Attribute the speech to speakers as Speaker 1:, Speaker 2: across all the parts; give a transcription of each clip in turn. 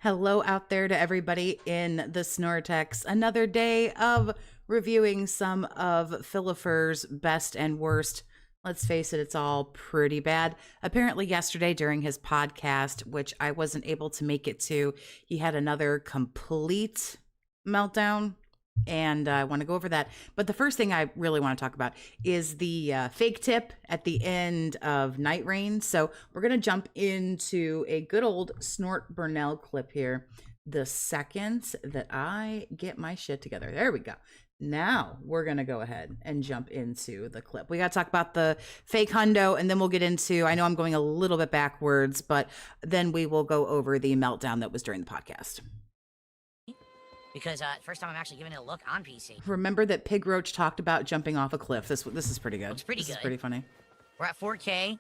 Speaker 1: Hello out there to everybody in the Snortex. Another day of reviewing some of Philifer's best and worst. Let's face it, it's all pretty bad. Apparently yesterday during his podcast, which I wasn't able to make it to, he had another complete meltdown. And I want to go over that. But the first thing I really want to talk about is the fake tip at the end of Night Rain. So we're going to jump into a good old Snort Burnell clip here. The second that I get my shit together. There we go. Now we're going to go ahead and jump into the clip. We got to talk about the fake hundo, and then we'll get into, I know I'm going a little bit backwards, but then we will go over the meltdown that was during the podcast.
Speaker 2: Because first time I'm actually giving it a look on PC.
Speaker 1: Remember that Pigroach talked about jumping off a cliff. This is pretty good.
Speaker 2: It's pretty good.
Speaker 1: This is pretty funny.
Speaker 2: We're at 4K.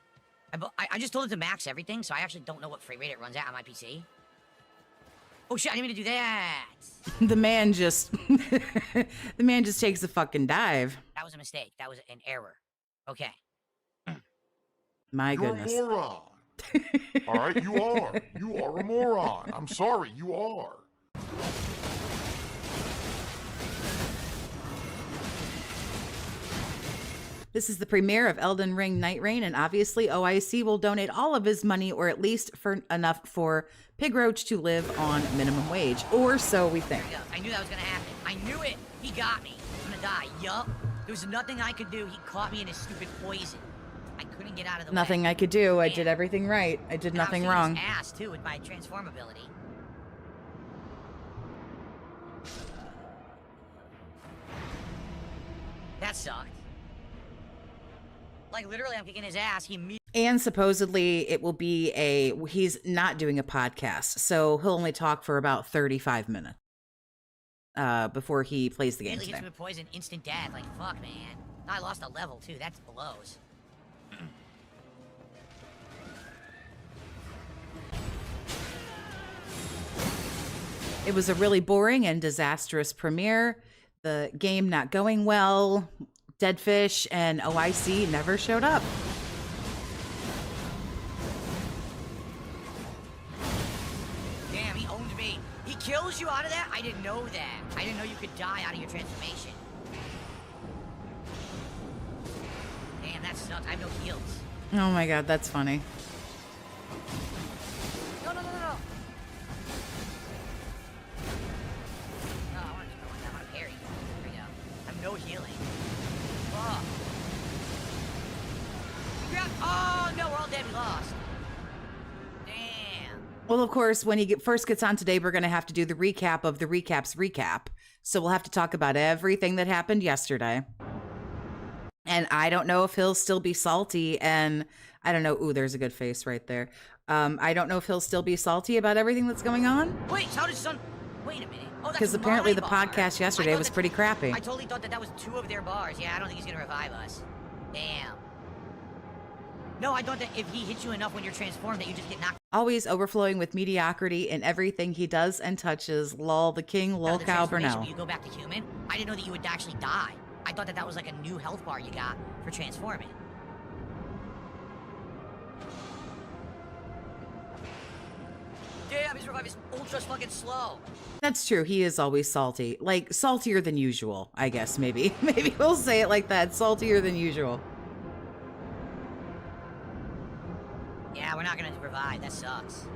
Speaker 2: I just told it to max everything, so I actually don't know what frame rate it runs at on my PC. Oh shit! I didn't mean to do that.
Speaker 1: The man just takes a fucking dive.
Speaker 2: That was a mistake. That was an error. Okay.
Speaker 1: My
Speaker 3: You're
Speaker 1: goodness.
Speaker 3: a moron. All right, you are. You are a moron. I'm sorry, you are.
Speaker 1: This is the premiere of Elden Ring Night Rain, and obviously OIC will donate all of his money, or at least for enough for Pigroach to live on minimum wage, or so we think.
Speaker 2: I knew that was gonna happen. I knew it. He got me. I'm gonna die. Yup. There was nothing I could do. He caught me in his stupid poison. I couldn't get out of the way.
Speaker 1: Nothing I could do. I did everything right. I did nothing wrong.
Speaker 2: His ass too with my transform ability. That sucked. Like, literally, I'm kicking his ass.
Speaker 1: And supposedly it will be he's not doing a podcast, so he'll only talk for about 35 minutes before he plays the game today.
Speaker 2: Hits me with poison, instant death. Like, fuck, man. I lost a level, too. That's blows.
Speaker 1: It was a really boring and disastrous premiere. The game not going well. Dead Fish and OIC never showed up.
Speaker 2: Damn, he owned me. He kills you out of that? I didn't know that. I didn't know you could die out of your transformation. Damn, that sucked. I have no heals.
Speaker 1: Oh my god, that's funny.
Speaker 2: No. No, I want to go. I want to parry. There we go. I have no healing. Oh, no, we're all dead. We lost. Damn.
Speaker 1: Well, of course, when he first gets on today, we're going to have to do the recap of the recap's recap. So we'll have to talk about everything that happened yesterday. And I don't know if he'll still be salty. And I don't know. Ooh, there's a good face right there. I don't know if he'll still be salty about everything that's going on.
Speaker 2: Wait, how did Sun... Wait a minute. Oh, that's
Speaker 1: because apparently the
Speaker 2: bar.
Speaker 1: podcast yesterday was pretty crappy.
Speaker 2: I totally thought that was 2 of their bars. Yeah, I don't think he's going to revive us. Damn. No, I thought that if he hits you enough when you're transformed that you just get knocked.
Speaker 1: Always overflowing with mediocrity in everything he does and touches. Lol, the king, lolcow Burnell.
Speaker 2: You go back to human. I didn't know that you would actually die. I thought that that was like a new health bar you got for transforming. Damn, his revive is ultra fucking slow.
Speaker 1: That's true. He is always salty. Like, saltier than usual, I guess, maybe. Maybe we'll say it like that. Saltier than usual.
Speaker 2: Yeah, we're not gonna revive. That sucks.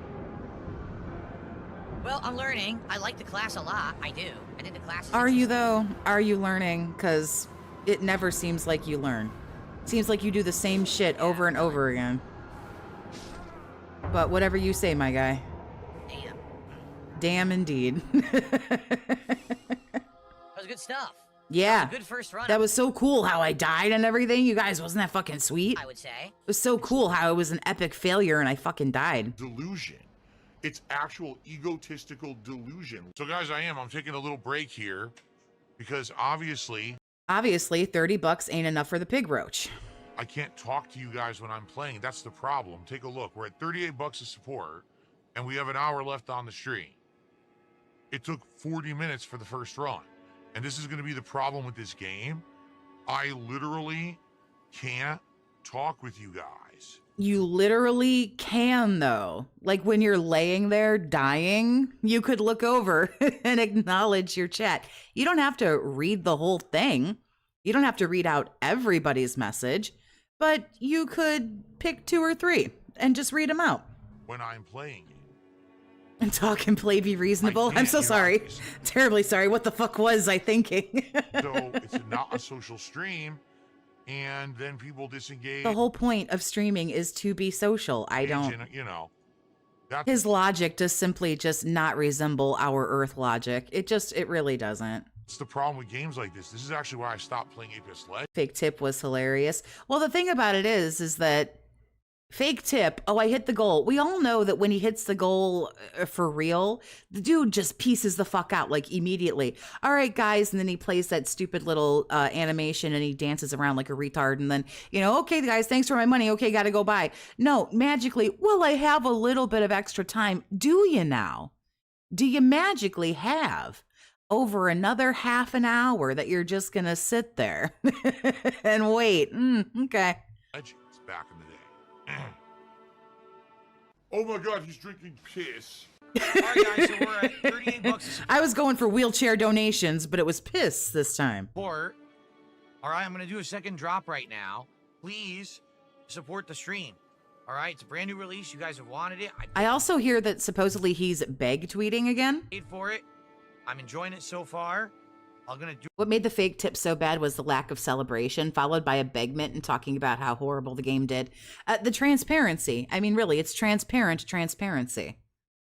Speaker 2: Well, I'm learning. I like the class a lot. I do. I think the class is
Speaker 1: Are you, though? Are you learning? Because it never seems like you learn. It seems like you do the same shit over and over again. But whatever you say, my guy.
Speaker 2: Damn.
Speaker 1: Damn indeed.
Speaker 2: That was good stuff.
Speaker 1: Yeah.
Speaker 2: That was a good first run.
Speaker 1: That was so cool how I died and everything. You guys, wasn't that fucking sweet?
Speaker 2: I would say.
Speaker 1: It was so cool how it was an epic failure and I fucking died.
Speaker 3: Delusion. It's actual egotistical delusion. So guys, I'm taking a little break here because obviously
Speaker 1: 30 bucks ain't enough for the Pigroach.
Speaker 3: I can't talk to you guys when I'm playing. That's the problem. Take a look. We're at 38 bucks of support and we have an hour left on the stream. It took 40 minutes for the first run. And this is going to be the problem with this game. I literally can't talk with you guys.
Speaker 1: You literally can, though. Like when you're laying there dying, you could look over and acknowledge your chat. You don't have to read the whole thing. You don't have to read out everybody's message, but you could pick 2 or 3 and just read them out.
Speaker 3: When I'm playing it.
Speaker 1: And talk and play be reasonable. I'm so sorry. Terribly sorry. What the fuck was I thinking?
Speaker 3: So it's not a social stream, and then people disengage.
Speaker 1: The whole point of streaming is to be social. I don't.
Speaker 3: You know, that's
Speaker 1: His logic does simply just not resemble our Earth logic. It really doesn't.
Speaker 3: the problem with games like this. This is actually why I stopped playing Apex Legends.
Speaker 1: Fake tip was hilarious. Well, the thing about it is that fake tip, oh, I hit the goal. We all know that when he hits the goal for real, the dude just pieces the fuck out, like, immediately. All right, guys. And then he plays that stupid little animation and he dances around like a retard. And then, okay, guys, thanks for my money. Okay, gotta go buy. No, magically, well, I have a little bit of extra time. Do you now? Do you magically have over another half an hour that you're just gonna sit there and wait? Okay.
Speaker 3: Legends back in the day. Oh my god, he's drinking piss.
Speaker 2: Alright guys, so we're at 38 bucks.
Speaker 1: I was going for wheelchair donations, but it was piss this time.
Speaker 2: Alright, I'm gonna do a second drop right now. Please support the stream. Alright, it's a brand new release. You guys have wanted it.
Speaker 1: I also hear that supposedly he's beg tweeting again.
Speaker 2: Paid for it. I'm enjoying it so far. I'm gonna do.
Speaker 1: What made the fake tip so bad was the lack of celebration, followed by a begment and talking about how horrible the game did. The transparency. I mean, really, it's transparent transparency.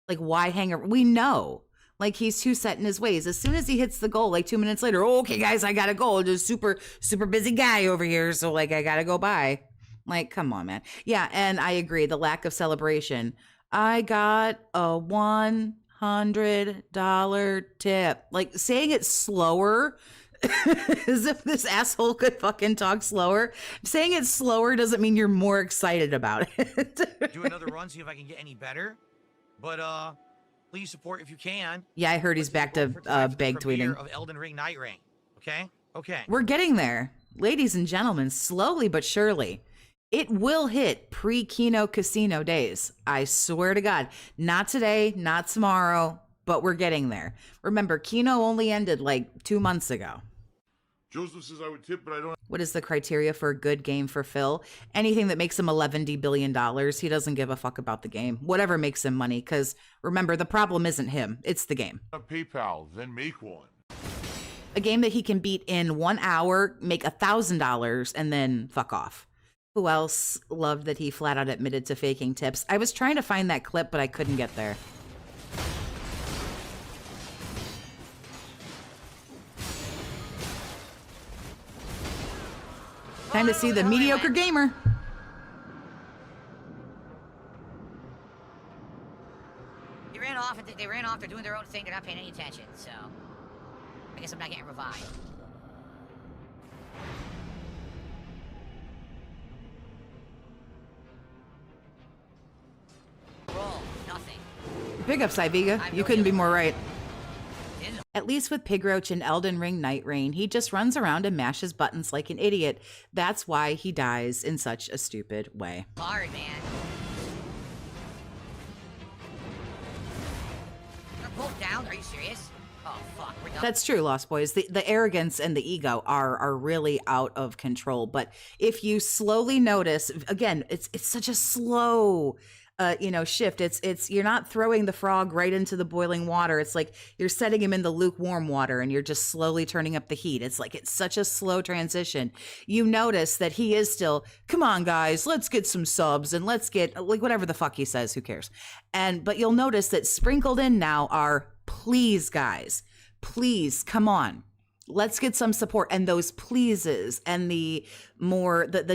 Speaker 1: Like, why hang around? We know. Like, he's too set in his ways. As soon as he hits the goal, like 2 minutes later, oh, okay, guys, I gotta go. There's super busy guy over here, so, like, I gotta go by. Like, come on, man. Yeah, and I agree. The lack of celebration. I got a $100 tip. Like, saying it slower as if this asshole could fucking talk slower. Saying it slower doesn't mean you're more excited about it.
Speaker 2: Do another run, see if I can get any better. But please support if you can.
Speaker 1: Yeah, I heard he's back to beg tweeting.
Speaker 2: Of Elden Ring Night Ring. Okay?
Speaker 1: We're getting there. Ladies and gentlemen, slowly but surely. It will hit pre-Kino Casino days. I swear to God. Not today, not tomorrow, but we're getting there. Remember, Kino only ended like 2 months ago.
Speaker 3: Joseph says I would tip, but I don't.
Speaker 1: What is the criteria for a good game for Phil? Anything that makes him $11 billion. He doesn't give a fuck about the game. Whatever makes him money, because remember, the problem isn't him. It's the game.
Speaker 3: PayPal, then make one.
Speaker 1: A game that he can beat in 1 hour, make $1,000, and then fuck off. Who else loved that he flat out admitted to faking tips? I was trying to find that clip, but I couldn't get there. Time to see the mediocre gamer.
Speaker 2: They ran off. They ran off. They're doing their own thing. They're not paying any attention. So I guess I'm not getting revived. Roll. Nothing.
Speaker 1: Big up, Cyviga. You couldn't be more right. At least with Pigroach and Elden Ring Night Rain, he just runs around and mashes buttons like an idiot. That's why he dies in such a stupid way.
Speaker 2: Hard, man. They're both down? Are you serious? Oh, fuck. We're done.
Speaker 1: That's true, Lost Boys. The arrogance and the ego are really out of control. But if you slowly notice, again, it's such a slow shift. It's you're not throwing the frog right into the boiling water. It's like you're setting him in the lukewarm water and you're just slowly turning up the heat. It's like it's such a slow transition. You notice that he is still, come on guys, let's get some subs and let's get like whatever the fuck he says, who cares? But you'll notice that sprinkled in now are, please guys, please come on. Let's get some support. And those pleases and the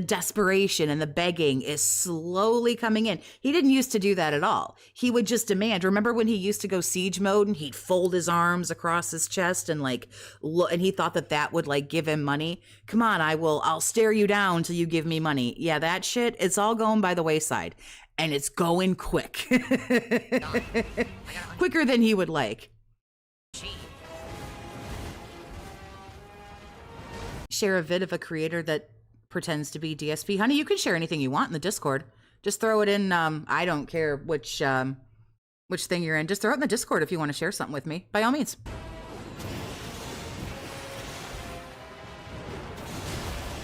Speaker 1: desperation and the begging is slowly coming in. He didn't used to do that at all. He would just demand. Remember when he used to go siege mode and he'd fold his arms across his chest and and he thought that would like give him money? Come on, I'll stare you down till you give me money. Yeah, that shit, it's all going by the wayside and it's going quick. Quicker than he would like. Share a vid of a creator that pretends to be DSP. Honey, you can share anything you want in the Discord. Just throw it in. I don't care which thing you're in. Just throw it in the Discord if you want to share something with me. By all means.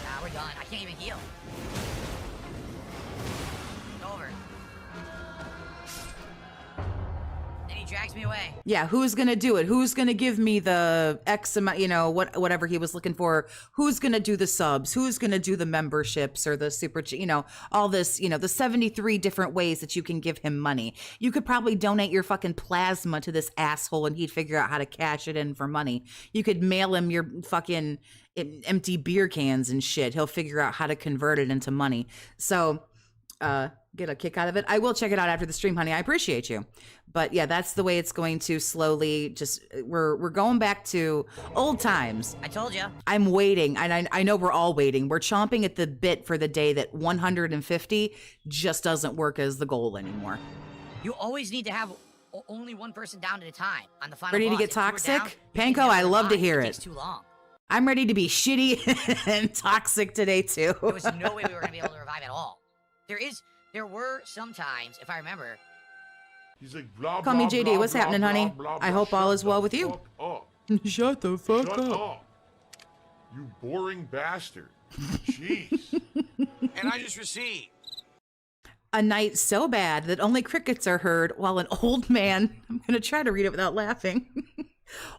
Speaker 2: Nah, we're done. I can't even heal. It's over. Then he drags me away.
Speaker 1: Yeah, who's gonna do it? Who's gonna give me the X amount? You know, whatever he was looking for. Who's gonna do the subs? Who's gonna do the memberships or the super? You know, all this. You know, the 73 different ways that you can give him money. You could probably donate your fucking plasma to this asshole, and he'd figure out how to cash it in for money. You could mail him your fucking empty beer cans and shit. He'll figure out how to convert it into money. So, get a kick out of it. I will check it out after the stream, honey. I appreciate you. But yeah, that's the way it's going to slowly just, we're going back to old times.
Speaker 2: I told you.
Speaker 1: I'm waiting, and I know we're all waiting. We're chomping at the bit for the day that 150 just doesn't work as the goal anymore.
Speaker 2: You always need to have only one person down at a time on the final
Speaker 1: Ready to
Speaker 2: boss.
Speaker 1: get
Speaker 2: If you were
Speaker 1: toxic?
Speaker 2: down, you can
Speaker 1: Panko,
Speaker 2: never
Speaker 1: I love to
Speaker 2: revive.
Speaker 1: hear
Speaker 2: Takes
Speaker 1: it.
Speaker 2: too long.
Speaker 1: I'm ready to be shitty and toxic today too.
Speaker 2: There was no way we were going to be able to revive at all. There were some times, if I remember.
Speaker 3: He's like, blah,
Speaker 1: Call me
Speaker 3: blah,
Speaker 1: JD.
Speaker 3: blah,
Speaker 1: What's
Speaker 3: blah,
Speaker 1: happening,
Speaker 3: blah,
Speaker 1: honey?
Speaker 3: blah,
Speaker 1: I
Speaker 3: blah.
Speaker 1: hope all
Speaker 3: Shut
Speaker 1: is well
Speaker 3: the
Speaker 1: with you.
Speaker 3: fuck up.
Speaker 1: Shut the fuck
Speaker 3: Shut up. You boring bastard. Jeez.
Speaker 4: And I just received.
Speaker 1: A night so bad that only crickets are heard while an old man, I'm going to try to read it without laughing,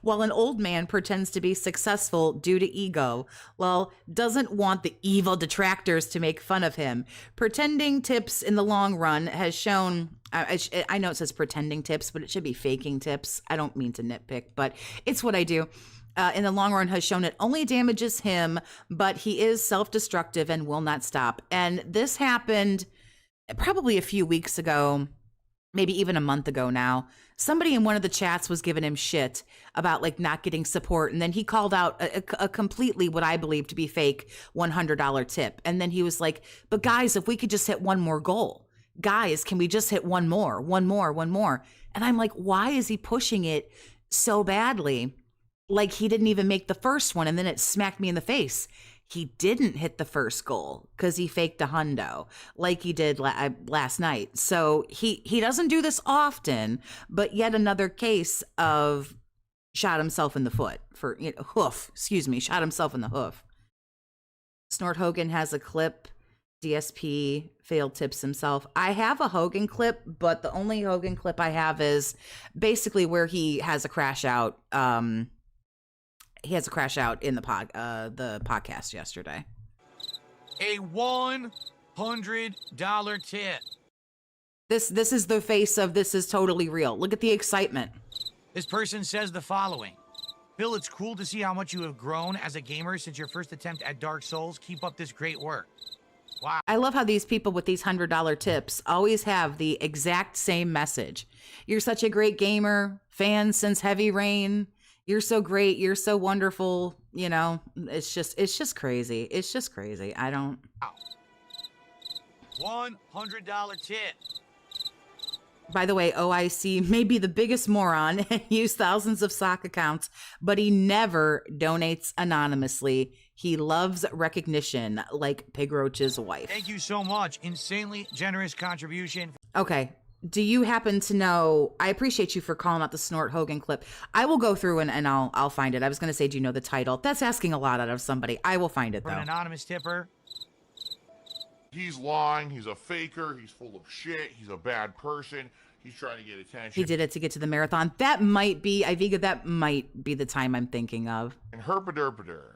Speaker 1: while an old man pretends to be successful due to ego, well, doesn't want the evil detractors to make fun of him. Pretending tips in the long run has shown, I know it says pretending tips, but it should be faking tips. I don't mean to nitpick, but it's what I do. In the long run has shown it only damages him, but he is self-destructive and will not stop. And this happened probably a few weeks ago, maybe even a month ago now. Somebody in one of the chats was giving him shit about like not getting support. And then he called out a completely what I believe to be fake $100 tip. And then he was like, but guys, if we could just hit one more goal, guys, can we just hit one more? And I'm like, why is he pushing it so badly? Like he didn't even make the first one. And then it smacked me in the face. He didn't hit the first goal because he faked a hundo like he did last night. So he doesn't do this often, but yet another case of shot himself in the foot for, shot himself in the hoof. Snort Hogan has a clip. DSP failed tips himself. I have a Hogan clip, but the only Hogan clip I have is basically where he has a crash out. He has a crash out in the podcast yesterday.
Speaker 4: A $100 tip.
Speaker 1: This is the face of this is totally real. Look at the excitement.
Speaker 4: This person says the following. Bill, it's cool to see how much you have grown as a gamer since your first attempt at Dark Souls. Keep up this great work. Wow.
Speaker 1: I love how these people with these $100 tips always have the exact same message. You're such a great gamer, fan since Heavy Rain. You're so great. You're so wonderful. You know, it's just crazy. It's just crazy. I don't.
Speaker 4: $100 tip.
Speaker 1: By the way, OIC may be the biggest moron and use thousands of sock accounts, but he never donates anonymously. He loves recognition like Pigroach's wife.
Speaker 4: Thank you so much. Insanely generous contribution.
Speaker 1: Okay. Do you happen to know, I appreciate you for calling out the Snort Hogan clip. I will go through and I'll find it. I was going to say, do you know the title? That's asking a lot out of somebody. I will find it,
Speaker 4: For
Speaker 1: though.
Speaker 4: an anonymous tipper.
Speaker 3: He's lying. He's a faker. He's full of shit. He's a bad person. He's trying to get attention.
Speaker 1: He did it to get to the marathon. That might be, Iviga, that might be the time I'm thinking of.
Speaker 3: And herpaderpader.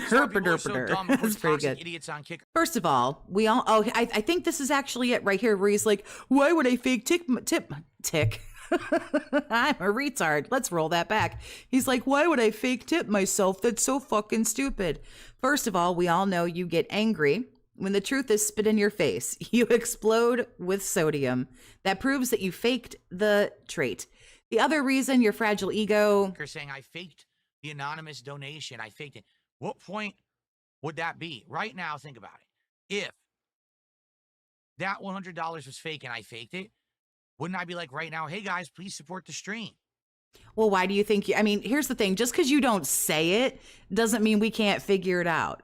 Speaker 4: Some people are so dumb, of course,
Speaker 1: That's pretty
Speaker 4: toxic
Speaker 1: good.
Speaker 4: idiots on Kicker.
Speaker 1: First of all, we all, I think this is actually it right here where he's like, why would I fake tick? I'm a retard. Let's roll that back. He's like, why would I fake tip myself? That's so fucking stupid. First of all, we all know you get angry when the truth is spit in your face. You explode with sodium. That proves that you faked the trait. The other reason your fragile ego.
Speaker 4: Saying I faked the anonymous donation. I faked it. What point would that be? Right now, think about it. If that $100 was fake and I faked it, wouldn't I be like right now, hey guys, please support the stream?
Speaker 1: Well, why do you think I mean, here's the thing. Just because you don't say it doesn't mean we can't figure it out.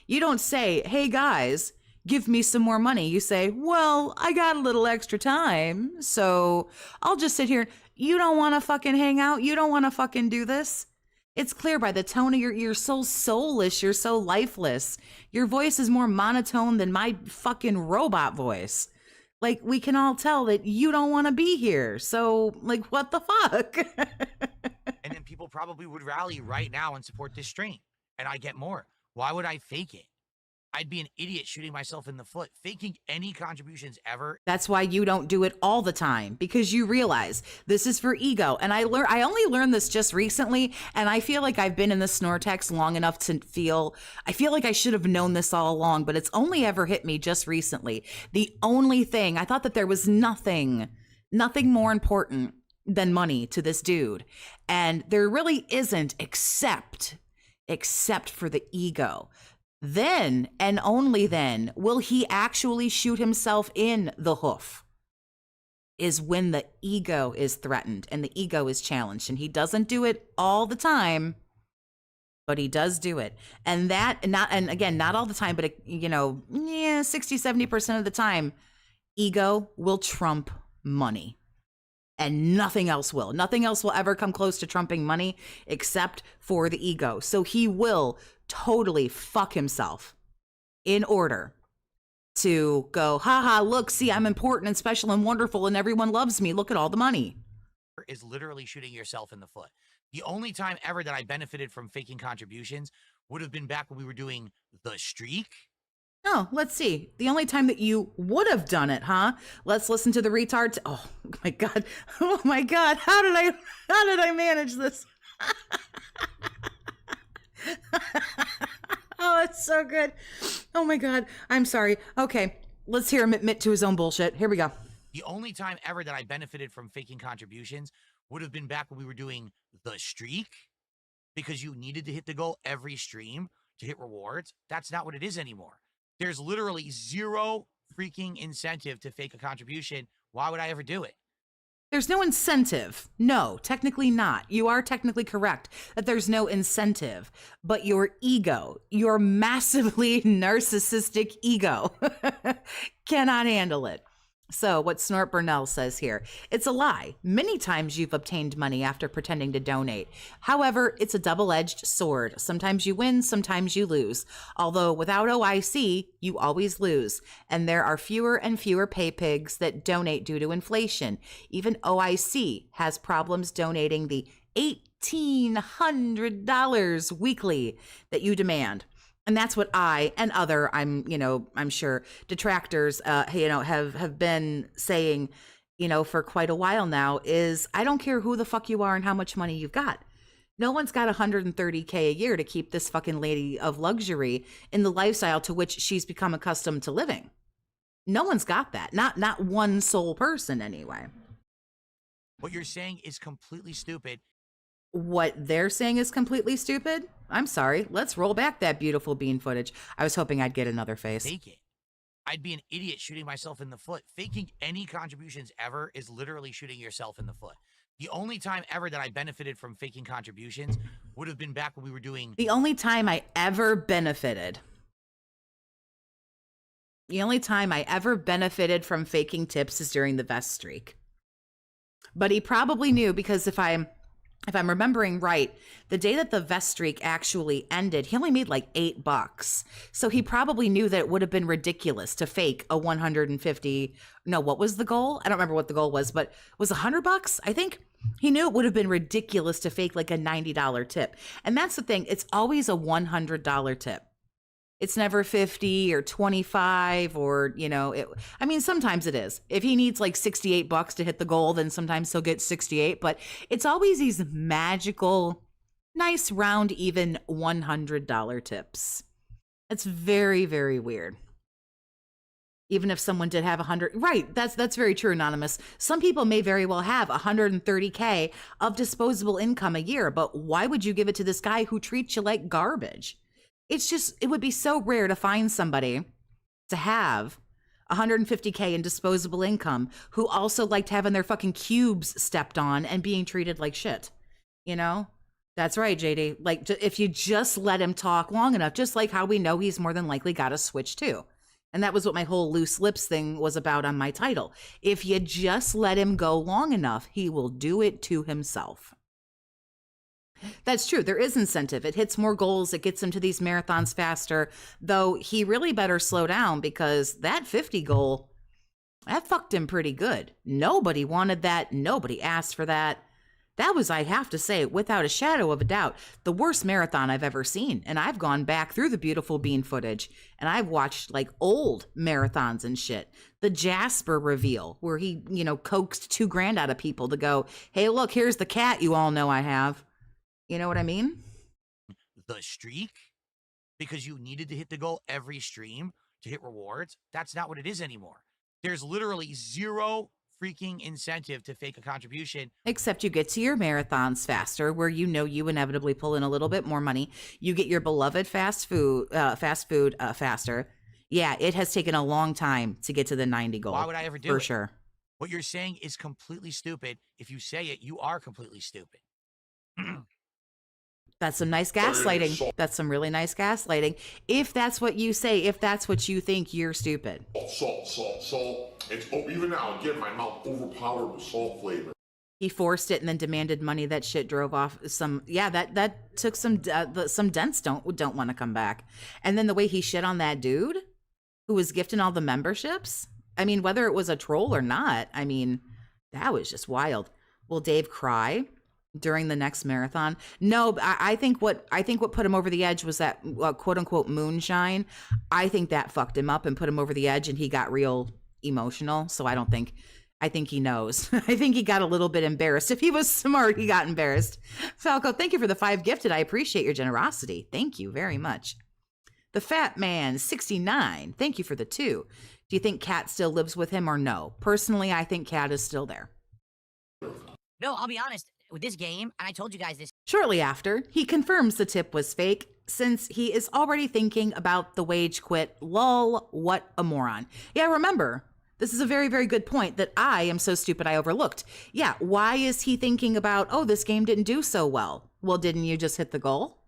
Speaker 1: You don't say, hey guys, give me some more money. You say, well, I got a little extra time, so I'll just sit here. You don't want to fucking hang out? You don't want to fucking do this? It's clear by the tone of you're so soulless, you're so lifeless. Your voice is more monotone than my fucking robot voice. Like, we can all tell that you don't want to be here. So, like, what the fuck?
Speaker 4: And then people probably would rally right now and support this stream. And I get more. Why would I fake it? I'd be an idiot shooting myself in the foot. Faking any contributions ever.
Speaker 1: That's why you don't do it all the time, because you realize this is for ego. And I only learned this just recently, and I feel like I've been in the Snortex long enough to I feel like I should have known this all along, but it's only ever hit me just recently. The only thing, I thought that there was nothing more important than money to this dude. And there really isn't, except for the ego. Then and only then will he actually shoot himself in the hoof, is when the ego is threatened and the ego is challenged. And he doesn't do it all the time, but he does do it. And not all the time, but 60, 70% of the time, ego will trump money. And nothing else will. Nothing else will ever come close to trumping money except for the ego. So he will totally fuck himself in order to go, haha, look, see, I'm important and special and wonderful and everyone loves me. Look at all the money.
Speaker 4: Is literally shooting yourself in the foot. The only time ever that I benefited from faking contributions would have been back when we were doing the streak.
Speaker 1: Oh, let's see. The only time that you would have done it, huh? Let's listen to the retard. Oh my God. Oh my God. How did I manage this? Oh, it's so good. Oh my God. I'm sorry. Okay. Let's hear him admit to his own bullshit. Here we go.
Speaker 4: The only time ever that I benefited from faking contributions would have been back when we were doing the streak, because you needed to hit the goal every stream to hit rewards. That's not what it is anymore. There's literally zero freaking incentive to fake a contribution. Why would I ever do it?
Speaker 1: There's no incentive. No, technically not. You are technically correct that there's no incentive, but your ego, your massively narcissistic ego cannot handle it. So what Snort Burnell says here, it's a lie. Many times you've obtained money after pretending to donate. However, it's a double-edged sword. Sometimes you win, sometimes you lose. Although without OIC, you always lose. And there are fewer and fewer pay pigs that donate due to inflation. Even OIC has problems donating the $1,800 weekly that you demand. And that's what I and other, I'm sure detractors, have been saying, for quite a while now, is I don't care who the fuck you are and how much money you've got. No one's got $130K a year to keep this fucking lady of luxury in the lifestyle to which she's become accustomed to living. No one's got that. Not one sole person anyway.
Speaker 4: What you're saying is completely stupid.
Speaker 1: What they're saying is completely stupid? I'm sorry. Let's roll back that beautiful bean footage. I was hoping I'd get another face.
Speaker 4: Fake it. I'd be an idiot shooting myself in the foot. Faking any contributions ever is literally shooting yourself in the foot. The only time ever that I benefited from faking contributions would have been back when we were doing...
Speaker 1: The only time I ever benefited from faking tips is during the vest streak. But he probably knew, because if I'm remembering right, the day that the vest streak actually ended, he only made like $8. So he probably knew that it would have been ridiculous to fake a 150. No, what was the goal? I don't remember what the goal was, but it was $100, I think. He knew it would have been ridiculous to fake like a $90 tip. And that's the thing. It's always a $100 tip. It's never 50 or 25 or, sometimes it is. If he needs like $68 to hit the goal, then sometimes he'll get 68. But it's always these magical, nice, round, even $100 tips. It's very, very weird. Even if someone did have 100, right? That's very true, Anonymous. Some people may very well have 130K of disposable income a year, but why would you give it to this guy who treats you like garbage? It would be so rare to find somebody to have 150K in disposable income who also liked having their fucking cubes stepped on and being treated like shit. That's right, JD. Like, if you just let him talk long enough, just like how we know he's more than likely got a Switch too. And that was what my whole loose lips thing was about on my title. If you just let him go long enough, he will do it to himself. That's true. There is incentive. It hits more goals. It gets him to these marathons faster. Though he really better slow down because that 50 goal, that fucked him pretty good. Nobody wanted that. Nobody asked for that. That was, I have to say, without a shadow of a doubt, the worst marathon I've ever seen. And I've gone back through the beautiful bean footage and I've watched like old marathons and shit. The Jasper reveal where he, coaxed $2,000 out of people to go, hey, look, here's the cat you all know I have. You know what I mean?
Speaker 4: The streak, because you needed to hit the goal every stream to hit rewards. That's not what it is anymore. There's literally zero freaking incentive to fake a contribution.
Speaker 1: Except you get to your marathons faster, where you inevitably pull in a little bit more money. You get your beloved fast food faster. Yeah, it has taken a long time to get to the 90 goal.
Speaker 4: Why would I ever do
Speaker 1: it? For
Speaker 4: it?
Speaker 1: sure.
Speaker 4: What you're saying is completely stupid. If you say it, you are completely stupid.
Speaker 1: That's some nice gaslighting. That's some really nice gaslighting. If that's what you say, if that's what you think, you're stupid.
Speaker 5: Salt. It's even now, again, my mouth overpowered with salt flavor.
Speaker 1: He forced it and then demanded money. That shit drove off some. Yeah, that took some dents. Don't want to come back. And then the way he shit on that dude who was gifting all the memberships. I mean, whether it was a troll or not, I mean, that was just wild. Will Dave cry during the next marathon? No, I think what put him over the edge was that quote unquote moonshine. I think that fucked him up and put him over the edge and he got real emotional. So I think he knows. I think he got a little bit embarrassed. If he was smart, he got embarrassed. Falco, thank you for the 5 gifted. I appreciate your generosity. Thank you very much. The Fat Man 69. Thank you for the 2. Do you think Kat still lives with him or no? Personally, I think Kat is still there.
Speaker 2: No, I'll be honest. With this game, and I told you guys this.
Speaker 1: Shortly after, he confirms the tip was fake since he is already thinking about the wage quit. Lol, what a moron. Yeah, remember, this is a very, very good point that I am so stupid I overlooked. Yeah, why is he thinking about, oh, this game didn't do so well? Well, didn't you just hit the goal?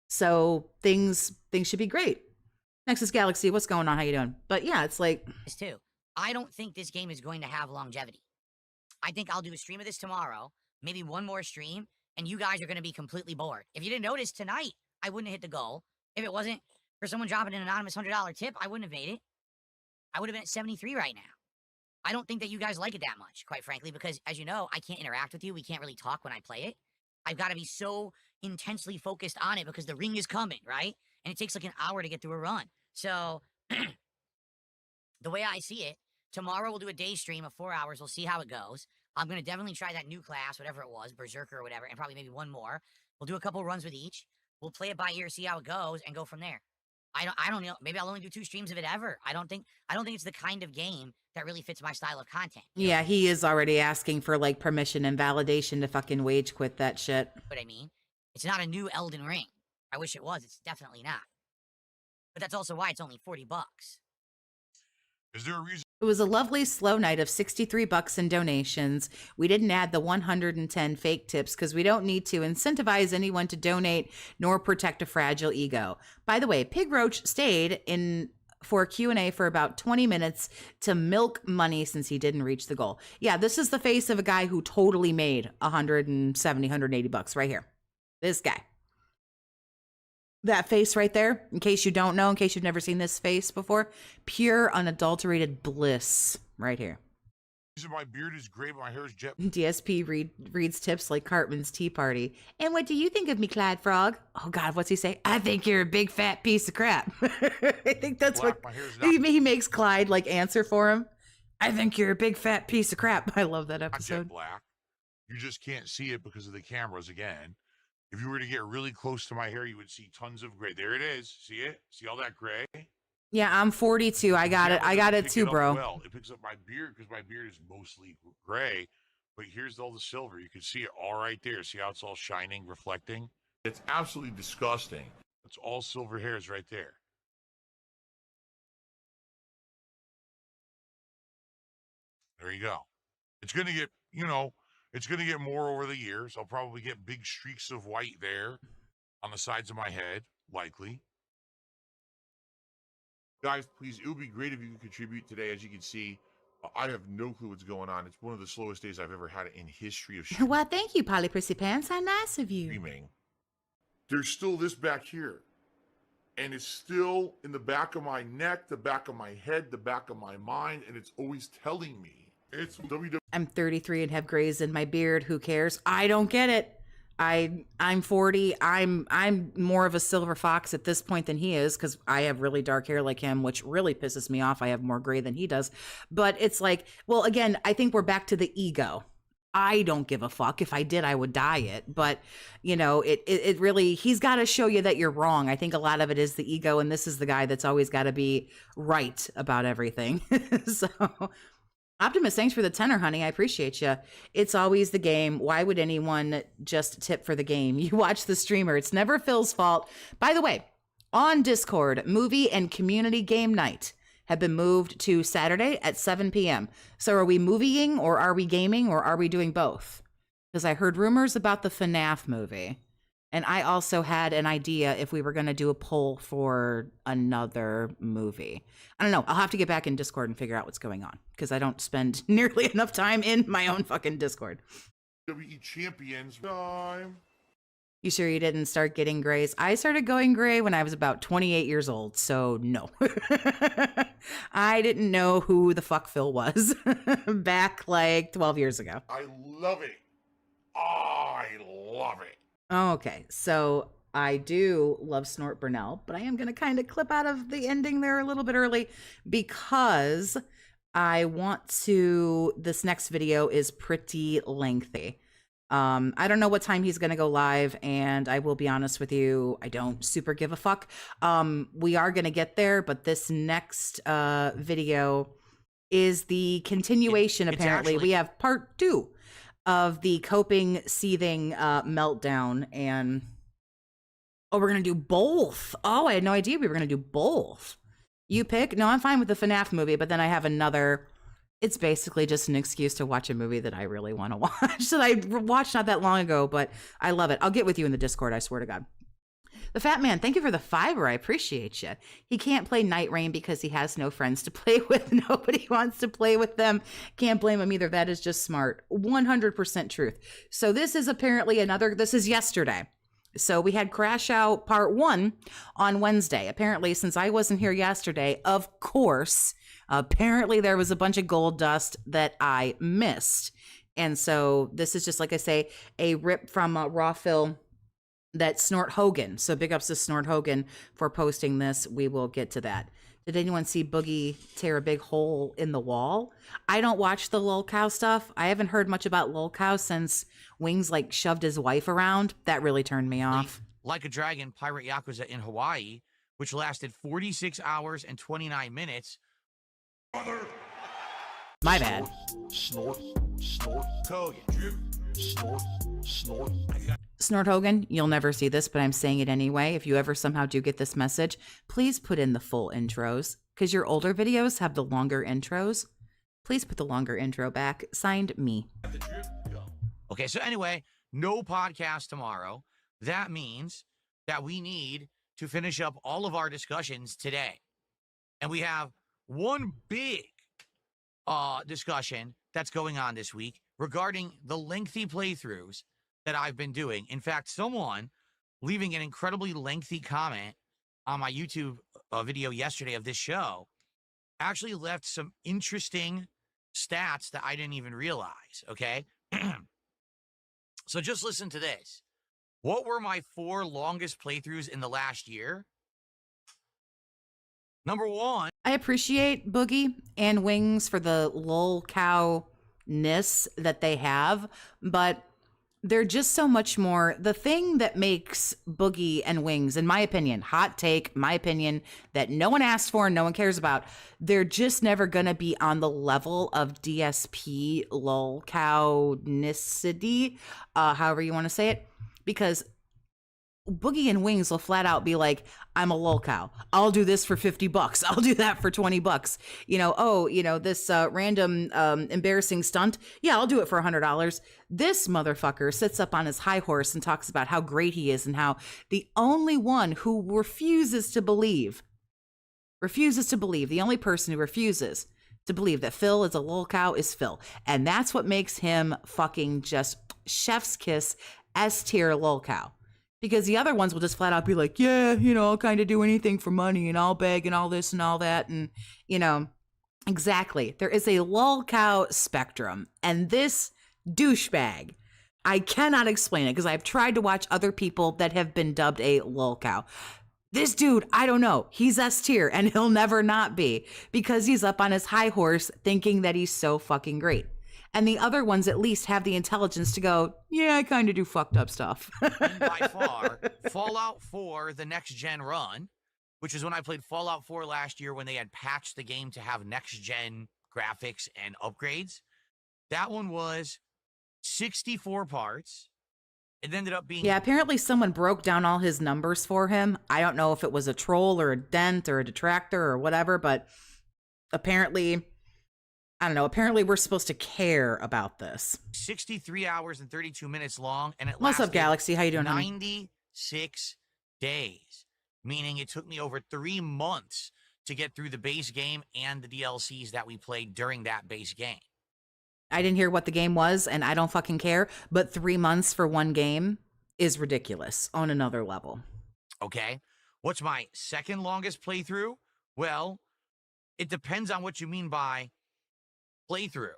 Speaker 1: So things should be great. Nexus Galaxy, what's going on? How you doing? But yeah, it's like...
Speaker 2: This too. I don't think this game is going to have longevity. I think I'll do a stream of this tomorrow. Maybe one more stream, and you guys are going to be completely bored. If you didn't notice tonight, I wouldn't have hit the goal. If it wasn't for someone dropping an anonymous $100 tip, I wouldn't have made it. I would have been at 73 right now. I don't think that you guys like it that much, quite frankly, because as you know, I can't interact with you. We can't really talk when I play it. I've got to be so intensely focused on it because the ring is coming, right? And it takes like an hour to get through a run. So the way I see it, tomorrow we'll do a day stream of 4 hours. We'll see how it goes. I'm going to definitely try that new class, whatever it was, Berserker or whatever, and probably maybe one more. We'll do a couple runs with each. We'll play it by ear, see how it goes, and go from there. I don't know. Maybe I'll only do 2 streams of it ever. I don't think it's the kind of game that really fits my style of content.
Speaker 1: Yeah, he is already asking for like permission and validation to fucking wage quit that shit.
Speaker 2: What I mean, it's not a new Elden Ring. I wish it was. It's definitely not. But that's also why it's only $40.
Speaker 3: Is there a reason?
Speaker 1: It was a lovely slow night of $63 in donations. We didn't add the 110 fake tips because we don't need to incentivize anyone to donate nor protect a fragile ego. By the way, Pigroach stayed in for a Q&A for about 20 minutes to milk money since he didn't reach the goal. Yeah, this is the face of a guy who totally made 170, 180 bucks right here. This guy. That face right there, in case you don't know, in case you've never seen this face before, pure unadulterated bliss right here.
Speaker 3: My beard is gray, but my hair is jet.
Speaker 1: DSP reads tips like Cartman's Tea Party. And what do you think of me, Clyde Frog? Oh, God, what's he say? I think you're a big fat piece of crap. I think that's
Speaker 3: Black,
Speaker 1: what he makes Clyde like answer for him. I think you're a big fat piece of crap. I love that episode.
Speaker 3: Not jet black. You just can't see it because of the cameras again. If you were to get really close to my hair, you would see tons of gray. There it is. See it? See all that gray?
Speaker 1: Yeah, I'm 42. I got it. I got it too, bro.
Speaker 3: Well, it picks up my beard because my beard is mostly gray. But here's all the silver. You can see it all right there. See how it's all shining, reflecting? It's absolutely disgusting. It's all silver hairs right there. There you go. It's going to get, It's going to get more over the years. I'll probably get big streaks of white there on the sides of my head, likely. Guys, please, it would be great if you could contribute today. As you can see, I have no clue what's going on. It's one of the slowest days I've ever had in history of streaming.
Speaker 1: Why, thank you, Polly Prissy Pants. How nice of you.
Speaker 5: There's still this back here. And it's still in the back of my neck, the back of my head, the back of my mind, and it's always telling me. It's WWE.
Speaker 1: I'm 33 and have grays in my beard. Who cares? I don't get it. I'm 40. I'm more of a silver fox at this point than he is, because I have really dark hair like him, which really pisses me off. I have more gray than he does. But it's like, well, again, I think we're back to the ego. I don't give a fuck. If I did, I would dye it. But, you know, it really, he's got to show you that you're wrong. I think a lot of it is the ego. And this is the guy that's always got to be right about everything. So, Optimus, thanks for the tenor, honey. I appreciate you. It's always the game. Why would anyone just tip for the game? You watch the streamer. It's never Phil's fault. By the way, on Discord, movie and community game night have been moved to Saturday at 7 p.m. So are we movieing, or are we gaming, or are we doing both? Because I heard rumors about the FNAF movie. And I also had an idea if we were going to do a poll for another movie. I don't know. I'll have to get back in Discord and figure out what's going on, because I don't spend nearly enough time in my own fucking Discord.
Speaker 5: WWE Champions time.
Speaker 1: You sure you didn't start getting grays? I started going gray when I was about 28 years old, so no. I didn't know who the fuck Phil was back like 12 years ago.
Speaker 5: I love it. I love it.
Speaker 1: Okay, so I do love Snort Burnell, but I am going to kind of clip out of the ending there a little bit early, because I want to, this next video is pretty lengthy. I don't know what time he's going to go live, and I will be honest with you, I don't super give a fuck. We are going to get there, but this next video is the continuation, apparently. We have part 2 of the coping, seething meltdown, and we're gonna do both. I had no idea we were gonna do both. You pick. No, I'm fine with the FNAF movie, but then I have another. It's basically just an excuse to watch a movie that I really want to watch, that I watched not that long ago, but I love it. I'll get with you in the Discord, I swear to God. The Fat Man, thank you for the fiber. I appreciate you. He can't play Night Rain because he has no friends to play with. Nobody wants to play with them. Can't blame him either. That is just smart. 100% truth. So this is apparently this is yesterday. So we had Crash Out Part 1 on Wednesday. Apparently, since I wasn't here yesterday, of course, apparently there was a bunch of gold dust that I missed. And so this is just, like I say, a rip from Raw Phil. That Snort Hogan. So big ups to Snort Hogan for posting this. We will get to that. Did anyone see Boogie tear a big hole in the wall? I don't watch the lolcow stuff. I haven't heard much about lolcow since Wings like shoved his wife around. That really turned me off.
Speaker 4: Like a Dragon Pirate Yakuza in Hawaii, which lasted 46 hours and 29 minutes.
Speaker 1: My bad.
Speaker 5: Snort Hogan. Snort.
Speaker 1: Snort Hogan, you'll never see this, but I'm saying it anyway. If you ever somehow do get this message, please put in the full intros, because your older videos have the longer intros. Please put the longer intro back. Signed, me.
Speaker 4: Okay, so anyway, no podcast tomorrow. That means that we need to finish up all of our discussions today. And we have one big discussion that's going on this week regarding the lengthy playthroughs that I've been doing. In fact, someone leaving an incredibly lengthy comment on my YouTube video yesterday of this show actually left some interesting stats that I didn't even realize, okay? So just listen to this. What were my 4 longest playthroughs in the last year? Number 1.
Speaker 1: I appreciate Boogie and Wings for the lolcow-ness that they have, but they're just so much more. The thing that makes Boogie and Wings, in my opinion, hot take, my opinion, that no one asked for and no one cares about, they're just never going to be on the level of DSP lolcow-nicity, however you want to say it, because Boogie and Wings will flat out be like, I'm a lolcow. I'll do this for $50. I'll do that for $20. This random embarrassing stunt. Yeah, I'll do it for $100. This motherfucker sits up on his high horse and talks about how great he is and how the only one who refuses to believe, the only person who refuses to believe that Phil is a lolcow is Phil. And that's what makes him fucking just chef's kiss S-tier lolcow. Because the other ones will just flat out be like, yeah, I'll kind of do anything for money and I'll beg and all this and all that. And, exactly. There is a lolcow spectrum. And this douchebag, I cannot explain it because I've tried to watch other people that have been dubbed a lolcow. This dude, I don't know. He's S tier and he'll never not be because he's up on his high horse thinking that he's so fucking great. And the other ones at least have the intelligence to go, yeah, I kind of do fucked up stuff.
Speaker 4: And by far, Fallout 4, the next-gen run, which is when I played Fallout 4 last year when they had patched the game to have next-gen graphics and upgrades. That one was 64 parts. It ended up being...
Speaker 1: Yeah, apparently someone broke down all his numbers for him. I don't know if it was a troll or a dent or a detractor or whatever, but apparently... I don't know. Apparently, we're supposed to care about this.
Speaker 4: 63 hours and 32 minutes long, and it
Speaker 1: What's
Speaker 4: lasted
Speaker 1: up, Galaxy? How you doing, honey?
Speaker 4: 96 days, meaning it took me over 3 months to get through the base game and the DLCs that we played during that base game.
Speaker 1: I didn't hear what the game was, and I don't fucking care, but 3 months for one game is ridiculous on another level.
Speaker 4: Okay. What's my second longest playthrough? Well, it depends on what you mean by playthrough,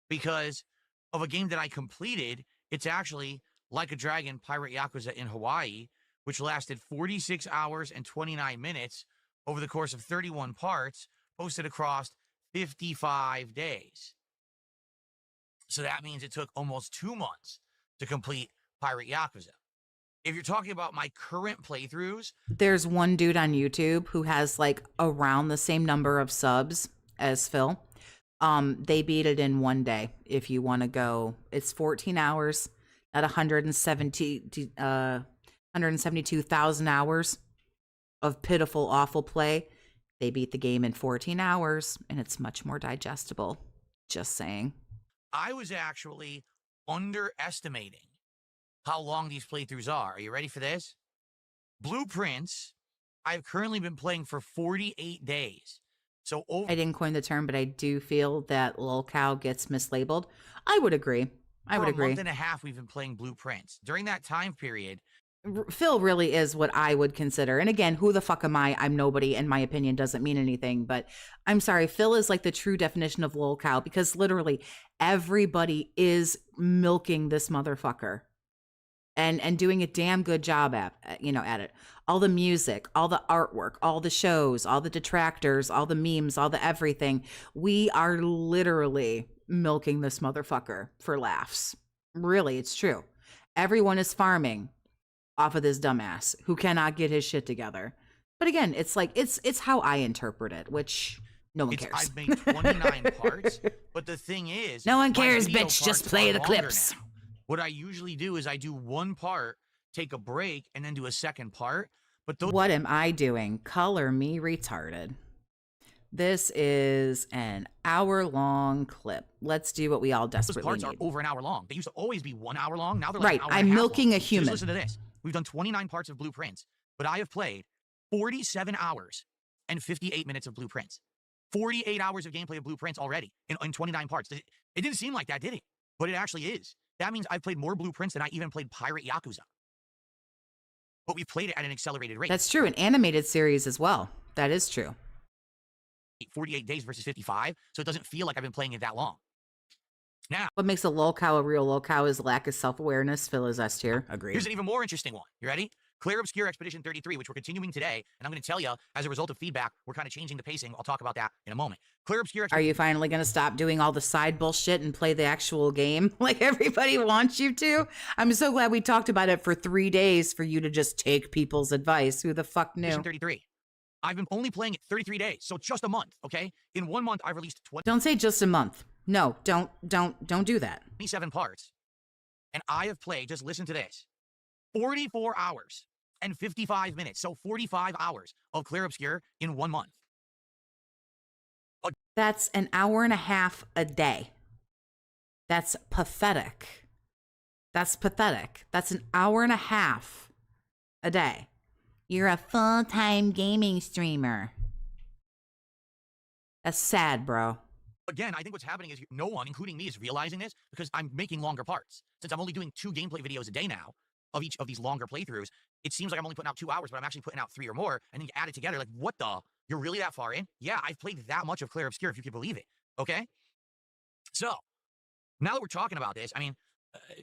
Speaker 4: because of a game that I completed. It's actually Like a Dragon Pirate Yakuza in Hawaii, which lasted 46 hours and 29 minutes over the course of 31 parts, posted across 55 days. So that means it took almost 2 months to complete Pirate Yakuza. If you're talking about my current playthroughs,
Speaker 1: there's one dude on YouTube who has like around the same number of subs as Phil. They beat it in 1 day. If you want to go, it's 14 hours at 172,000 hours of pitiful, awful play. They beat the game in 14 hours, and it's much more digestible. Just saying.
Speaker 4: I was actually underestimating how long these playthroughs are. Are you ready for this? Blueprints, I've currently been playing for 48 days. So
Speaker 1: I didn't coin the term, but I do feel that lolcow gets mislabeled. I would agree.
Speaker 4: For a month and a half, we've been playing Blueprints. During that time period,
Speaker 1: Phil really is what I would consider. And again, who the fuck am I? I'm nobody, and my opinion doesn't mean anything. But I'm sorry, Phil is like the true definition of lolcow because literally everybody is milking this motherfucker. And doing a damn good job at it. All the music, all the artwork, all the shows, all the detractors, all the memes, all the everything. We are literally milking this motherfucker for laughs. Really, it's true. Everyone is farming off of this dumbass who cannot get his shit together. But again, it's like it's how I interpret it, which no one cares.
Speaker 4: I've made 29 parts, but the thing is,
Speaker 1: no one cares, bitch. Just play the clips.
Speaker 4: Now. What I usually do is I do one part, take a break, and then do a second part. But
Speaker 1: what am I doing? Color me retarded. This is an hour-long clip. Let's do what we all desperately
Speaker 4: need. Those parts are over an hour long. They used to always be 1 hour long. Now they're like
Speaker 1: right. I'm milking a human.
Speaker 4: So just listen to this. We've done 29 parts of Blueprints, but I have played 47 hours and 58 minutes of Blueprints. 48 hours of gameplay of Blueprints already in 29 parts. It didn't seem like that, did it? But it actually is. That means I've played more Blueprints than I even played Pirate Yakuza. But we played it at an accelerated rate.
Speaker 1: That's true. An animated series as well. That is true.
Speaker 4: 48 days versus 55, so it doesn't feel like I've been playing it that long. Now,
Speaker 1: what makes a lolcow a real lolcow is lack of self-awareness. Phil is S tier. Agreed.
Speaker 4: Here's an even more interesting one. You ready? Clear Obscure Expedition 33, which we're continuing today, and I'm going to tell you, as a result of feedback, we're kind of changing the pacing. I'll talk about that in a moment. Clear Obscure Expedition...
Speaker 1: Are you finally going to stop doing all the side bullshit and play the actual game like everybody wants you to? I'm so glad we talked about it for 3 days for you to just take people's advice. Who the fuck knew?
Speaker 4: 33. I've been only playing it 33 days, so just a month, okay? In 1 month, I've released 20...
Speaker 1: Don't say just a month. No, don't do that.
Speaker 4: 27 parts. And I have played, just listen to this, 44 hours and 55 minutes. So 45 hours of Clear Obscure in 1 month.
Speaker 1: That's an hour and a half a day. That's pathetic. That's pathetic. That's an hour and a half a day. You're a full-time gaming streamer. That's sad, bro.
Speaker 4: Again, I think what's happening is no one, including me, is realizing this because I'm making longer parts. Since I'm only doing 2 gameplay videos a day now of each of these longer playthroughs, it seems like I'm only putting out 2 hours, but I'm actually putting out 3 or more. And then you add it together, like, what the? You're really that far in? Yeah, I've played that much of Clear Obscure, if you can believe it. Okay? So, now that we're talking about this, I mean,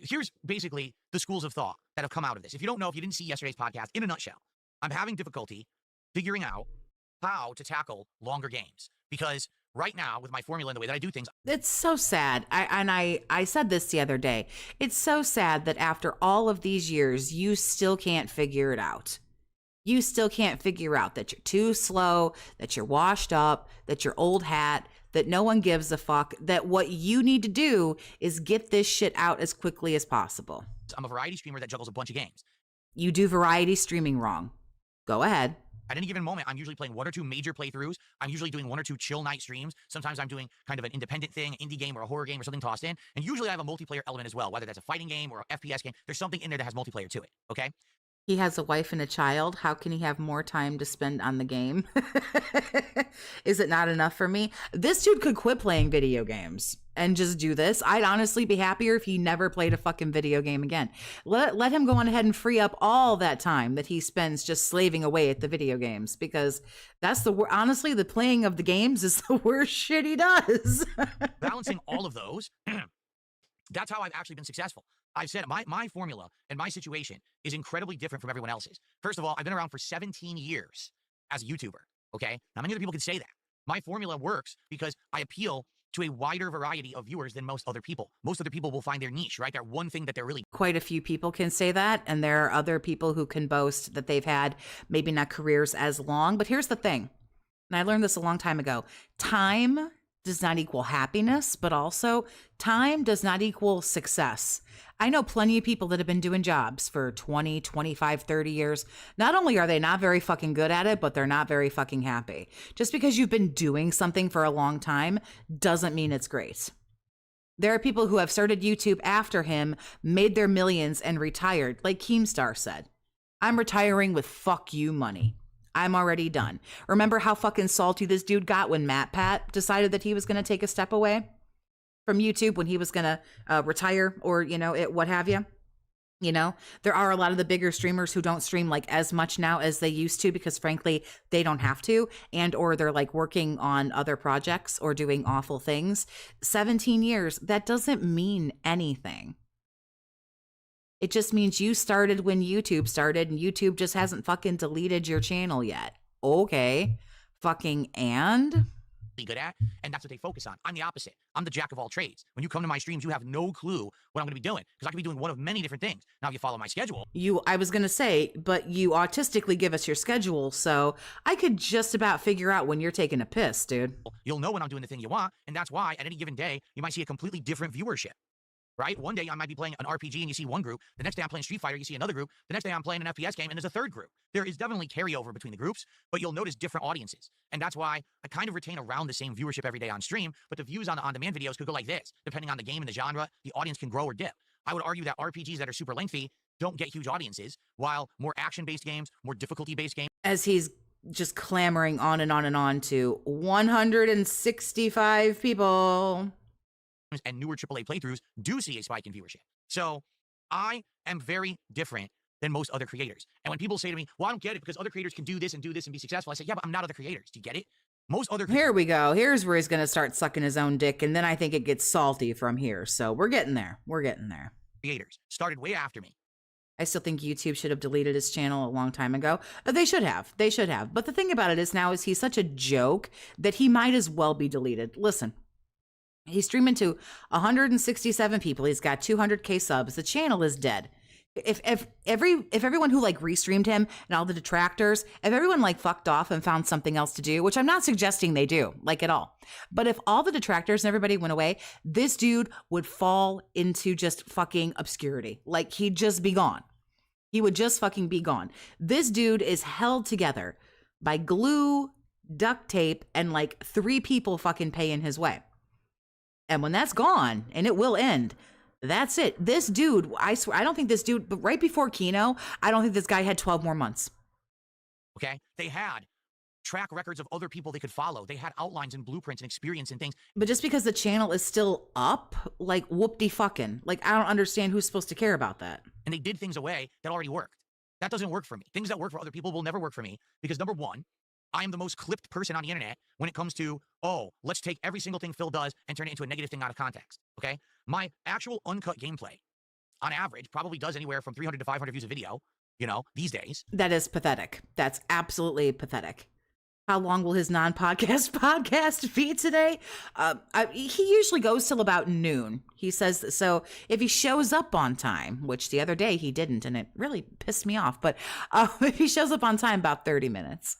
Speaker 4: here's basically the schools of thought that have come out of this. If you don't know, if you didn't see yesterday's podcast, in a nutshell, I'm having difficulty figuring out how to tackle longer games because right now, with my formula and the way that I do things,
Speaker 1: It's so sad. I said this the other day. It's so sad that after all of these years, you still can't figure it out. You still can't figure out that you're too slow, that you're washed up, that you're old hat, that no one gives a fuck, that what you need to do is get this shit out as quickly as possible.
Speaker 4: I'm a variety streamer that juggles a bunch of games.
Speaker 1: You do variety streaming wrong. Go ahead.
Speaker 4: At any given moment, I'm usually playing 1 or 2 major playthroughs. I'm usually doing 1 or 2 chill night streams. Sometimes I'm doing kind of an independent thing, indie game or a horror game or something tossed in. And usually I have a multiplayer element as well, whether that's a fighting game or an FPS game. There's something in there that has multiplayer to it, okay?
Speaker 1: He has a wife and a child. How can he have more time to spend on the game? Is it not enough for me? This dude could quit playing video games and just do this. I'd honestly be happier if he never played a fucking video game again. Let him go on ahead and free up all that time that he spends just slaving away at the video games, because that's honestly, the playing of the games is the worst shit he does.
Speaker 4: Balancing all of those, that's how I've actually been successful. I've said my formula and my situation is incredibly different from everyone else's. First of all, I've been around for 17 years as a YouTuber, okay? Now, many other people can say that. My formula works because I appeal to a wider variety of viewers than most other people. Most other people will find their niche, right? That one thing that they're really...
Speaker 1: Quite a few people can say that, and there are other people who can boast that they've had maybe not careers as long. But here's the thing, and I learned this a long time ago. Time does not equal happiness, but also time does not equal success. I know plenty of people that have been doing jobs for 20, 25, 30 years. Not only are they not very fucking good at it, but they're not very fucking happy. Just because you've been doing something for a long time doesn't mean it's great. There are people who have started YouTube after him, made their millions, and retired. Like Keemstar said, I'm retiring with fuck you money. I'm already done. Remember how fucking salty this dude got when MatPat decided that he was going to take a step away from YouTube, when he was going to retire, or, you know, what have you. You know, there are a lot of the bigger streamers who don't stream like as much now as they used to, because frankly, they don't have to, and or they're like working on other projects or doing awful things. 17 years, that doesn't mean anything. It just means you started when YouTube started, and YouTube just hasn't fucking deleted your channel yet. Okay. Fucking and?
Speaker 4: good at, and that's what they focus on. I'm the opposite. I'm the jack of all trades. When you come to my streams, you have no clue what I'm going to be doing, because I could be doing one of many different things. Now, if you follow my schedule...
Speaker 1: I was going to say, but you autistically give us your schedule, so I could just about figure out when you're taking a piss, dude.
Speaker 4: You'll know when I'm doing the thing you want, and that's why, at any given day, you might see a completely different viewership. Right? One day I might be playing an RPG and you see one group. The next day I'm playing Street Fighter, you see another group. The next day I'm playing an FPS game and there's a third group. There is definitely carryover between the groups, but you'll notice different audiences. And that's why I kind of retain around the same viewership every day on stream, but the views on the on-demand videos could go like this. Depending on the game and the genre, the audience can grow or dip. I would argue that RPGs that are super lengthy don't get huge audiences, while more action-based games, more difficulty-based games...
Speaker 1: As he's just clamoring on and on and on to 165 people...
Speaker 4: and newer AAA playthroughs do see a spike in viewership. So I am very different than most other creators. And when people say to me, well, I don't get it because other creators can do this and be successful, I say, yeah, but I'm not other creators. Do you get it? Most other...
Speaker 1: Here we go. Here's where he's going to start sucking his own dick. And then I think it gets salty from here. So we're getting there. We're getting there.
Speaker 4: Creators started way after me.
Speaker 1: I still think YouTube should have deleted his channel a long time ago. They should have. They should have. But the thing about it is now is he's such a joke that he might as well be deleted. Listen. He's streaming to 167 people. He's got 200K subs. The channel is dead. If everyone who like restreamed him and all the detractors, if everyone like fucked off and found something else to do, which I'm not suggesting they do, like at all. But if all the detractors and everybody went away, this dude would fall into just fucking obscurity. Like he'd just be gone. He would just fucking be gone. This dude is held together by glue, duct tape, and like 3 people fucking paying his way. And when that's gone, and it will end, that's it. This dude, I swear, I don't think this dude, but right before Kino, I don't think this guy had 12 more months.
Speaker 4: Okay? They had track records of other people they could follow. They had outlines and blueprints and experience and things.
Speaker 1: But just because the channel is still up, like whoop-de fucking, like I don't understand who's supposed to care about that.
Speaker 4: And they did things away that already worked. That doesn't work for me. Things that work for other people will never work for me because number one, I am the most clipped person on the internet when it comes to, oh, let's take every single thing Phil does and turn it into a negative thing out of context, okay? My actual uncut gameplay, on average, probably does anywhere from 300 to 500 views a video, you know, these days.
Speaker 1: That is pathetic. That's absolutely pathetic. How long will his non-podcast podcast be today? He usually goes till about noon. He says, so if he shows up on time, which the other day he didn't, and it really pissed me off, but if he shows up on time, about 30 minutes.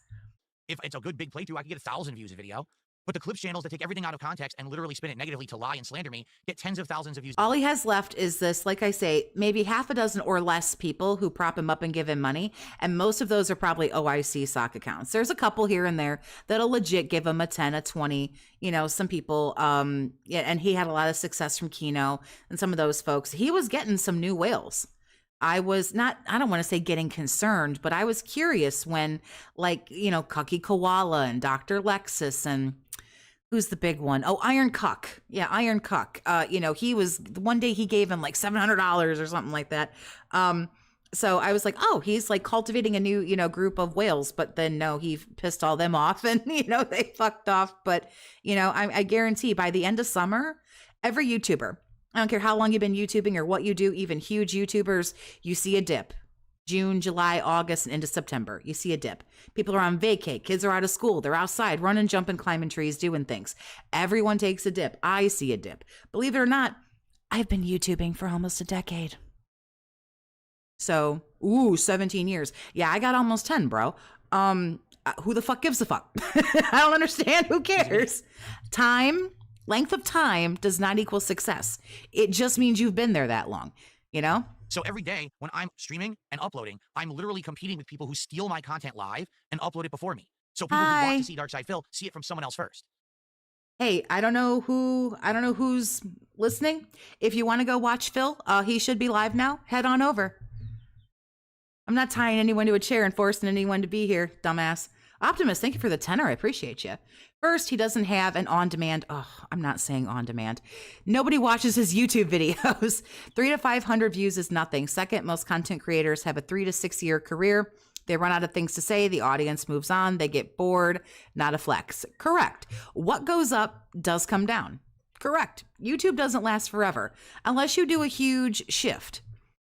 Speaker 4: If it's a good big playthrough, I can get 1,000 views a video. But the clips channels that take everything out of context and literally spin it negatively to lie and slander me get tens of thousands of views.
Speaker 1: All he has left is this, like I say, maybe half a dozen or less people who prop him up and give him money. And most of those are probably OIC sock accounts. There's a couple here and there that'll legit give him a 10, a 20, you know, some people, yeah, and he had a lot of success from Kino and some of those folks. He was getting some new whales. I was not, I don't want to say getting concerned, but I was curious when, like, you know, Cucky Koala and Dr. Lexus and who's the big one? Oh, Iron Cuck. Yeah, Iron Cuck. You know, he was, one day he gave him like $700 or something like that. So I was like, oh, he's like cultivating a new, you know, group of whales. But then no, he pissed all them off and, you know, they fucked off. But, you know, I guarantee by the end of summer, every YouTuber, I don't care how long you've been YouTubing or what you do, even huge YouTubers, you see a dip. June, July, August, and into September, you see a dip. People are on vacay. Kids are out of school. They're outside running, jumping, climbing trees, doing things. Everyone takes a dip. I see a dip. Believe it or not, I've been YouTubing for almost a decade. So, 17 years. Yeah, I got almost 10, bro. Who the fuck gives a fuck? I don't understand. Who cares? Length of time does not equal success. It just means you've been there that long, you know?
Speaker 4: So every day when I'm streaming and uploading, I'm literally competing with people who steal my content live and upload it before me. So people who want to see Dark Side Phil see it from someone else first.
Speaker 1: Hey, I don't know who's listening. If you want to go watch Phil, he should be live now. Head on over. I'm not tying anyone to a chair and forcing anyone to be here, dumbass. Optimus, thank you for the tenor. I appreciate you. First, he doesn't have an on-demand. Oh, I'm not saying on-demand. Nobody watches his YouTube videos. 300 to 500 views is nothing. Second, most content creators have a 3 to 6 year career. They run out of things to say. The audience moves on. They get bored. Not a flex. Correct. What goes up does come down. Correct. YouTube doesn't last forever unless you do a huge shift.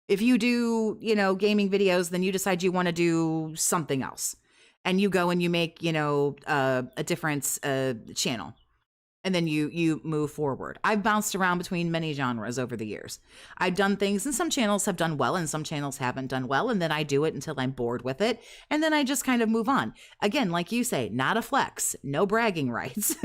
Speaker 1: If you do, you know, gaming videos, then you decide you want to do something else. And you go and you make, you know, a different channel. And then you move forward. I've bounced around between many genres over the years. I've done things and some channels have done well and some channels haven't done well. And then I do it until I'm bored with it. And then I just kind of move on. Again, like you say, not a flex, no bragging rights.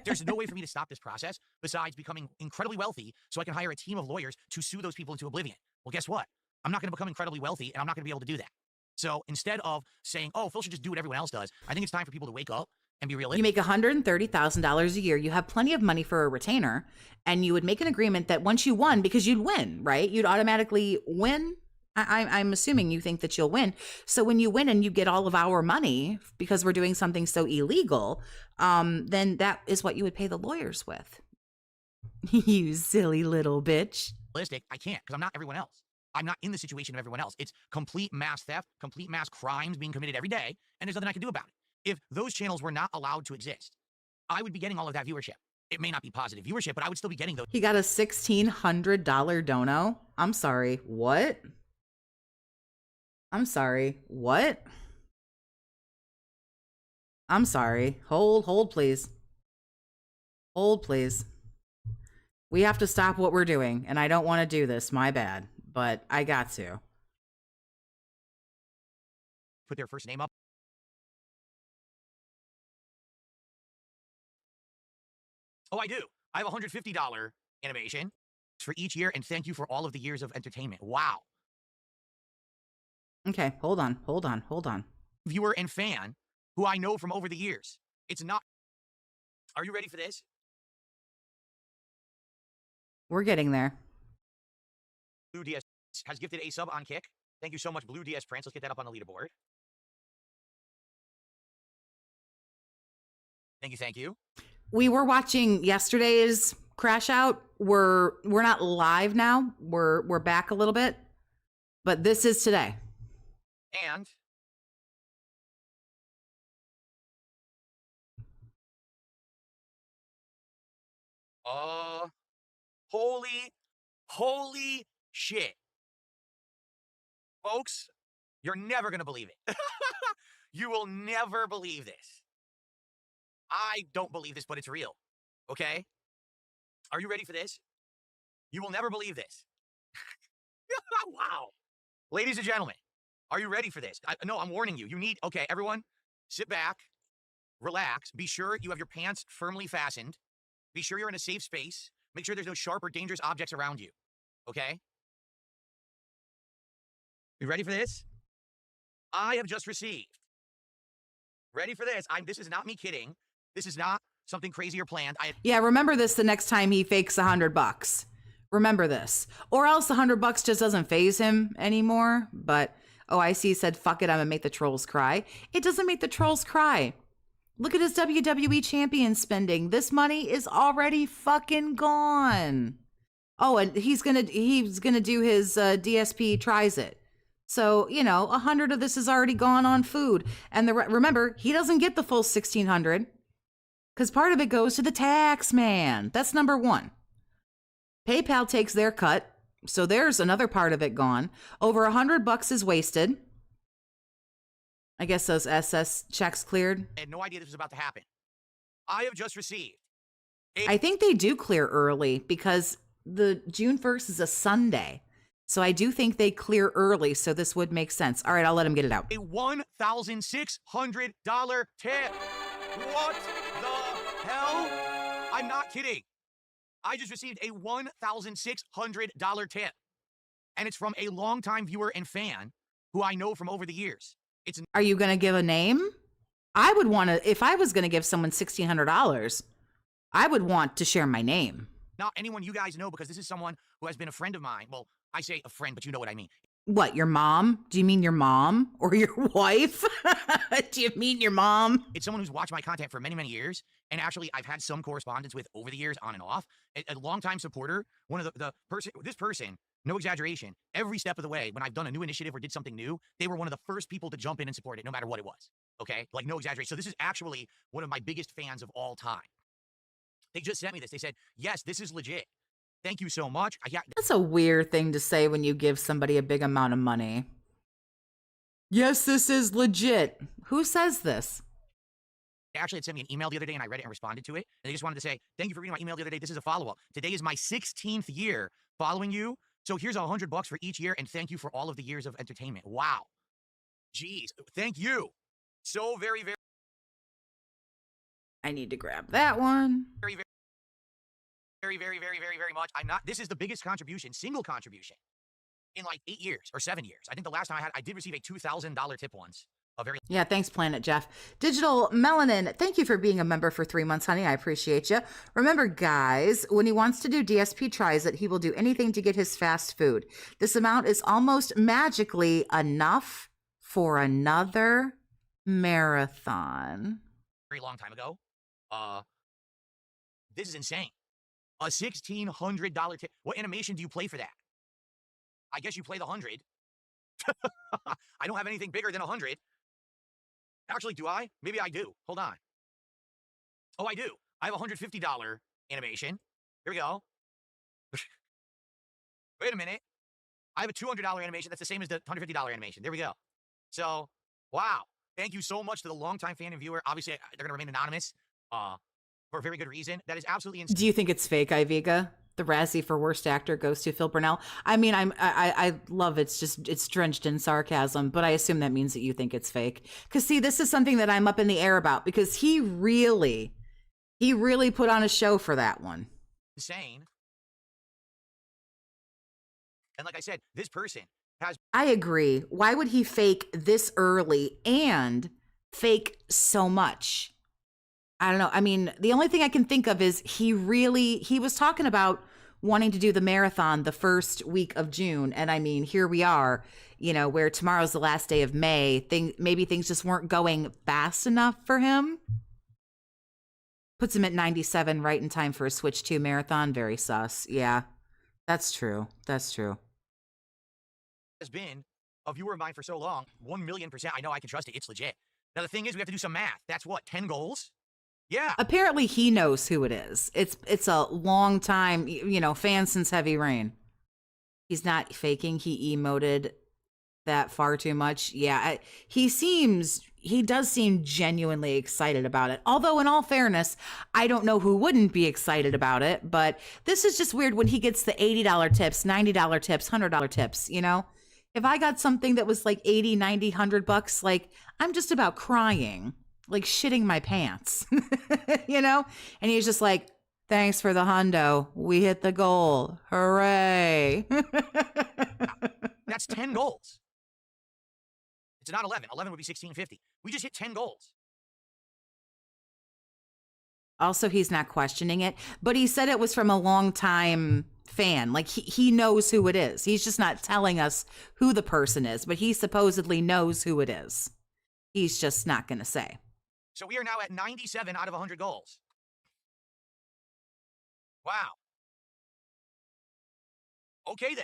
Speaker 4: There's no way for me to stop this process besides becoming incredibly wealthy so I can hire a team of lawyers to sue those people into oblivion. Well, guess what? I'm not going to become incredibly wealthy and I'm not going to be able to do that. So instead of saying, oh, Phil should just do what everyone else does, I think it's time for people to wake up and be realistic.
Speaker 1: You make $130,000 a year. You have plenty of money for a retainer, and you would make an agreement that once you won, because you'd win, right? You'd automatically win. I'm assuming you think that you'll win. So when you win and you get all of our money because we're doing something so illegal, then that is what you would pay the lawyers with. You silly little bitch.
Speaker 4: I can't because I'm not everyone else. I'm not in the situation of everyone else. It's complete mass theft, complete mass crimes being committed every day, and there's nothing I can do about it. If those channels were not allowed to exist, I would be getting all of that viewership. It may not be positive viewership, but I would still be getting those.
Speaker 1: He got a $1,600 dono. I'm sorry, what? I'm sorry, what? I'm sorry. Hold, please. Hold, please. We have to stop what we're doing, and I don't want to do this. My bad. But I got to.
Speaker 4: Put their first name up. Oh, I do. I have a $150 animation for each year, and thank you for all of the years of entertainment. Wow.
Speaker 1: Okay, hold on.
Speaker 4: viewer and fan who I know from over the years. It's not. Are you ready for this?
Speaker 1: We're getting there.
Speaker 4: Blue DS has gifted a sub on Kick. Thank you so much, Blue DS Prince. Let's get that up on the leaderboard. Thank you.
Speaker 1: We were watching yesterday's crash out. We're not live now. We're back a little bit. But this is today.
Speaker 4: And holy shit. Folks, you're never going to believe it. You will never believe this. I don't believe this, but it's real. Okay? Are you ready for this? You will never believe this. Wow. Ladies and gentlemen, are you ready for this? No, I'm warning you. Okay, everyone, sit back, relax. Be sure you have your pants firmly fastened. Be sure you're in a safe space. Make sure there's no sharp or dangerous objects around you. Okay? You ready for this? I have just received. Ready for this? This is not me kidding. This is not something crazy or planned.
Speaker 1: Yeah, remember this the next time he fakes $100. Remember this. Or else $100 just doesn't faze him anymore. But OIC said, fuck it, I'm gonna make the trolls cry. It doesn't make the trolls cry. Look at his WWE champion spending. This money is already fucking gone. Oh, and he's gonna do his DSP tries it. So, 100 of this is already gone on food. And remember, he doesn't get the full 1,600 because part of it goes to the tax man. That's number one. PayPal takes their cut. So there's another part of it gone. Over $100 is wasted. I guess those SS checks cleared.
Speaker 4: I had no idea this was about to happen. I have just received.
Speaker 1: I think they do clear early because the June 1st is a Sunday. So I do think they clear early. So this would make sense. All right, I'll let him get it out.
Speaker 4: A $1,600 tip. What the hell? I'm not kidding. I just received a $1,600 tip. And it's from a longtime viewer and fan who I know from over the years.
Speaker 1: Are you going to give a name? I would want to, if I was going to give someone $1,600, I would want to share my name.
Speaker 4: Not anyone you guys know, because this is someone who has been a friend of mine. Well, I say a friend, but you know what I mean.
Speaker 1: What, your mom? Do you mean your mom or your wife? Do you mean your mom?
Speaker 4: It's someone who's watched my content for many, many years. And actually, I've had some correspondence with over the years, on and off. A longtime supporter, one of this person, no exaggeration, every step of the way, when I've done a new initiative or did something new, they were one of the first people to jump in and support it, no matter what it was. Okay? Like, no exaggeration. So this is actually one of my biggest fans of all time. They just sent me this. They said, yes, this is legit. Thank you so much.
Speaker 1: That's a weird thing to say when you give somebody a big amount of money. Yes, this is legit. Who says this?
Speaker 4: They actually had sent me an email the other day, and I read it and responded to it. And they just wanted to say, thank you for reading my email the other day. This is a follow-up. Today is my 16th year following you. So here's $100 for each year, and thank you for all of the years of entertainment. Wow. Jeez. Thank you. So very, very.
Speaker 1: I need to grab that one.
Speaker 4: Very, very much. This is the biggest contribution, single contribution, in like 8 years or 7 years. I think the last time I did receive a $2,000 tip once.
Speaker 1: Yeah, thanks, Planet Jeff. Digital Melanin, thank you for being a member for 3 months, honey. I appreciate you. Remember, guys, when he wants to do DSP tries it, he will do anything to get his fast food. This amount is almost magically enough for another marathon.
Speaker 4: Very long time ago. This is insane. A $1,600 tip. What animation do you play for that? I guess you play the 100. I don't have anything bigger than 100. Actually, do I? Maybe I do. Hold on. Oh, I do. I have a $150 animation. Here we go. Wait a minute. I have a $200 animation. That's the same as the $150 animation. There we go. So, wow. Thank you so much to the longtime fan and viewer. Obviously, they're going to remain anonymous for a very good reason. That is absolutely insane.
Speaker 1: Do you think it's fake, Iviga? The Razzie for Worst Actor goes to Phil Burnell. I mean, I love it's drenched in sarcasm, but I assume that means that you think it's fake. Because see, this is something that I'm up in the air about because he really put on a show for that one.
Speaker 4: Insane. And like I said, this person
Speaker 1: I agree. Why would he fake this early and fake so much? I don't know. I mean, the only thing I can think of is he was talking about wanting to do the marathon the first week of June. And I mean, here we are, where tomorrow's the last day of May. Maybe things just weren't going fast enough for him. Puts him at 97 right in time for a Switch 2 marathon. Very sus. Yeah, that's true. That's true.
Speaker 4: Has been a viewer of mine for so long, 1,000,000%. I know I can trust it. It's legit. Now, the thing is, we have to do some math. That's what, 10 goals? Yeah.
Speaker 1: Apparently he knows who it is. It's a long time, fan since Heavy Rain. He's not faking. He emoted that far too much. Yeah, he does seem genuinely excited about it. Although, in all fairness, I don't know who wouldn't be excited about it. But this is just weird when he gets the $80 tips, $90 tips, $100 tips, If I got something that was like 80, 90, $100, like, I'm just about crying, like shitting my pants, And he's just like, thanks for the hundo. We hit the goal. Hooray.
Speaker 4: That's 10 goals. It's not 11. 11 would be 1650. We just hit 10 goals.
Speaker 1: Also, he's not questioning it, but he said it was from a long-time fan. Like, he knows who it is. He's just not telling us who the person is, but he supposedly knows who it is. He's just not going to say.
Speaker 4: So we are now at 97 out of 100 goals. Wow. Okay, then.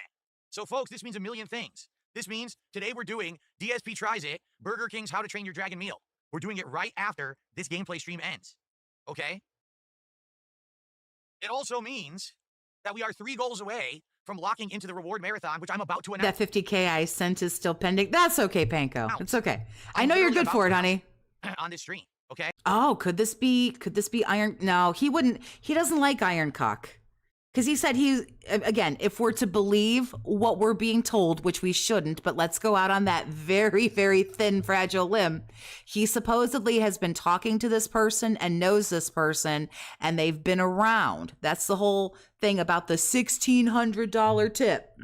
Speaker 4: So, folks, this means a million things. This means today we're doing DSP Tries It, Burger King's How to Train Your Dragon meal. We're doing it right after this gameplay stream ends. Okay? It also means that we are 3 goals away from locking into the reward marathon, which I'm about to announce.
Speaker 1: That 50K I sent is still pending. That's okay, Panko. It's okay. I know you're good for it, honey.
Speaker 4: On this stream, okay?
Speaker 1: Oh, could this be Iron? No, he wouldn't. He doesn't like Iron Cock. Because he said again, if we're to believe what we're being told, which we shouldn't, but let's go out on that very, very thin, fragile limb. He supposedly has been talking to this person and knows this person, and they've been around. That's the whole thing about the $1,600 tip.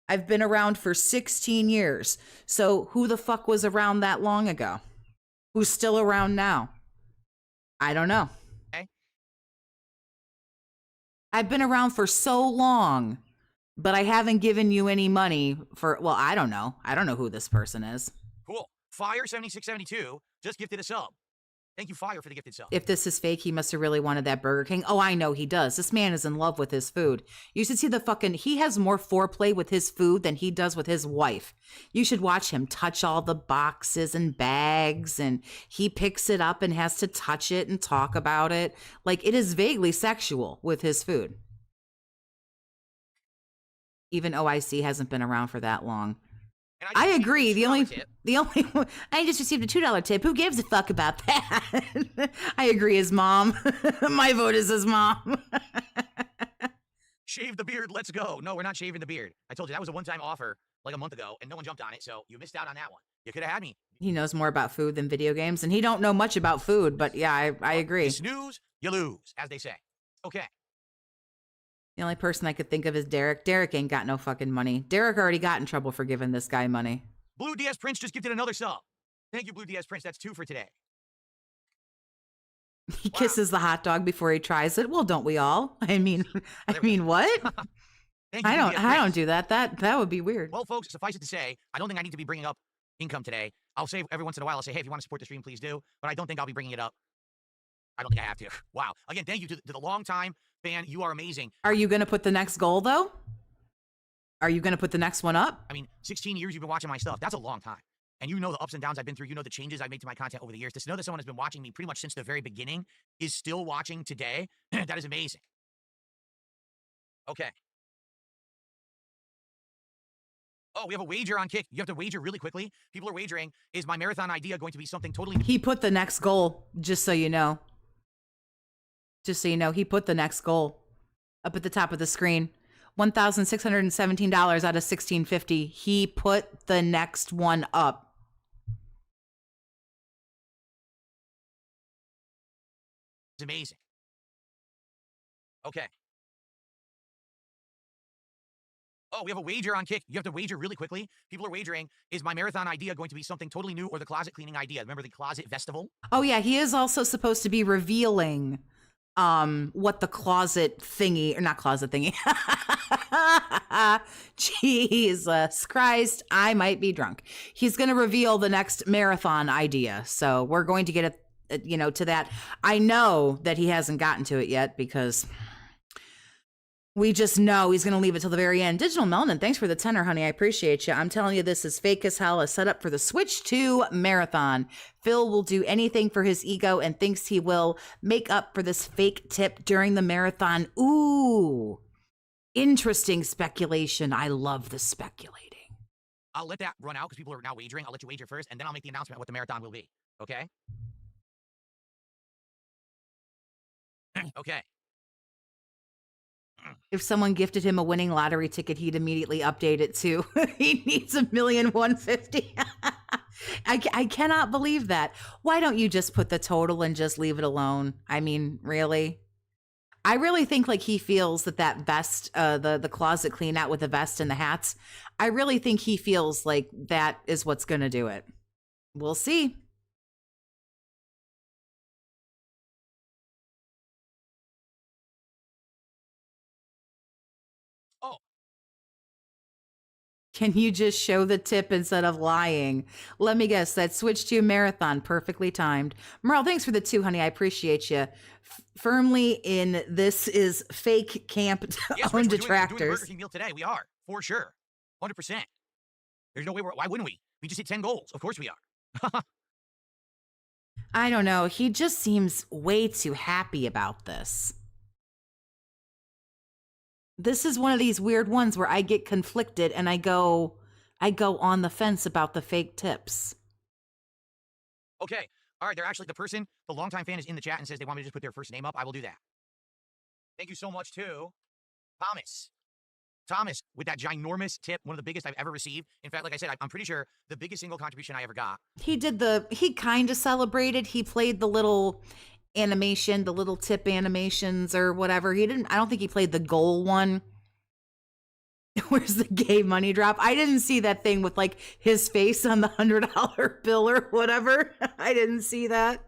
Speaker 1: I've been around for 16 years. So who the fuck was around that long ago? Who's still around now? I don't know. I've been around for so long, but I haven't given you any money for, well, I don't know. I don't know who this person is.
Speaker 4: Cool. Fire7672 just gifted a sub. Thank you, Fire, for the gifted sub.
Speaker 1: If this is fake, he must have really wanted that Burger King. Oh, I know he does. This man is in love with his food. You should see he has more foreplay with his food than he does with his wife. You should watch him touch all the boxes and bags, and he picks it up and has to touch it and talk about it. Like, it is vaguely sexual with his food. Even OIC hasn't been around for that long. I agree. The only I just received a $2 tip. Who gives a fuck about that? I agree. His mom. My vote is his mom.
Speaker 4: Shave the beard. Let's go. No, we're not shaving the beard. I told you that was a one-time offer like a month ago, and no one jumped on it, so you missed out on that one. You could have had me.
Speaker 1: He knows more about food than video games, and he don't know much about food. But yeah, I agree.
Speaker 4: You snooze, you lose, as they say. Okay.
Speaker 1: The only person I could think of is Derek. Derek ain't got no fucking money. Derek already got in trouble for giving this guy money.
Speaker 4: Blue DS Prince just gifted another sub. Thank you, Blue DS Prince. That's 2 for today.
Speaker 1: He kisses the hot dog before he tries it. Well, don't we all? I mean what?
Speaker 4: Thank you,
Speaker 1: I don't do that. That would be weird.
Speaker 4: Well, folks, suffice it to say, I don't think I need to be bringing up income today. I'll say every once in a while, I'll say, hey, if you want to support the stream, please do. But I don't think I'll be bringing it up. I don't think I have to. Wow. Again, thank you to the long-time fan. You are amazing.
Speaker 1: Are you going to put the next goal, though? Are you going to put the next one up?
Speaker 4: I mean, 16 years you've been watching my stuff. That's a long time. And you know the ups and downs I've been through. You know the changes I've made to my content over the years. To know that someone has been watching me pretty much since the very beginning is still watching today, that is amazing. Okay. Oh, we have a wager on Kick. You have to wager really quickly. People are wagering, is my marathon idea going to be something totally new?
Speaker 1: He put the next goal, just so you know. Just so you know, he put the next goal up at the top of the screen. $1,617 out of $1,650. He put the next one up.
Speaker 4: It's amazing. Okay. Oh, we have a wager on Kick. You have to wager really quickly. People are wagering, is my marathon idea going to be something totally new or the closet cleaning idea? Remember the closet festival?
Speaker 1: Oh yeah, he is also supposed to be revealing what the closet thingy, or not closet thingy. Jesus Christ, I might be drunk. He's going to reveal the next marathon idea. So we're going to get to that. I know that he hasn't gotten to it yet because we just know he's going to leave it till the very end. Digital Melanin, thanks for the tenor, honey. I appreciate you. I'm telling you, this is fake as hell. A setup for the Switch 2 marathon. Phil will do anything for his ego and thinks he will make up for this fake tip during the marathon. Ooh, interesting speculation. I love the speculating.
Speaker 4: I'll let that run out because people are now wagering. I'll let you wager first, and then I'll make the announcement what the marathon will be. Okay? Okay.
Speaker 1: If someone gifted him a winning lottery ticket, he'd immediately update it to he needs 1,150,000. I cannot believe that. Why don't you just put the total and just leave it alone? I mean, really? I really think like he feels that vest, the closet clean out with the vest and the hats, I really think he feels like that is what's going to do it. We'll see.
Speaker 4: Oh.
Speaker 1: Can you just show the tip instead of lying? Let me guess, that Switch 2 marathon, perfectly timed. Merle, thanks for the 2, honey. I appreciate you. Firmly in this is fake camp
Speaker 4: Yes,
Speaker 1: own
Speaker 4: Rich, we're
Speaker 1: detractors.
Speaker 4: doing Burger King meal today. We are, for sure. 100%. There's no way why wouldn't we? We just hit 10 goals. Of course we are.
Speaker 1: I don't know. He just seems way too happy about this. This is one of these weird ones where I get conflicted and I go on the fence about the fake tips.
Speaker 4: Okay. All right. They're actually the longtime fan is in the chat and says they want me to just put their first name up. I will do that. Thank you so much to Thomas, with that ginormous tip, one of the biggest I've ever received. In fact, like I said, I'm pretty sure the biggest single contribution I ever got.
Speaker 1: He kind of celebrated. He played the little animation, the little tip animations or whatever. I don't think he played the goal one. Where's the gay money drop? I didn't see that thing with like his face on the $100 bill or whatever. I didn't see that.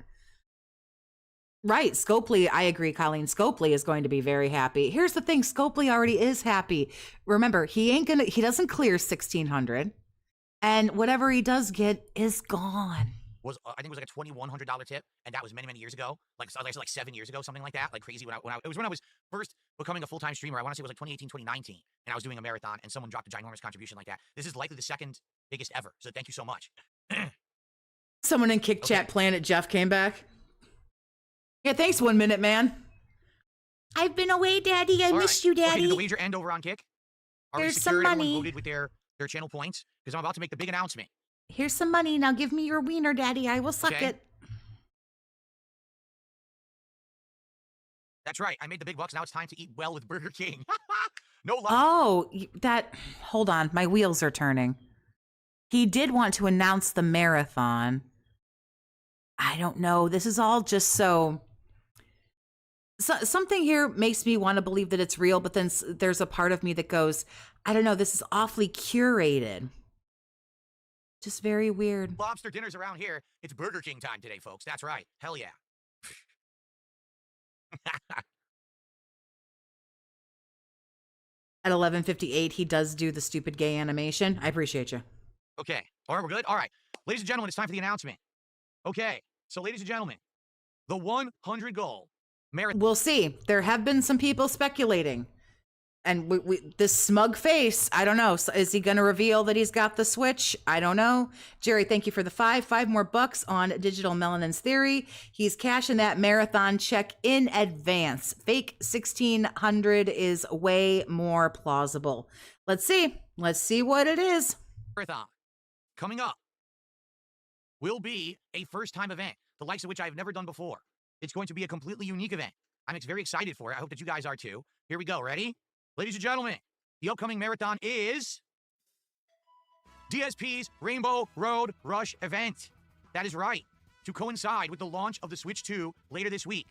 Speaker 1: Right, Scopely, I agree, Colleen. Scopely is going to be very happy. Here's the thing, Scopely already is happy. Remember, he doesn't clear 1,600, and whatever he does get is gone.
Speaker 4: I think it was like a $2,100 tip, and that was many, many years ago. Like 7 years ago, something like that. Like crazy. It was when I was first becoming a full-time streamer. I want to say it was like 2018, 2019, and I was doing a marathon, and someone dropped a ginormous contribution like that. This is likely the second biggest ever. So thank you so much.
Speaker 1: Someone in Kick Chat Planet Jeff came back. Yeah, thanks, 1 minute, man. I've been away, Daddy. I missed you, Daddy.
Speaker 4: Okay, did the wager end over on Kick?
Speaker 1: There's some money.
Speaker 4: Everyone voted with their channel points? Because I'm about to make the big announcement.
Speaker 1: Here's some money. Now give me your wiener, Daddy. I will suck it.
Speaker 4: That's right. I made the big bucks. Now it's time to eat well with Burger King. No luck.
Speaker 1: Oh, hold on. My wheels are turning. He did want to announce the marathon. I don't know. This is all just so something here makes me want to believe that it's real, but then there's a part of me that goes, I don't know, this is awfully curated. Just very weird.
Speaker 4: Lobster dinners around here. It's Burger King time today, folks. That's right. Hell yeah.
Speaker 1: At 11:58, he does do the stupid gay animation. I appreciate you.
Speaker 4: Okay. All right, we're good? All right. Ladies and gentlemen, it's time for the announcement. Okay. So, ladies and gentlemen, the 100 goal marathon.
Speaker 1: We'll see. There have been some people speculating. And this smug face, I don't know. Is he going to reveal that he's got the Switch? I don't know. Jerry, thank you for the 5 more bucks on Digital Melanin's theory. He's cashing that marathon check in advance. Fake 1,600 is way more plausible. Let's see. Let's see what it is.
Speaker 4: Marathon coming up will be a first-time event, the likes of which I've never done before. It's going to be a completely unique event. I'm very excited for it. I hope that you guys are too. Here we go. Ready? Ladies and gentlemen, the upcoming marathon is DSP's Rainbow Road Rush event. That is right. To coincide with the launch of the Switch 2 later this week,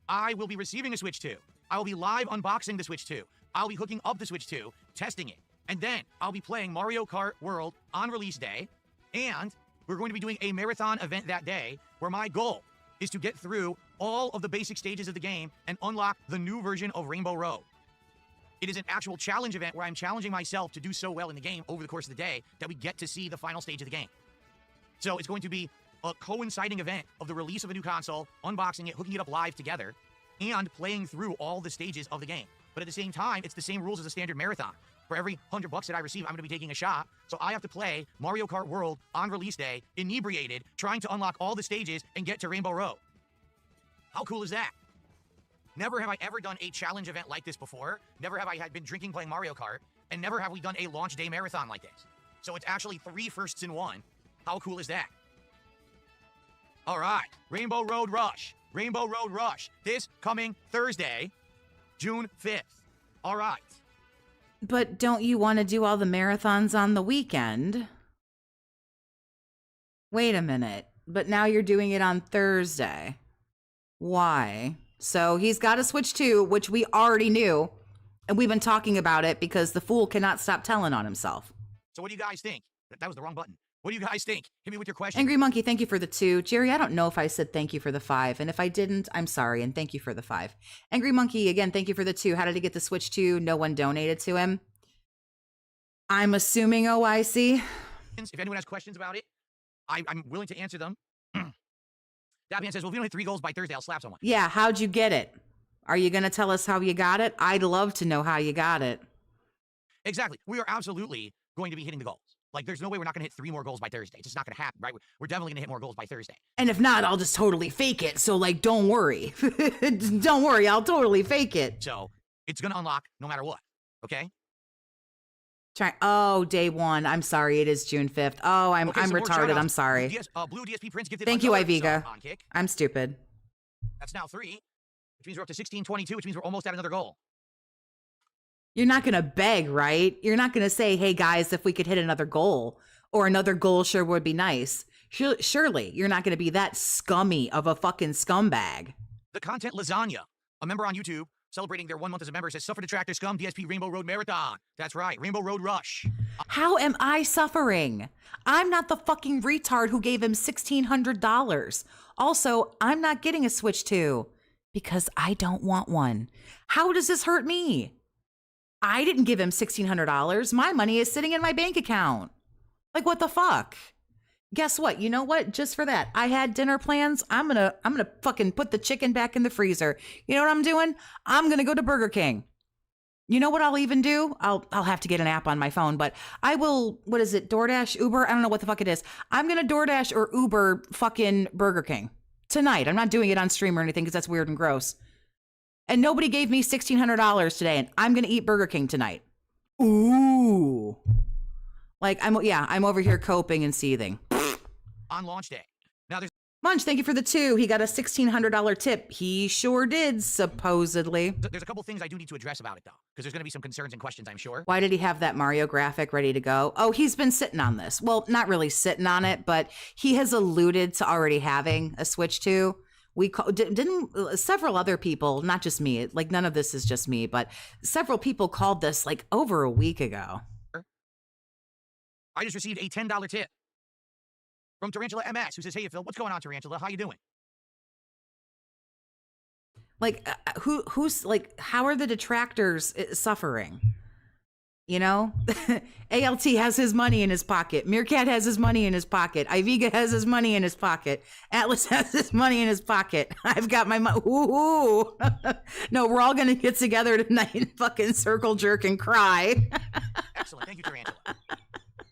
Speaker 4: I will be receiving a Switch 2. I will be live unboxing the Switch 2. I'll be hooking up the Switch 2, testing it, And then I'll be playing Mario Kart World on release day. And we're going to be doing a marathon event that day where my goal is to get through all of the basic stages of the game and unlock the new version of Rainbow Road. It is an actual challenge event where I'm challenging myself to do so well in the game over the course of the day that we get to see the final stage of the game. So it's going to be a coinciding event of the release of a new console, unboxing it, hooking it up live together, and playing through all the stages of the game. But at the same time, it's the same rules as a standard marathon. For every $100 that I receive, I'm going to be taking a shot. So I have to play Mario Kart World on release day, inebriated, trying to unlock all the stages and get to Rainbow Road. How cool is that? Never have I ever done a challenge event like this before. Never have I been drinking playing Mario Kart. And never have we done a launch day marathon like this. So it's actually 3 firsts in one. How cool is that? All right, Rainbow Road Rush. Rainbow Road Rush. This coming Thursday, June 5th. All right.
Speaker 1: But don't you want to do all the marathons on the weekend? Wait a minute. But now you're doing it on Thursday. Why? So he's got to switch to, which we already knew. And we've been talking about it because the fool cannot stop telling on himself.
Speaker 4: So what do you guys think? That was the wrong button. What do you guys think? Hit me with your question.
Speaker 1: Angry Monkey, thank you for the 2. Jerry, I don't know if I said thank you for the 5. And if I didn't, I'm sorry. And thank you for the 5. Angry Monkey, again, thank you for the 2. How did he get the Switch 2? No one donated to him. I'm assuming OIC.
Speaker 4: If anyone has questions about it, I'm willing to answer them. Davian says, well, if we don't hit 3 goals by Thursday, I'll slap someone.
Speaker 1: Yeah, how'd you get it? Are you going to tell us how you got it? I'd love to know how you got it.
Speaker 4: Exactly. We are absolutely going to be hitting the goals. Like, there's no way we're not going to hit 3 more goals by Thursday. It's just not going to happen, right? We're definitely going to hit more goals by Thursday.
Speaker 1: And if not, I'll just totally fake it. So, like, don't worry. Don't worry. I'll totally fake it.
Speaker 4: So, it's going to unlock no matter what, okay?
Speaker 1: Oh, day 1. I'm sorry. It is June 5th. Oh, I'm retarded. I'm sorry.
Speaker 4: Blue DSP Prince gifted
Speaker 1: Thank you,
Speaker 4: another
Speaker 1: Iviga.
Speaker 4: sub on Kick.
Speaker 1: I'm stupid.
Speaker 4: That's now 3, which means we're up to 1622, which means we're almost at another goal.
Speaker 1: You're not going to beg, right? You're not going to say, hey, guys, if we could hit another goal or another goal sure would be nice. Surely you're not going to be that scummy of a fucking scumbag.
Speaker 4: The Content Lasagna, a member on YouTube, celebrating their 1 month as a member, says, suffer detractor scum, DSP Rainbow Road Marathon. That's right, Rainbow Road Rush.
Speaker 1: How am I suffering? I'm not the fucking retard who gave him $1,600. Also, I'm not getting a Switch 2 because I don't want one. How does this hurt me? I didn't give him $1,600. My money is sitting in my bank account. Like, what the fuck? Guess what? You know what? Just for that, I had dinner plans. I'm gonna fucking put the chicken back in the freezer. You know what I'm doing? I'm gonna go to Burger King. You know what I'll even do? I'll have to get an app on my phone, but I will. What is it? DoorDash, Uber? I don't know what the fuck it is. I'm gonna DoorDash or Uber fucking Burger King tonight. I'm not doing it on stream or anything because that's weird and gross. And nobody gave me $1,600 today, and I'm going to eat Burger King tonight. Ooh. Like, I'm over here coping and seething.
Speaker 4: On launch day. Now there's
Speaker 1: Munch, thank you for the 2. He got a $1,600 tip. He sure did, supposedly.
Speaker 4: a couple things I do need to address about it, though, because there's going to be some concerns and questions, I'm sure.
Speaker 1: Why did he have that Mario graphic ready to go? Oh, he's been sitting on this. Well, not really sitting on it, but he has alluded to already having a Switch 2. Didn't several other people, not just me, like none of this is just me, but several people called this like over a week ago.
Speaker 4: I just received a $10 tip from Tarantula MS, who says, hey, Phil, what's going on, Tarantula? How you doing?
Speaker 1: Like, who's like, how are the detractors suffering? You know, ALT has his money in his pocket. Meerkat has his money in his pocket. Iviga has his money in his pocket. Atlas has his money in his pocket. I've got my money. Ooh. No, we're all going to get together tonight and fucking circle jerk and cry.
Speaker 4: Excellent. Thank you, Tarantula.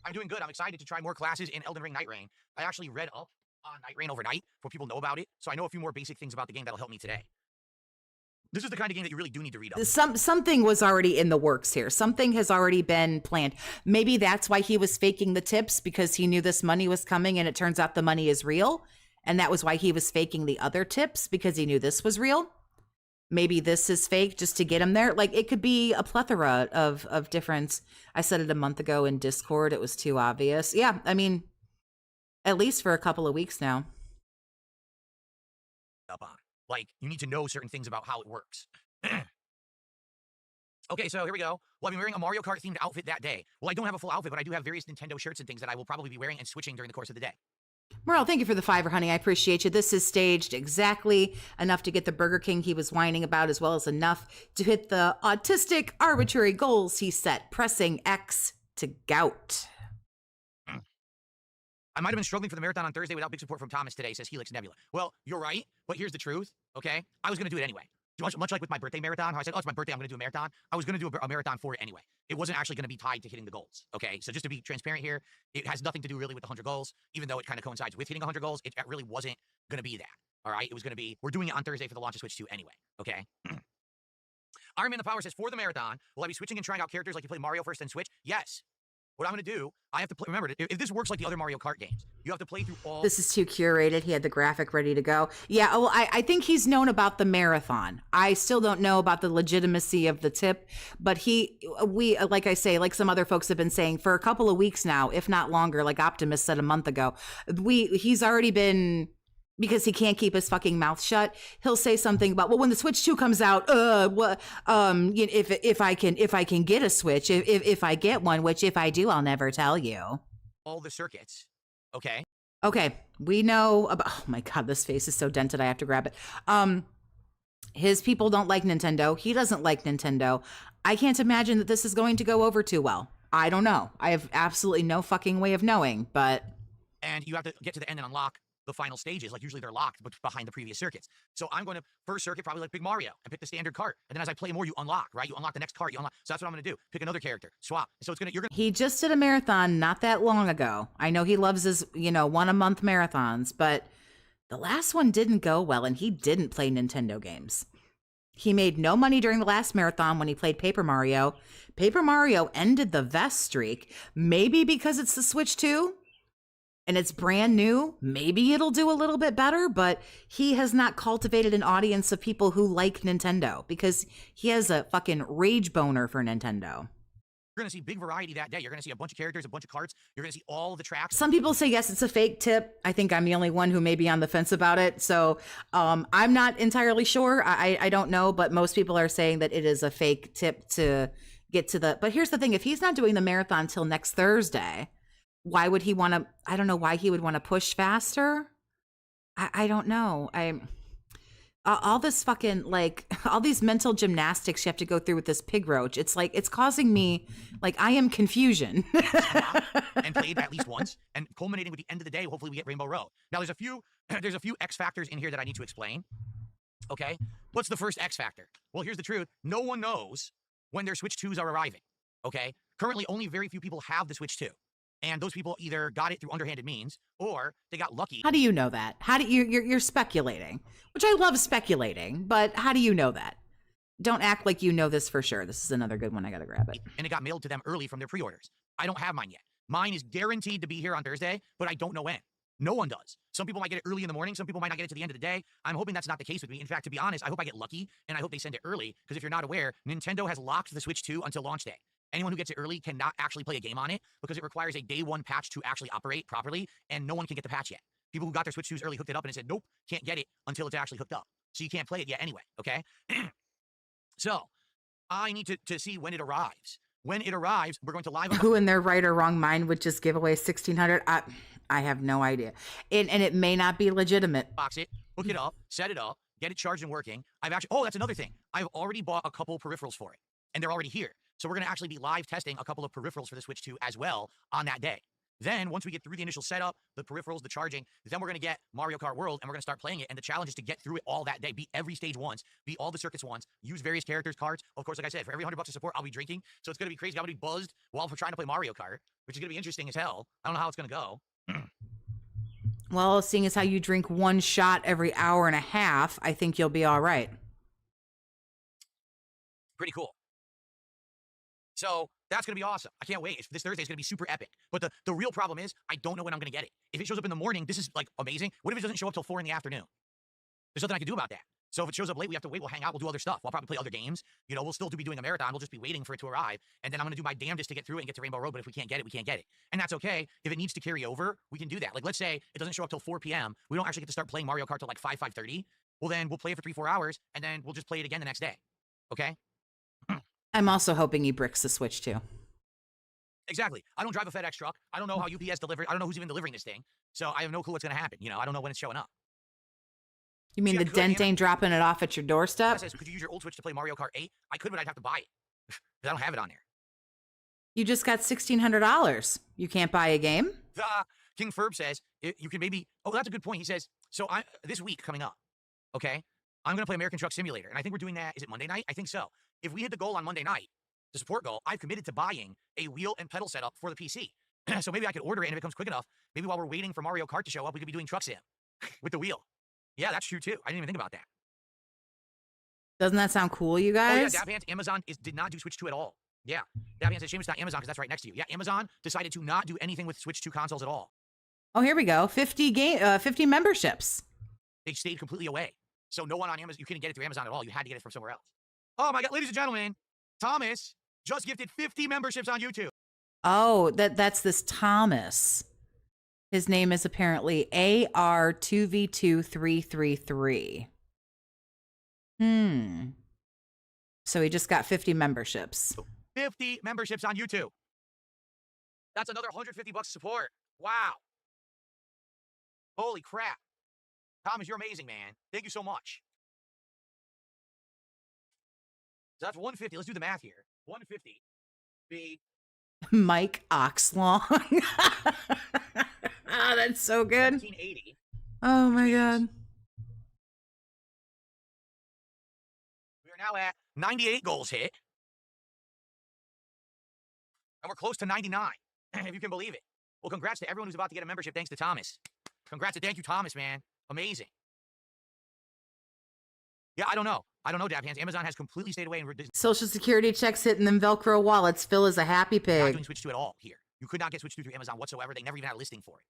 Speaker 4: I'm doing good. I'm excited to try more classes in Elden Ring Night Rain. I actually read up on Night Rain overnight for people to know about it. So I know a few more basic things about the game that'll help me today. This is the kind of game that you really do need to read up.
Speaker 1: Something was already in the works here. Something has already been planned. Maybe that's why he was faking the tips, because he knew this money was coming and it turns out the money is real. And that was why he was faking the other tips, because he knew this was real. Maybe this is fake just to get him there. Like, it could be a plethora of different. I said it a month ago in Discord. It was too obvious. Yeah, I mean, at least for a couple of weeks now.
Speaker 4: Up on. Like, you need to know certain things about how it works. Okay, so here we go. Well, I've been wearing a Mario Kart themed outfit that day. Well, I don't have a full outfit, but I do have various Nintendo shirts and things that I will probably be wearing and switching during the course of the day.
Speaker 1: Merle, thank you for the $5, honey. I appreciate you. This is staged exactly enough to get the Burger King he was whining about, as well as enough to hit the autistic, arbitrary goals he set, pressing X to gout.
Speaker 4: I might have been struggling for the marathon on Thursday without big support from Thomas today, says Helix Nebula. Well, you're right, but here's the truth, okay? I was going to do it anyway. Much like with my birthday marathon, how I said, oh, it's my birthday, I'm going to do a marathon. I was going to do a marathon for it anyway. It wasn't actually going to be tied to hitting the goals, okay? So just to be transparent here, it has nothing to do really with the 100 goals, even though it kind of coincides with hitting 100 goals. It really wasn't going to be that, all right? It was going to be, we're doing it on Thursday for the launch of Switch 2 anyway, okay? Iron Man the Power says, for the marathon, will I be switching and trying out characters like you play Mario first then Switch? Yes. What I'm going to do, I have to play, remember, if this works like the other Mario Kart games, you have to play through all...
Speaker 1: This is too curated. He had the graphic ready to go. Yeah, well, I think he's known about the marathon. I still don't know about the legitimacy of the tip, but we, like I say, like some other folks have been saying for a couple of weeks now, if not longer, like Optimus said a month ago, he's already been... because he can't keep his fucking mouth shut, he'll say something about, well, when the Switch 2 comes out, if I can get a Switch, if I get one, which if I do, I'll never tell you.
Speaker 4: All the circuits, okay?
Speaker 1: Okay, we know about, oh my God, this face is so dented, I have to grab it. His people don't like Nintendo. He doesn't like Nintendo. I can't imagine that this is going to go over too well. I don't know. I have absolutely no fucking way of knowing, but...
Speaker 4: And you have to get to the end and unlock the final stages. Like usually they're locked but behind the previous circuits. So I'm going to first circuit probably like Big Mario and pick the standard cart. And then as I play more, you unlock, right? You unlock the next cart, you unlock. So that's what I'm going to do. Pick another character, swap. So it's you're going to...
Speaker 1: He just did a marathon not that long ago. I know he loves his, 1-a-month marathons, but the last one didn't go well and he didn't play Nintendo games. He made no money during the last marathon when he played Paper Mario. Paper Mario ended the vest streak, maybe because it's the Switch 2. And it's brand new. Maybe it'll do a little bit better, but he has not cultivated an audience of people who like Nintendo because he has a fucking rage boner for Nintendo.
Speaker 4: You're going to see big variety that day. You're going to see a bunch of characters, a bunch of carts. You're going to see all the tracks.
Speaker 1: Some people say, yes, it's a fake tip. I think I'm the only one who may be on the fence about it. So I'm not entirely sure. I don't know, but most people are saying that it is a fake tip to get to the... But here's the thing. If he's not doing the marathon till next Thursday... why would he want to, I don't know why he would want to push faster. I don't know. All this fucking, all these mental gymnastics you have to go through with this Pigroach. It's like, it's causing me, I am confusion.
Speaker 4: And played at least once, and culminating with the end of the day, hopefully we get Rainbow Row. Now there's a few X factors in here that I need to explain. Okay. What's the first X factor? Well, here's the truth. No one knows when their Switch 2s are arriving. Okay. Currently, only very few people have the Switch 2. And those people either got it through underhanded means or they got lucky.
Speaker 1: How do you know that? How do you're speculating, which I love speculating, but how do you know that? Don't act like you know this for sure. This is another good one. I got to grab it.
Speaker 4: And it got mailed to them early from their pre-orders. I don't have mine yet. Mine is guaranteed to be here on Thursday, but I don't know when. No one does. Some people might get it early in the morning. Some people might not get it to the end of the day. I'm hoping that's not the case with me. In fact, to be honest, I hope I get lucky and I hope they send it early because if you're not aware, Nintendo has locked the Switch 2 until launch day. Anyone who gets it early cannot actually play a game on it because it requires a day 1 patch to actually operate properly, and no one can get the patch yet. People who got their Switch 2s early hooked it up and it said, nope, can't get it until it's actually hooked up. So you can't play it yet anyway, okay? So I need to see when it arrives. When it arrives, we're going to live...
Speaker 1: Who in their right or wrong mind would just give away $1,600? I have no idea. And it may not be legitimate.
Speaker 4: Box it, hook it up, set it up, get it charged and working. Oh, that's another thing. I've already bought a couple peripherals for it, and they're already here. So we're going to actually be live testing a couple of peripherals for the Switch 2 as well on that day. Then once we get through the initial setup, the peripherals, the charging, then we're going to get Mario Kart World and we're going to start playing it. And the challenge is to get through it all that day, beat every stage once, beat all the circuits once, use various characters, cards. Of course, like I said, for every $100 of support, I'll be drinking. So it's going to be crazy. I'm going to be buzzed while we're trying to play Mario Kart, which is going to be interesting as hell. I don't know how it's going to go.
Speaker 1: Well, seeing as how you drink one shot every hour and a half, I think you'll be all right.
Speaker 4: Pretty cool. So that's going to be awesome. I can't wait. This Thursday is going to be super epic. But the real problem is I don't know when I'm going to get it. If it shows up in the morning, this is amazing. What if it doesn't show up till 4 in the afternoon? There's nothing I can do about that. So if it shows up late, we have to wait. We'll hang out. We'll do other stuff. We'll probably play other games. We'll still be doing a marathon. We'll just be waiting for it to arrive. And then I'm going to do my damnedest to get through it and get to Rainbow Road. But if we can't get it, we can't get it. And that's okay. If it needs to carry over, we can do that. Let's say it doesn't show up till 4 p.m. We don't actually get to start playing Mario Kart till 5:30. Well, then we'll play it for 3-4 hours, and then we'll just play it again the next day. Okay?
Speaker 1: I'm also hoping he bricks the Switch too.
Speaker 4: Exactly. I don't drive a FedEx truck. I don't know how UPS delivers. I don't know who's even delivering this thing. So I have no clue what's going to happen. You know, I don't know when it's showing up.
Speaker 1: You mean
Speaker 4: See, I
Speaker 1: the
Speaker 4: could,
Speaker 1: dent ain't dropping it off at your doorstep?
Speaker 4: It says, could you use your old Switch to play Mario Kart 8? I could, but I'd have to buy it. Because I don't have it on there.
Speaker 1: You just got $1,600. You can't buy a game?
Speaker 4: King Ferb says, you can maybe... Oh, that's a good point. He says, so this week coming up, okay, I'm going to play American Truck Simulator. And I think we're doing that... Is it Monday night? I think so. If we hit the goal on Monday night, the support goal, I've committed to buying a wheel and pedal setup for the PC. So maybe I could order it, and if it comes quick enough, maybe while we're waiting for Mario Kart to show up, we could be doing Truck Sim with the wheel. Yeah, that's true, too. I didn't even think about that.
Speaker 1: Doesn't that sound cool, you
Speaker 4: Oh, yeah,
Speaker 1: guys?
Speaker 4: Dab Hands, Amazon did not do Switch 2 at all. Yeah. Dab Hands says, shame it's not Amazon because that's right next to you. Yeah, Amazon decided to not do anything with Switch 2 consoles at all.
Speaker 1: Oh, here we go. 50 memberships.
Speaker 4: They stayed completely away. So no one on Amazon, you couldn't get it through Amazon at all. You had to get it from somewhere else. Oh, my God. Ladies and gentlemen, Thomas just gifted 50 memberships on YouTube.
Speaker 1: Oh, that's this Thomas. His name is apparently AR2V2333. So he just got 50 memberships.
Speaker 4: 50 memberships on YouTube. That's another $150 support. Wow. Holy crap. Thomas, you're amazing, man. Thank you so much. So that's 150. Let's do the math here. 150 be
Speaker 1: Mike Oxlong. Oh, that's so good.
Speaker 4: 1780.
Speaker 1: Oh my God.
Speaker 4: We are now at 98 goals hit. And we're close to 99, if you can believe it. Well, congrats to everyone who's about to get a membership thanks to Thomas. Congrats and thank you, Thomas, man. Amazing. Yeah, I don't know. I don't know, Dab Hands. Amazon has completely stayed away. And
Speaker 1: Social security checks hitting them Velcro wallets. Phil is a happy
Speaker 4: not
Speaker 1: pig.
Speaker 4: doing Switch 2 at all here. You could not get Switch 2 through Amazon whatsoever. They never even had a listing for it.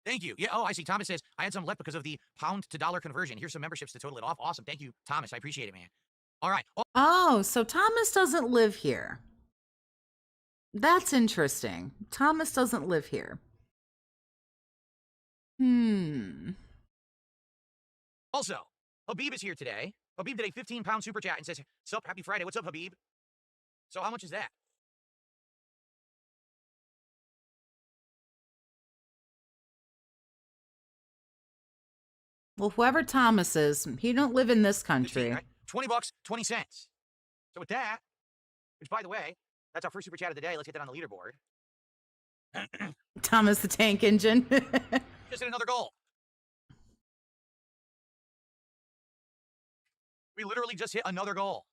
Speaker 4: Thank you. Yeah, oh, I see. Thomas says, I had some left because of the pound to dollar conversion. Here's some memberships to total it off. Awesome. Thank you, Thomas. I appreciate it, man. All right.
Speaker 1: Oh, so Thomas doesn't live here. That's interesting. Thomas doesn't live here.
Speaker 4: Also, Habib is here today. Habib did a 15-pound super chat and says, sup, happy Friday. What's up, Habib? So how much is that?
Speaker 1: Well, whoever Thomas is, he don't live in this country.
Speaker 4: 15, right? $20, 20 cents. So with that, which by the way, that's our first super chat of the day. Let's get that on the leaderboard.
Speaker 1: Thomas the Tank Engine.
Speaker 4: Just hit another goal. We literally just hit another goal.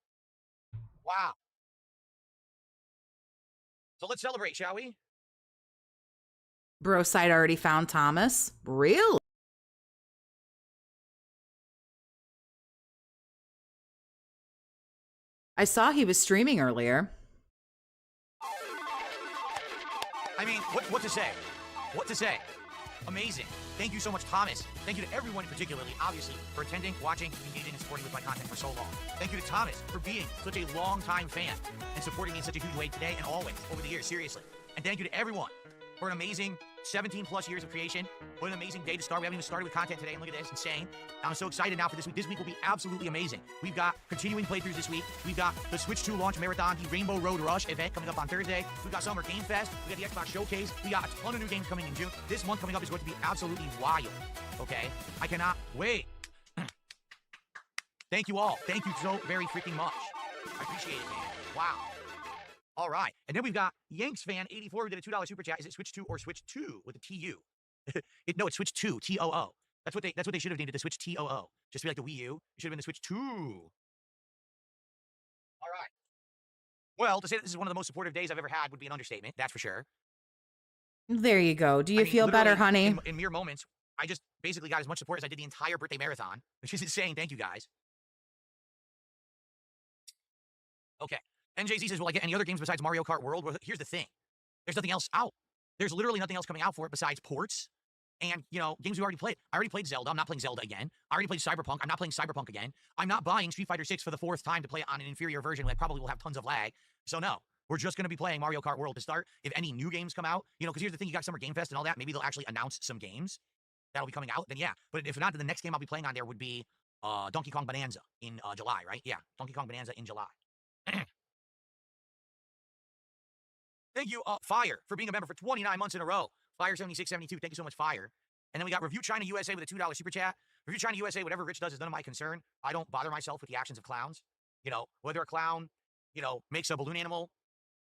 Speaker 4: Wow. So let's celebrate, shall we?
Speaker 1: Bro site already found Thomas. Really? I saw he was streaming earlier.
Speaker 4: I mean, what to say? What to say? Amazing. Thank you so much, Thomas. Thank you to everyone particularly, obviously, for attending, watching, engaging, and supporting with my content for so long. Thank you to Thomas for being such a long-time fan and supporting me in such a huge way today and always over the years, seriously. And thank you to everyone for an amazing 17-plus years of creation. What an amazing day to start. We haven't even started with content today, and look at this, insane. I'm so excited now for this week. This week will be absolutely amazing. We've got continuing playthroughs this week. We've got the Switch 2 launch marathon, the Rainbow Road Rush event coming up on Thursday. We've got Summer Game Fest. We got the Xbox Showcase. We got a ton of new games coming in June. This month coming up is going to be absolutely wild, okay? I cannot wait. Thank you all. Thank you so very freaking much. I appreciate it, man. Wow. All right. And then we've got Yanks-fan84 who did a $2 super chat. Is it Switch 2 or Switch 2 with a TU? No, it's Switch 2, T-O-O. That's what they should have named it, the Switch T-O-O. Just be like the Wii U. It should have been the Switch 2. All right. Well, to say that this is one of the most supportive days I've ever had would be an understatement. That's for sure.
Speaker 1: There you go. Do you feel better, honey?
Speaker 4: In mere moments, I just basically got as much support as I did the entire birthday marathon, which is insane. Thank you, guys. Okay. NJZ says, will I get any other games besides Mario Kart World? Well, here's the thing. There's nothing else out. There's literally nothing else coming out for it besides ports and, you know, games we already played. I already played Zelda. I'm not playing Zelda again. I already played Cyberpunk. I'm not playing Cyberpunk again. I'm not buying Street Fighter 6 for the 4th time to play it on an inferior version that probably will have tons of lag. So no, we're just going to be playing Mario Kart World to start. If any new games come out, you know, because here's the thing, you got Summer Game Fest and all that. Maybe they'll actually announce some games that'll be coming out. Then yeah. But if not, then the next game I'll be playing on there would be Donkey Kong Bonanza in July, right? Yeah, Donkey Kong Bonanza in July. Thank you, Fire, for being a member for 29 months in a row. Fire7672, thank you so much, Fire. And then we got Review China USA with a $2 super chat. Review China USA, whatever Rich does is none of my concern. I don't bother myself with the actions of clowns. You know, whether a clown, you know, makes a balloon animal,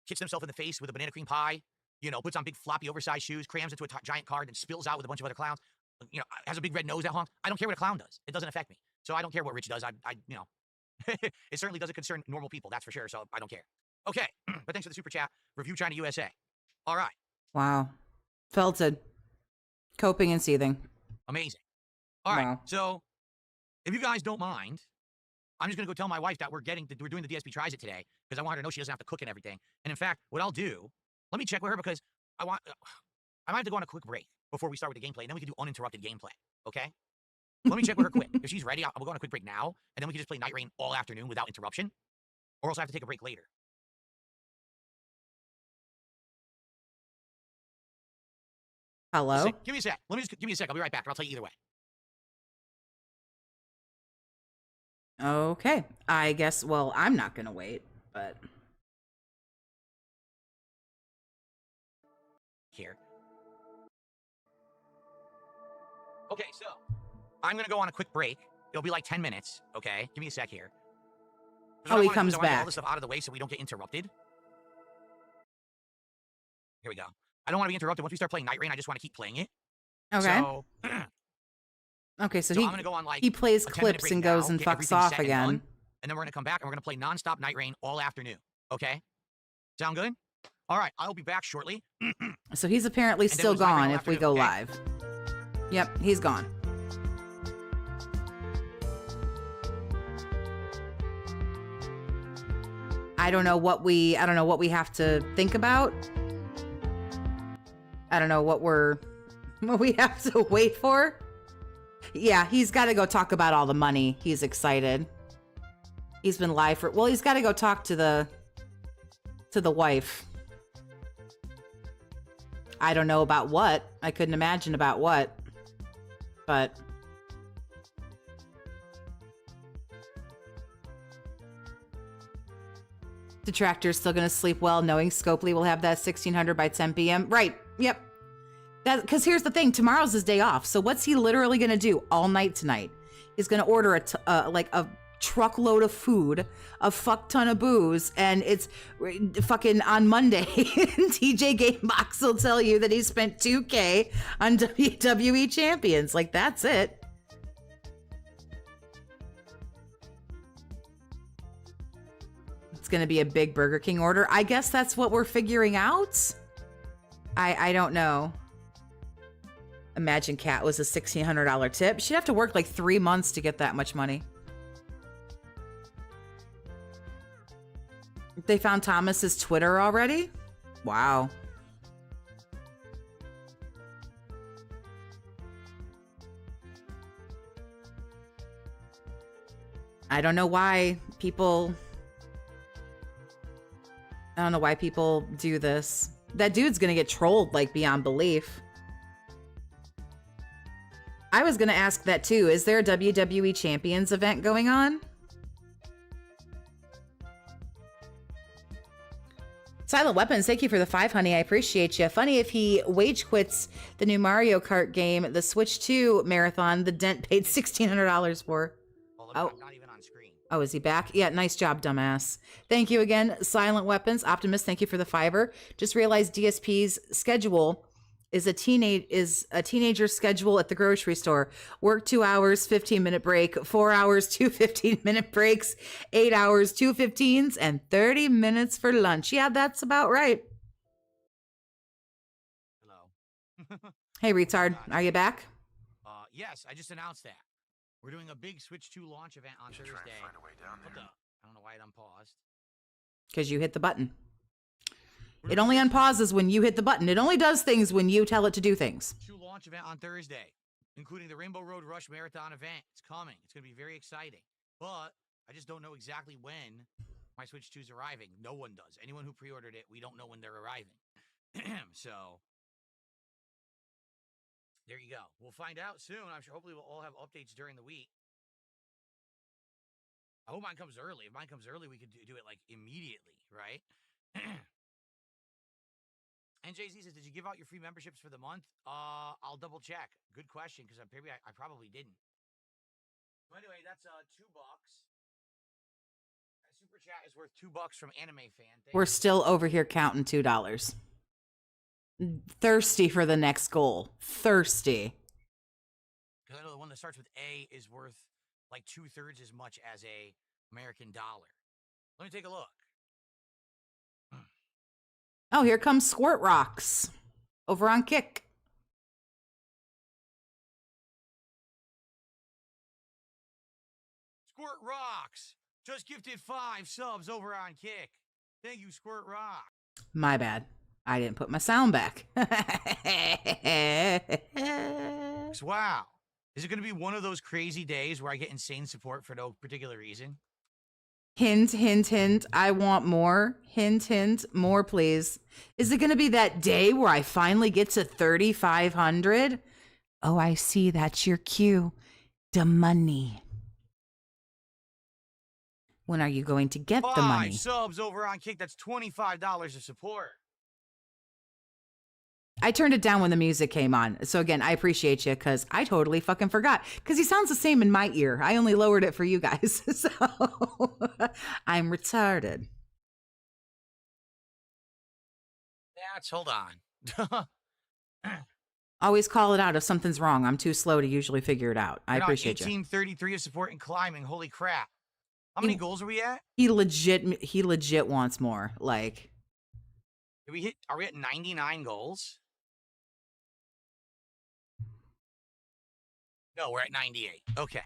Speaker 4: hits himself in the face with a banana cream pie, you know, puts on big floppy oversized shoes, crams into a giant car, and spills out with a bunch of other clowns, you know, has a big red nose that honks. I don't care what a clown does. It doesn't affect me. So I don't care what Rich does. I you know, it certainly doesn't concern normal people, that's for sure. So I don't care. Okay, but thanks for the super chat. Review China USA. All right.
Speaker 1: Wow. Felted. Coping and seething.
Speaker 4: Amazing. All right.
Speaker 1: Wow.
Speaker 4: So if you guys don't mind, I'm just going to go tell my wife that we're doing the DSP Tries It today because I want her to know she doesn't have to cook and everything. And in fact, what I'll do, let me check with her because I might have to go on a quick break before we start with the gameplay. And then we can do uninterrupted gameplay. Okay? Let me check with her quick. If she's ready, we'll go on a quick break now. And then we can just play Night Rain all afternoon without interruption. Or else I have to take a break later.
Speaker 1: Hello?
Speaker 4: Give me a sec. Give me a sec. I'll be right back. I'll tell you either way.
Speaker 1: Okay. I guess, well, I'm not going to wait, but...
Speaker 4: Here. Okay, so I'm going to go on a quick break. It'll be like 10 minutes, okay? Give me a sec here.
Speaker 1: Oh, he comes
Speaker 4: I want to get all
Speaker 1: back.
Speaker 4: this stuff out of the way so we don't get interrupted. Here we go. I don't want to be interrupted. Once we start playing Night Rain, I just want to keep playing it.
Speaker 1: Okay.
Speaker 4: So,
Speaker 1: Okay, so
Speaker 4: I'm going to go on like
Speaker 1: he plays
Speaker 4: a 10-minute
Speaker 1: clips
Speaker 4: break
Speaker 1: and goes
Speaker 4: now,
Speaker 1: and
Speaker 4: get
Speaker 1: fucks
Speaker 4: everything
Speaker 1: off
Speaker 4: set and
Speaker 1: again.
Speaker 4: done, and then we're going to come back and we're going to play nonstop Night Rain all afternoon. Okay? Sound good? All right. I'll be back shortly.
Speaker 1: So he's apparently
Speaker 4: then
Speaker 1: still
Speaker 4: it was Night Rain
Speaker 1: gone
Speaker 4: all
Speaker 1: if we
Speaker 4: afternoon,
Speaker 1: go
Speaker 4: okay?
Speaker 1: live. Yep, he's gone. I don't know what we have to think about. I don't know what we have to wait for. Yeah, he's got to go talk about all the money. He's excited. He's been live for, well, he's got to go talk to the wife. I don't know about what. I couldn't imagine about what. But Detractor's still going to sleep well, knowing Scopely will have that 1600 by 10 p.m. Right. Yep. Because here's the thing. Tomorrow's his day off. So what's he literally going to do all night tonight? He's going to order a truckload of food, a fuck ton of booze, and it's fucking on Monday. TJ Gamebox will tell you that he spent $2K on WWE Champions. Like, that's it. It's going to be a big Burger King order. I guess that's what we're figuring out. I don't know. Imagine Cat was a $1,600 tip. She'd have to work like 3 months to get that much money. They found Thomas's Twitter already? Wow. I don't know why people do this. That dude's gonna get trolled like beyond belief. I was gonna ask that too. Is there a WWE Champions event going on? Silent Weapons, thank you for the 5, honey. I appreciate you. Funny if he wage quits the new Mario Kart game, the Switch 2 marathon, the Dent paid $1,600 for.
Speaker 4: Oh, I'm not even on screen.
Speaker 1: Oh, is he back? Yeah, nice job, dumbass. Thank you again, Silent Weapons. Optimus, thank you for the 5. Just realized DSP's schedule is a teenager schedule at the grocery store. Work 2 hours, 15-minute break, 4 hours, 2 15-minute breaks, 8 hours, 2 15s, and 30 minutes for lunch. Yeah, that's about right.
Speaker 4: Hello.
Speaker 1: Hey, retard, are you back?
Speaker 4: Yes, I just announced that. We're doing a big Switch 2 launch event on Thursday.
Speaker 3: Find a way down
Speaker 4: What
Speaker 3: there.
Speaker 4: the? I don't know why it unpaused.
Speaker 1: Because you hit the button. It only unpauses when you hit the button. It only does things when you tell it to do things.
Speaker 4: 2 launch event on Thursday, including the Rainbow Road Rush Marathon event. It's coming. It's going to be very exciting. But I just don't know exactly when my Switch 2 is arriving. No one does. Anyone who pre-ordered it, we don't know when they're arriving. So there you go. We'll find out soon. I'm sure hopefully we'll all have updates during the week. hope mine comes early. If mine comes early, we could do it like immediately, right? And Jay-Z says, did you give out your free memberships for the month? I'll double check. Good question, because I probably didn't. So anyway, that's $2. That super chat is worth $2 from Anime Fan.
Speaker 1: We're still over here counting $2. Thirsty for the next goal. Thirsty.
Speaker 4: Because I know the one that starts with A is worth like 2/3 as much as a American dollar. Let me take a look.
Speaker 1: Oh, here comes Squirt Rocks over on Kick.
Speaker 4: Squirt Rocks just gifted 5 subs over on Kick. Thank you, Squirt Rock.
Speaker 1: My bad. I didn't put my sound back.
Speaker 4: Wow. Is it going to be one of those crazy days where I get insane support for no particular reason?
Speaker 1: Hint, hint, hint. I want more. Hint, hint. More, please. Is it going to be that day where I finally get to 3,500? Oh, I see. That's your cue. The money. When are you going to get the money?
Speaker 4: 5 subs over on Kick. That's $25 of support.
Speaker 1: I turned it down when the music came on. So again, I appreciate you because I totally fucking forgot. Because he sounds the same in my ear. I only lowered it for you guys. So I'm retarded.
Speaker 4: Hold on.
Speaker 1: Always call it out if something's wrong. I'm too slow to usually figure it out. I appreciate you.
Speaker 4: 1833 of support and climbing. Holy crap. How many goals are we at?
Speaker 1: He legit wants more. Like,
Speaker 4: Are we at 99 goals? No, we're at 98. Okay.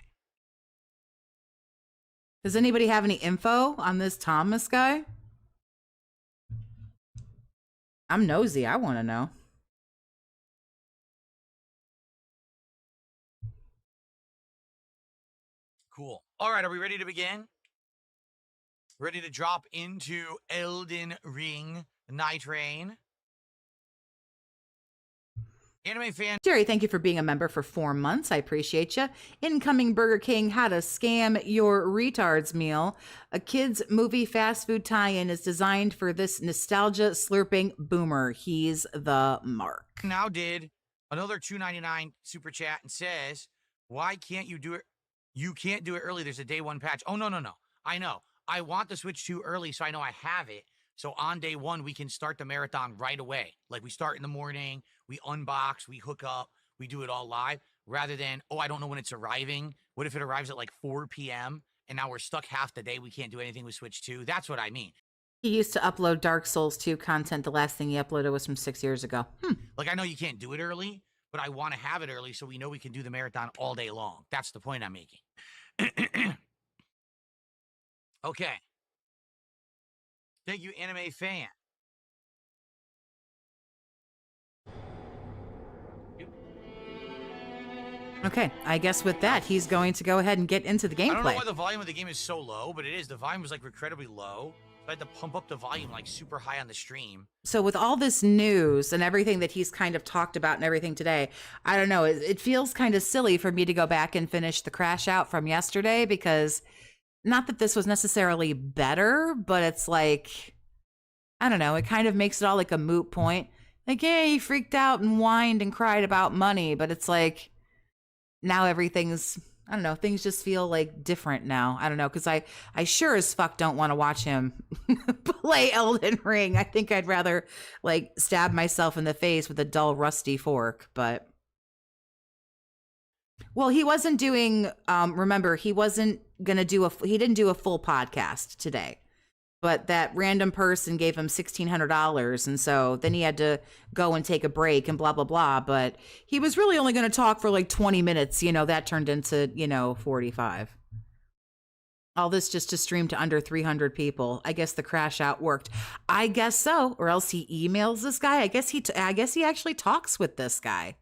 Speaker 1: does anybody have any info on this Thomas guy? I'm nosy. I want to know.
Speaker 4: Cool. All right, are we ready to begin? Ready to drop into Elden Ring Night Rain? Anime Fan.
Speaker 1: Jerry, thank you for being a member for 4 months. I appreciate you. Incoming Burger King, how to scam your retards meal. A kids movie fast food tie-in is designed for this nostalgia slurping boomer. He's the mark.
Speaker 4: Now did another $2.99 super chat and says, why can't you do it? You can't do it early. There's a day 1 patch. Oh, no. I know. I want the Switch 2 early so I know I have it. So on day 1, we can start the marathon right away. Like we start in the morning, we unbox, we hook up, we do it all live rather than, oh, I don't know when it's arriving. What if it arrives at like 4 p.m. and now we're stuck half the day? We can't do anything with Switch 2. That's what I mean.
Speaker 1: He used to upload Dark Souls 2 content. The last thing he uploaded was from 6 years ago.
Speaker 4: Like I know you can't do it early, but I want to have it early so we know we can do the marathon all day long. That's the point I'm making. Okay. Thank you, Anime Fan.
Speaker 1: Okay, I guess with that, he's going to go ahead and get into the gameplay.
Speaker 4: I don't know why the volume of the game is so low, but it is. The volume is like incredibly low. I had to pump up the volume like super high on the stream.
Speaker 1: So with all this news and everything that he's kind of talked about and everything today, I don't know, it feels kind of silly for me to go back and finish the crash out from yesterday because not that this was necessarily better, but it's like, I don't know, it kind of makes it all like a moot point. Like, yeah, he freaked out and whined and cried about money, but it's like now everything's, I don't know, things just feel like different now. I don't know, because I sure as fuck don't want to watch him play Elden Ring. I think I'd rather like stab myself in the face with a dull, rusty fork. But well, he wasn't doing. Remember, he wasn't gonna do he didn't do a full podcast today. But that random person gave him $1,600, and so then he had to go and take a break and blah, blah, blah. But he was really only going to talk for like 20 minutes. You know, that turned into, 45. All this just to stream to under 300 people. I guess the crash out worked. I guess so, or else he emails this guy. I guess he actually talks with this guy.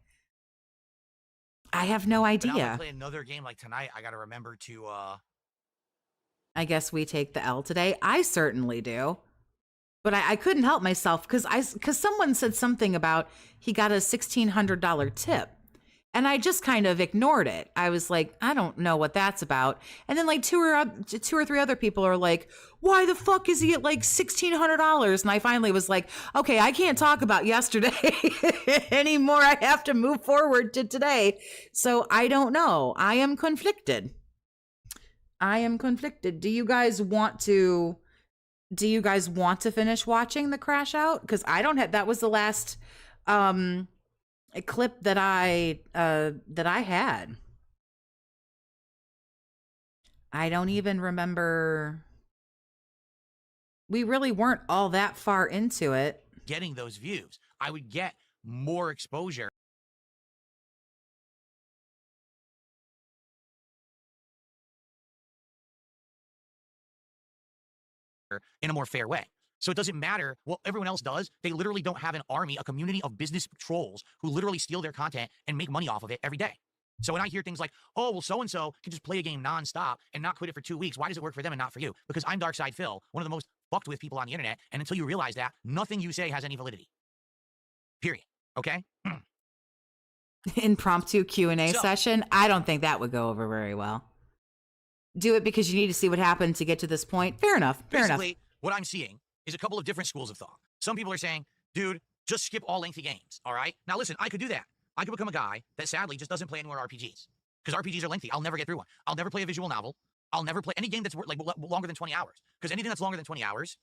Speaker 1: I have no idea.
Speaker 4: But now I play another game like tonight. I got to remember to...
Speaker 1: I guess we take the L today. I certainly do. But I couldn't help myself because someone said something about he got a $1,600 tip. And I just kind of ignored it. I was like, I don't know what that's about. And then like two or three other people are like, why the fuck is he at like $1,600? And I finally was like, okay, I can't talk about yesterday anymore. I have to move forward to today. So I don't know. I am conflicted. Do you guys want to finish watching the crash out? Because I don't have, that was the last clip that I had. I don't even remember. We really weren't all that far into it.
Speaker 4: Getting those views, I would get more exposure. In a more fair way. So it doesn't matter what everyone else does. They literally don't have an army, a community of business trolls who literally steal their content and make money off of it every day. So when I hear things like, oh, well, so-and-so can just play a game nonstop and not quit it for 2 weeks, why does it work for them and not for you? Because I'm Darkside Phil, one of the most fucked with people on the internet, and until you realize that, nothing you say has any validity. Period. Okay?
Speaker 1: Impromptu Q&A session. I don't think that would go over very well. Do it because you need to see what happened to get to this point. Fair enough.
Speaker 4: Basically, what I'm seeing is a couple of different schools of thought. Some people are saying, dude, just skip all lengthy games, all right? Now listen, I could do that. I could become a guy that sadly just doesn't play any more RPGs. Because RPGs are lengthy. I'll never get through one. I'll never play a visual novel. I'll never play any game that's like longer than 20 hours. Because anything that's longer than 20 hours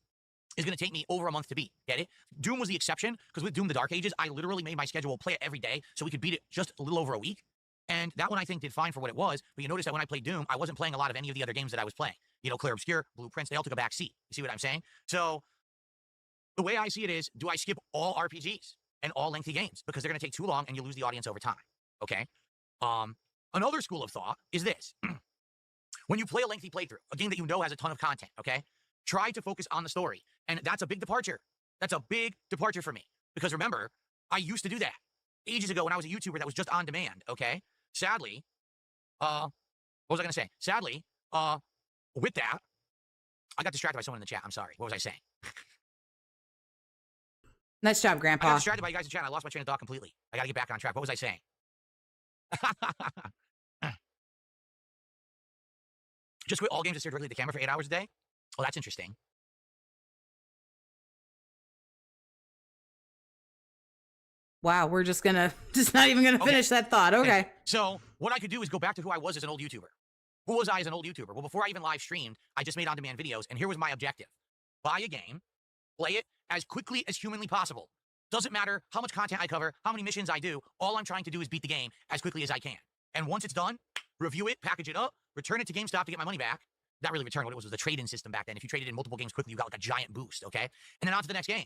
Speaker 4: is going to take me over a month to beat. Get it? Doom was the exception, because with Doom the Dark Ages, I literally made my schedule play it every day so we could beat it just a little over a week. And that one I think did fine for what it was, but you notice that when I played Doom, I wasn't playing a lot of any of the other games that I was playing. You know, Clair Obscur, Blueprints, they all took a back seat. You see what I'm saying? So the way I see it is, do I skip all RPGs and all lengthy games? Because they're going to take too long and you lose the audience over time. Okay? Another school of thought is this. When you play a lengthy playthrough, a game that you know has a ton of content, okay? Try to focus on the story. And that's a big departure. That's a big departure for me. Because remember, I used to do that ages ago when I was a YouTuber that was just on demand, okay? Sadly, what was I going to say? Sadly, with that, I got distracted by someone in the chat. I'm sorry. What was I saying?
Speaker 1: Nice job,
Speaker 4: I
Speaker 1: Grandpa.
Speaker 4: got distracted by you guys in chat. I lost my train of thought completely. I got to get back on track. What was I saying? Just quit all games and stare directly at the camera for 8 hours a day? Oh, that's interesting.
Speaker 1: Wow, we're just not even gonna finish that thought. Okay.
Speaker 4: So what I could do is go back to who I was as an old YouTuber. Who was I as an old YouTuber? Well, before I even live streamed, I just made on-demand videos, and here was my objective. Buy a game, play it as quickly as humanly possible. Doesn't matter how much content I cover, how many missions I do, all I'm trying to do is beat the game as quickly as I can. And once it's done, review it, package it up, return it to GameStop to get my money back. Not really return, what it was the trade-in system back then. If you traded in multiple games quickly, you got like a giant boost, okay? And then on to the next game.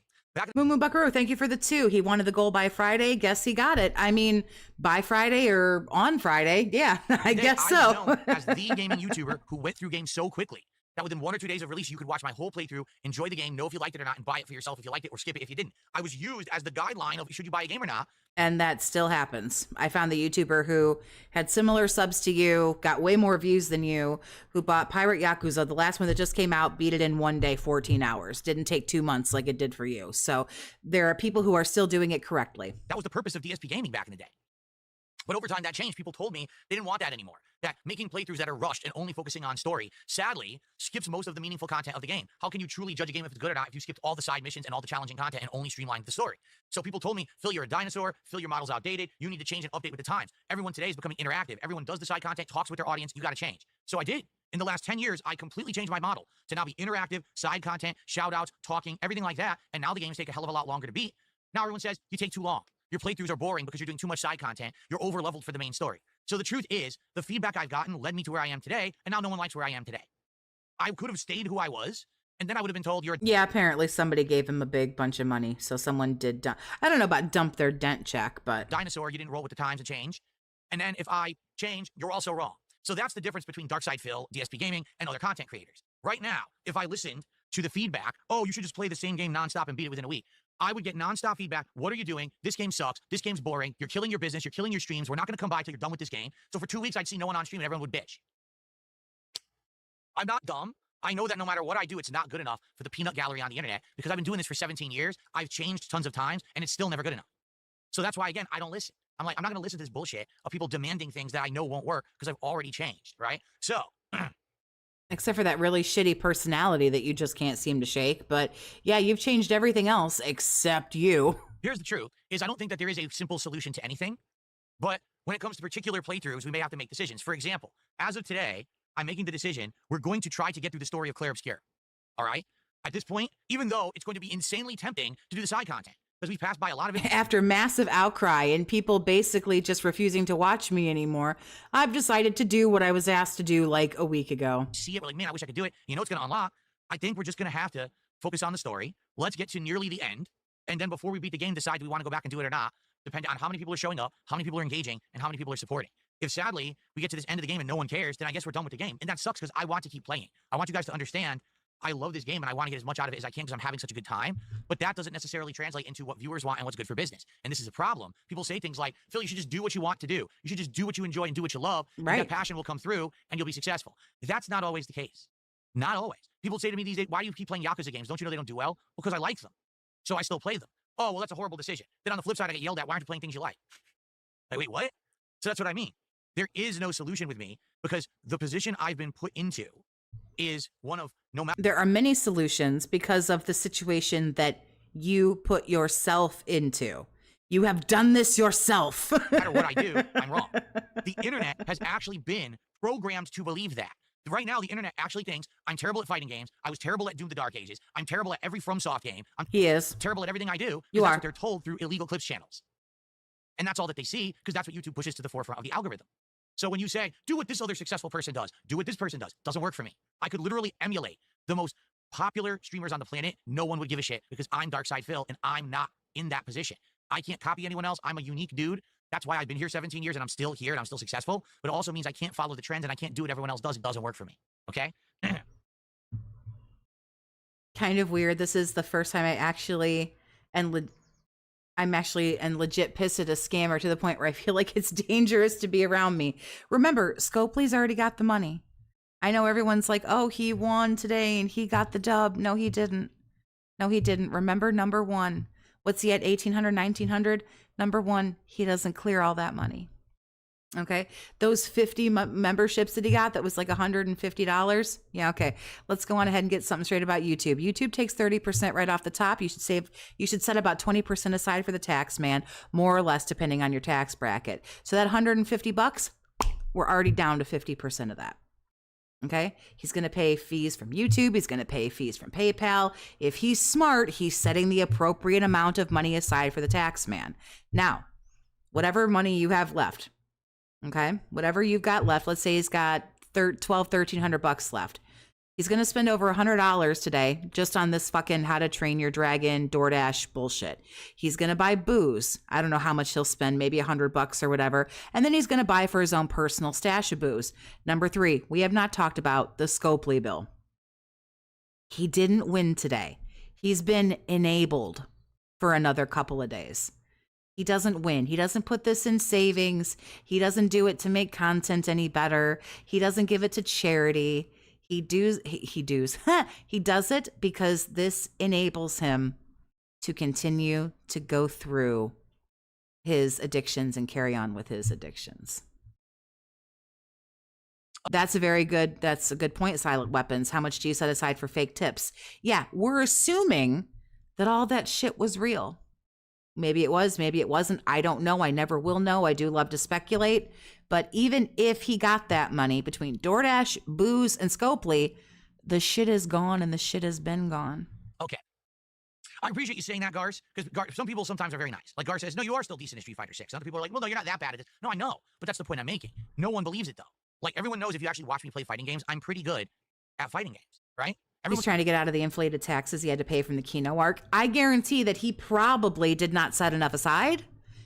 Speaker 1: Moo Buckaroo, thank you for the 2. He wanted the goal by Friday. Guess he got it. I mean, by Friday or on Friday. Yeah, I guess so.
Speaker 4: I'm known as the gaming YouTuber who went through games so quickly that within 1 or 2 days of release, you could watch my whole playthrough, enjoy the game, know if you liked it or not, and buy it for yourself if you liked it, or skip it if you didn't. I was used as the guideline of should you buy a game or not.
Speaker 1: And that still happens. I found the YouTuber who had similar subs to you, got way more views than you, who bought Pirate Yakuza, the last one that just came out, beat it in 1 day, 14 hours. Didn't take 2 months like it did for you. So there are people who are still doing it correctly.
Speaker 4: That was the purpose of DSP gaming back in the day. But over time, that changed. People told me they didn't want that anymore. That making playthroughs that are rushed and only focusing on story, sadly, skips most of the meaningful content of the game. How can you truly judge a game if it's good or not if you skipped all the side missions and all the challenging content and only streamlined the story? So people told me, Phil, you're a dinosaur. Phil, your model's outdated. You need to change and update with the times. Everyone today is becoming interactive. Everyone does the side content, talks with their audience. You got to change. So I did. In the last 10 years, I completely changed my model to now be interactive, side content, shout outs, talking, everything like that. And now the games take a hell of a lot longer to beat. Now everyone says, you take too long. Your playthroughs are boring because you're doing too much side content. You're over-leveled for the main story. So the truth is, the feedback I've gotten led me to where I am today, and now no one likes where I am today. I could have stayed who I was, and then I would have been told you're...
Speaker 1: Yeah, apparently somebody gave him a big bunch of money, so someone did... I don't know about dump their dent check, but...
Speaker 4: Dinosaur, you didn't roll with the times and change. And then if I change, you're also wrong. So that's the difference between Darkside Phil, DSP Gaming, and other content creators. Right now, if I listened to the feedback, oh, you should just play the same game nonstop and beat it within a week, I would get nonstop feedback. What are you doing? This game sucks. This game's boring. You're killing your business. You're killing your streams. We're not going to come by till you're done with this game. So for 2 weeks, I'd see no one on stream and everyone would bitch. I'm not dumb. I know that no matter what I do, it's not good enough for the peanut gallery on the internet because I've been doing this for 17 years. I've changed tons of times and it's still never good enough. So that's why, again, I don't listen. I'm like, I'm not going to listen to this bullshit of people demanding things that I know won't work because I've already changed, right? So,
Speaker 1: Except for that really shitty personality that you just can't seem to shake. But yeah, you've changed everything else except you.
Speaker 4: here's the truth, is I don't think that there is a simple solution to anything. But when it comes to particular playthroughs, we may have to make decisions. For example, as of today, I'm making the decision, we're going to try to get through the story of Claire Obscure. All right? At this point, even though it's going to be insanely tempting to do the side content, because we've passed by a lot of it.
Speaker 1: After massive outcry and people basically just refusing to watch me anymore, I've decided to do what I was asked to do like a week ago.
Speaker 4: See it, we're like, man, I wish I could do it. You know it's going to unlock? I think we're just going to have to focus on the story. Let's get to nearly the end. And then before we beat the game, decide do we want to go back and do it or not, depending on how many people are showing up, how many people are engaging, and how many people are supporting. If sadly, we get to this end of the game and no one cares, then I guess we're done with the game. And that sucks because I want to keep playing. I want you guys to understand I love this game and I want to get as much out of it as I can because I'm having such a good time. But that doesn't necessarily translate into what viewers want and what's good for business. And this is a problem. People say things like, Phil, you should just do what you want to do. You should just do what you enjoy and do what you love.
Speaker 1: Right.
Speaker 4: And that passion will come through and you'll be successful. That's not always the case. Not always. People say to me these days, why do you keep playing Yakuza games? Don't you know they don't do well? Well, because I like them. So I still play them. Oh, well, that's a horrible decision. Then on the flip side, I get yelled at, why aren't you playing things you like? Like, wait, what? So that's what I mean. There is no solution with me because the position I've been put into is one of no matter.
Speaker 1: There are many solutions because of the situation that you put yourself into. You have done this yourself.
Speaker 4: No matter what I do, I'm wrong. The internet has actually been programmed to believe that. Right now, the internet actually thinks I'm terrible at fighting games. I was terrible at Doom the Dark Ages. I'm terrible at every FromSoft game. I'm
Speaker 1: He is.
Speaker 4: terrible at everything I do.
Speaker 1: You
Speaker 4: That's
Speaker 1: are.
Speaker 4: what they're told through illegal clips channels. And that's all that they see because that's what YouTube pushes to the forefront of the algorithm. So when you say, do what this other successful person does, do what this person does, doesn't work for me. I could literally emulate the most popular streamers on the planet. No one would give a shit because I'm Darkside Phil and I'm not in that position. I can't copy anyone else. I'm a unique dude. That's why I've been here 17 years and I'm still here and I'm still successful. But it also means I can't follow the trends and I can't do what everyone else does. It doesn't work for me. Okay?
Speaker 1: Kind of weird. This is the first time I actually I'm actually legit pissed at a scammer to the point where I feel like it's dangerous to be around me. Remember, Scopely's already got the money. I know everyone's like, oh, he won today and he got the dub. No, he didn't. No, he didn't. Remember, number one. What's he at, 1,800, 1,900? Number one, he doesn't clear all that money. Okay, those 50 memberships that he got, that was like $150. Yeah, okay. Let's go on ahead and get something straight about YouTube. YouTube takes 30% right off the top. You should set about 20% aside for the tax man, more or less, depending on your tax bracket. So that $150, we're already down to 50% of that. Okay, he's going to pay fees from YouTube. He's going to pay fees from PayPal. If he's smart, he's setting the appropriate amount of money aside for the tax man. Now, whatever money you have left, okay, whatever you've got left, let's say he's got $1,300 left. He's going to spend over $100 today just on this fucking How to Train Your Dragon DoorDash bullshit. He's going to buy booze. I don't know how much he'll spend, maybe $100 or whatever. And then he's going to buy for his own personal stash of booze. Number 3, we have not talked about the Scopely bill. He didn't win today. He's been enabled for another couple of days. He doesn't win. He doesn't put this in savings. He doesn't do it to make content any better. He doesn't give it to charity. He does it because this enables him to continue to go through his addictions and carry on with his addictions. That's a good point, Silent Weapons. How much do you set aside for fake tips? Yeah, we're assuming that all that shit was real. Maybe it was, maybe it wasn't. I don't know. I never will know. I do love to speculate. But even if he got that money between DoorDash, booze, and Scopely, the shit is gone and the shit has been gone.
Speaker 4: Okay. I appreciate you saying that, Gars, because some people sometimes are very nice. Like Gar says, no, you are still decent in Street Fighter 6. Other people are like, well, no, you're not that bad at this. No, I know. But that's the point I'm making. No one believes it, though. Like, everyone knows if you actually watch me play fighting games, I'm pretty good at fighting games, right?
Speaker 1: He's trying to get out of the inflated taxes he had to pay from the Kino arc. I guarantee that he probably did not set enough aside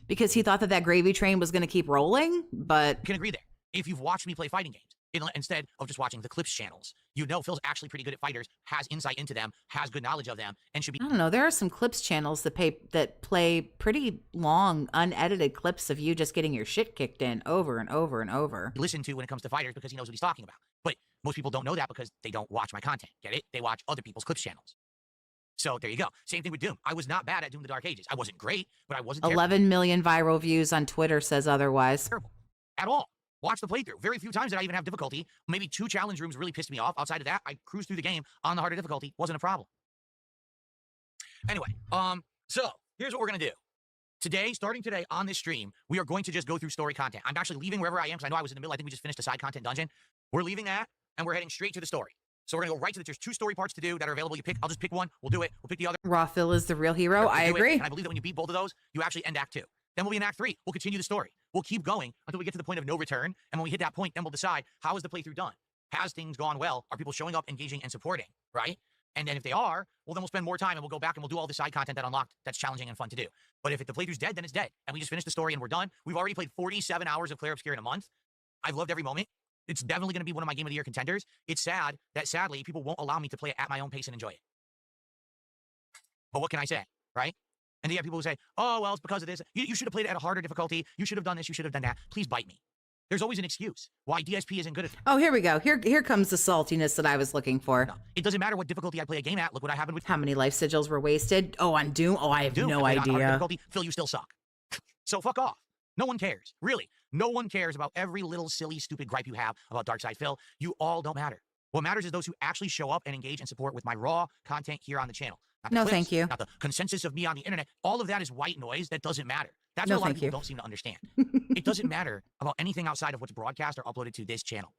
Speaker 1: because he thought that gravy train was going to keep rolling, but...
Speaker 4: I can agree there. If you've watched me play fighting games, instead of just watching the clips channels, you know Phil's actually pretty good at fighters, has insight into them, has good knowledge of them, and should be...
Speaker 1: I don't know. There are some clips channels that play pretty long, unedited clips of you just getting your shit kicked in over and over and over.
Speaker 4: Listen to when it comes to fighters because he knows what he's talking about. But most people don't know that because they don't watch my content. Get it? They watch other people's clips channels. So there you go. Same thing with Doom. I was not bad at Doom: The Dark Ages. I wasn't great, but I wasn't terrible.
Speaker 1: 11 million viral views on Twitter says otherwise.
Speaker 4: Terrible at all. Watch the playthrough. Very few times did I even have difficulty. Maybe 2 challenge rooms really pissed me off. Outside of that, I cruised through the game on the harder difficulty. Wasn't a problem. Anyway, so here's what we're gonna do. Today, starting today on this stream, we are going to just go through story content. I'm actually leaving wherever I am because I know I was in the middle. I think we just finished the side content dungeon. We're leaving that, and we're heading straight to the story. So we're gonna go right to the. There's 2 story parts to do that are available. You pick. I'll just pick one. We'll do it. We'll pick the other.
Speaker 1: Rawphil is the real hero. I agree.
Speaker 4: And I believe that when you beat both of those, you actually end Act 2. Then we'll be in Act 3. We'll continue the story. We'll keep going until we get to the point of no return. And when we hit that point, then we'll decide, how is the playthrough done? Has things gone well? Are people showing up, engaging, and supporting, right? And then if they are, well, then we'll spend more time and we'll go back and we'll do all the side content that unlocked that's challenging and fun to do. But if the playthrough's dead, then it's dead. And we just finished the story and we're done. We've already played 47 hours of Clair Obscur in a month. I've loved every moment. It's definitely going to be one of my Game of the Year contenders. It's sad that, sadly, people won't allow me to play it at my own pace and enjoy it. But what can I say, right? And then you have people who say, oh, well, it's because of this. You should have played it at a harder difficulty. You should have done this. You should have done that. Please bite me. There's always an excuse why DSP isn't good at.
Speaker 1: Oh, here we go. Here comes the saltiness that I was looking for.
Speaker 4: No, it doesn't matter what difficulty I play a game at. Look what happened with.
Speaker 1: How many life sigils were wasted? Oh, on Doom? Oh, I have
Speaker 4: Doom.
Speaker 1: no
Speaker 4: I played on harder
Speaker 1: idea.
Speaker 4: difficulty. Phil, you still suck. So fuck off. No one cares. Really. No one cares about every little silly, stupid gripe you have about Darkside Phil. You all don't matter. What matters is those who actually show up and engage and support with my raw content here on the channel. Not the
Speaker 1: No,
Speaker 4: clips,
Speaker 1: thank you.
Speaker 4: Not the consensus of me on the internet. All of that is white noise that doesn't matter. That's
Speaker 1: No,
Speaker 4: what a lot of
Speaker 1: thank
Speaker 4: people
Speaker 1: you.
Speaker 4: don't seem to understand. It doesn't matter about anything outside of what's broadcast or uploaded to this channel.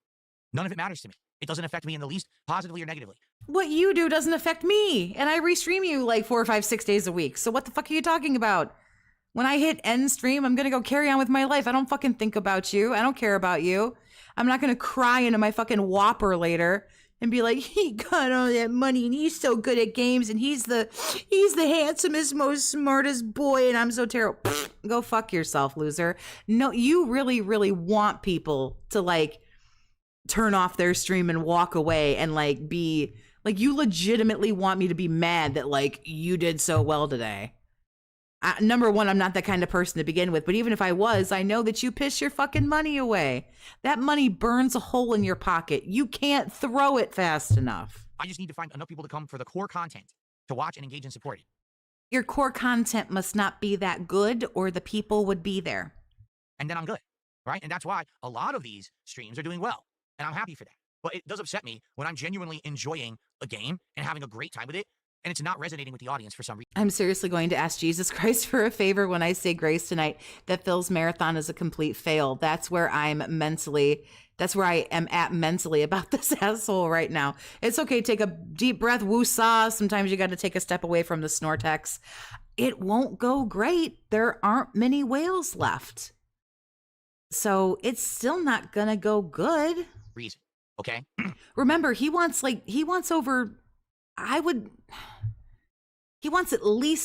Speaker 4: None of it matters to me. It doesn't affect me in the least, positively or negatively.
Speaker 1: What you do doesn't affect me. And I restream you like 4 or 5, 6 days a week. So what the fuck are you talking about? When I hit end stream, I'm going to go carry on with my life. I don't fucking think about you. I don't care about you. I'm not going to cry into my fucking Whopper later and be like, he got all that money and he's so good at games and he's the handsomest, most smartest boy and I'm so terrible. Go fuck yourself, loser. No, you really, really want people to like turn off their stream and walk away and like be like, you legitimately want me to be mad that like you did so well today. Number one, I'm not that kind of person to begin with, but even if I was, I know that you piss your fucking money away. That money burns a hole in your pocket. You can't throw it fast enough.
Speaker 4: I just need to find enough people to come for the core content to watch and engage and support it.
Speaker 1: Your core content must not be that good or the people would be there.
Speaker 4: And then I'm good, right? And that's why a lot of these streams are doing well, and I'm happy for that. But it does upset me when I'm genuinely enjoying a game and having a great time with it, and it's not resonating with the audience for some reason.
Speaker 1: I'm seriously going to ask Jesus Christ for a favor when I say grace tonight that Phil's marathon is a complete fail. That's where I am mentally at mentally about this asshole right now. It's okay. Take a deep breath. Woo-saw. Sometimes you got to take a step away from the Snortex. It won't go great. There aren't many whales left. So it's still not going to go good.
Speaker 4: Reason. Okay.
Speaker 1: Remember, he wants at least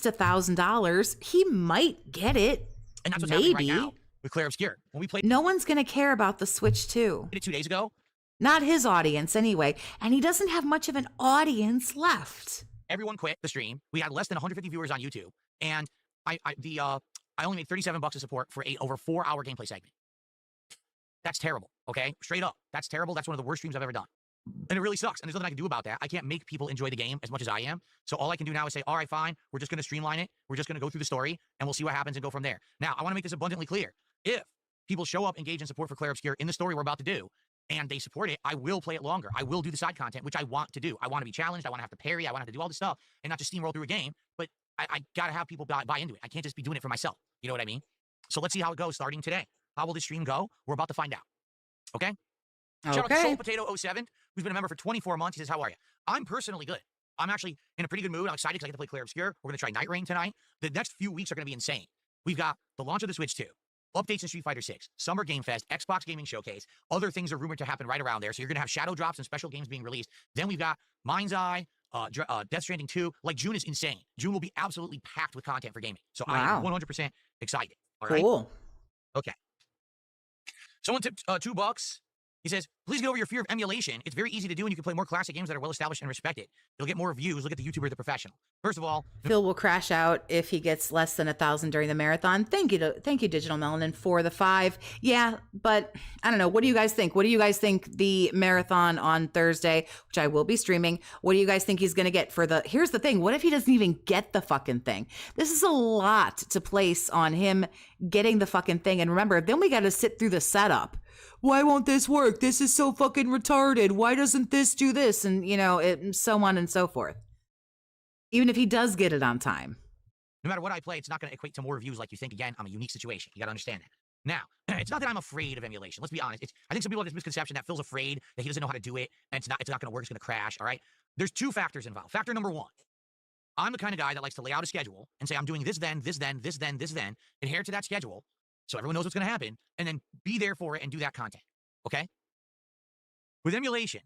Speaker 1: $1,000. He might get it.
Speaker 4: And that's what's
Speaker 1: Maybe.
Speaker 4: happening right now with Clair Obscur. When we played
Speaker 1: No one's going to care about the Switch 2.
Speaker 4: it 2 days ago,
Speaker 1: Not his audience anyway. And he doesn't have much of an audience left.
Speaker 4: everyone quit the stream. We had less than 150 viewers on YouTube, and I only made $37 of support for a over 4-hour gameplay segment. That's terrible. Okay, straight up, that's terrible. That's one of the worst streams I've ever done, and it really sucks. And there's nothing I can do about that. I can't make people enjoy the game as much as I am. So all I can do now is say, all right, fine. We're just going to streamline it. We're just going to go through the story, and we'll see what happens and go from there. Now, I want to make this abundantly clear. If people show up, engage, and support for Clair Obscur in the story we're about to do, and they support it, I will play it longer. I will do the side content, which I want to do. I want to be challenged. I want to have to parry. I want to have to do all this stuff and not just steamroll through a game. But I got to have people buy into it. I can't just be doing it for myself. You know what I mean? So let's see how it goes starting today. How will this stream go? We're about to find out. Okay? Shout out to Soul Potato 07, who's been a member for 24 months. He says, how are you? I'm personally good. I'm actually in a pretty good mood. I'm excited because I get to play Clair Obscur. We're going to try Night Rain tonight. The next few weeks are going to be insane. We've got the launch of the Switch 2, updates in Street Fighter 6, Summer Game Fest, Xbox Gaming Showcase. Other things are rumored to happen right around there. So you're going to have shadow drops and special games being released. Then we've got Mind's Eye, Death Stranding 2. Like, June is insane. June will be absolutely packed with content for gaming. So I am 100% excited. All right?
Speaker 1: Cool.
Speaker 4: Okay. Someone tipped $2. He says, please get over your fear of emulation. It's very easy to do, and you can play more classic games that are well established and respected. You'll get more views. Look at the YouTuber, the professional. First of all,
Speaker 1: Phil will crash out if he gets less than 1,000 during the marathon. Thank you, Digital Melanin, for the 5. Yeah, but I don't know. What do you guys think? What do you guys think the marathon on Thursday, which I will be streaming, what do you guys think he's going to get for the... Here's the thing. What if he doesn't even get the fucking thing? This is a lot to place on him getting the fucking thing. And remember, then we got to sit through the setup. Why won't this work? This is so fucking retarded. Why doesn't this do this? And, you know, so on and so forth. Even if he does get it on time.
Speaker 4: No matter what I play, it's not going to equate to more views like you think. Again, I'm a unique situation. You got to understand that. Now, it's not that I'm afraid of emulation. Let's be honest. I think some people have this misconception that Phil's afraid that he doesn't know how to do it, and it's not going to work. It's going to crash. All right. There's 2 factors involved. Factor number 1. I'm the kind of guy that likes to lay out a schedule and say, I'm doing this, then, this, then, this, then, this, then, adhere to that schedule so everyone knows what's going to happen, and then be there for it and do that content. Okay? With emulation,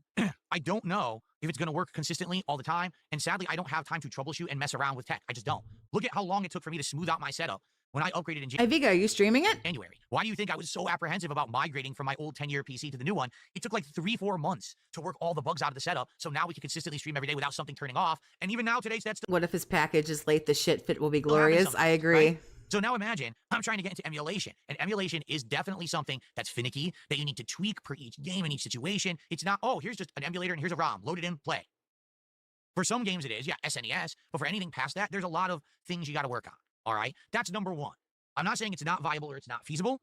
Speaker 4: I don't know if it's going to work consistently all the time, and sadly, I don't have time to troubleshoot and mess around with tech. I just don't. Look at how long it took for me to smooth out my setup when I upgraded in
Speaker 1: Viga, are you streaming it?
Speaker 4: January. Why do you think I was so apprehensive about migrating from my old 10-year PC to the new one? It took like 3-4 months to work all the bugs out of the setup, so now we can consistently stream every day without something turning off, and even now, today's that's
Speaker 1: What if his package is late? The shit fit will be glorious. I agree.
Speaker 4: Right? So now imagine, I'm trying to get into emulation, and emulation is definitely something that's finicky, that you need to tweak per each game and each situation. It's not, oh, here's just an emulator and here's a ROM, load it in, play. For some games it is, yeah, SNES, but for anything past that, there's a lot of things you got to work on, all right? That's number 1. I'm not saying it's not viable or it's not feasible.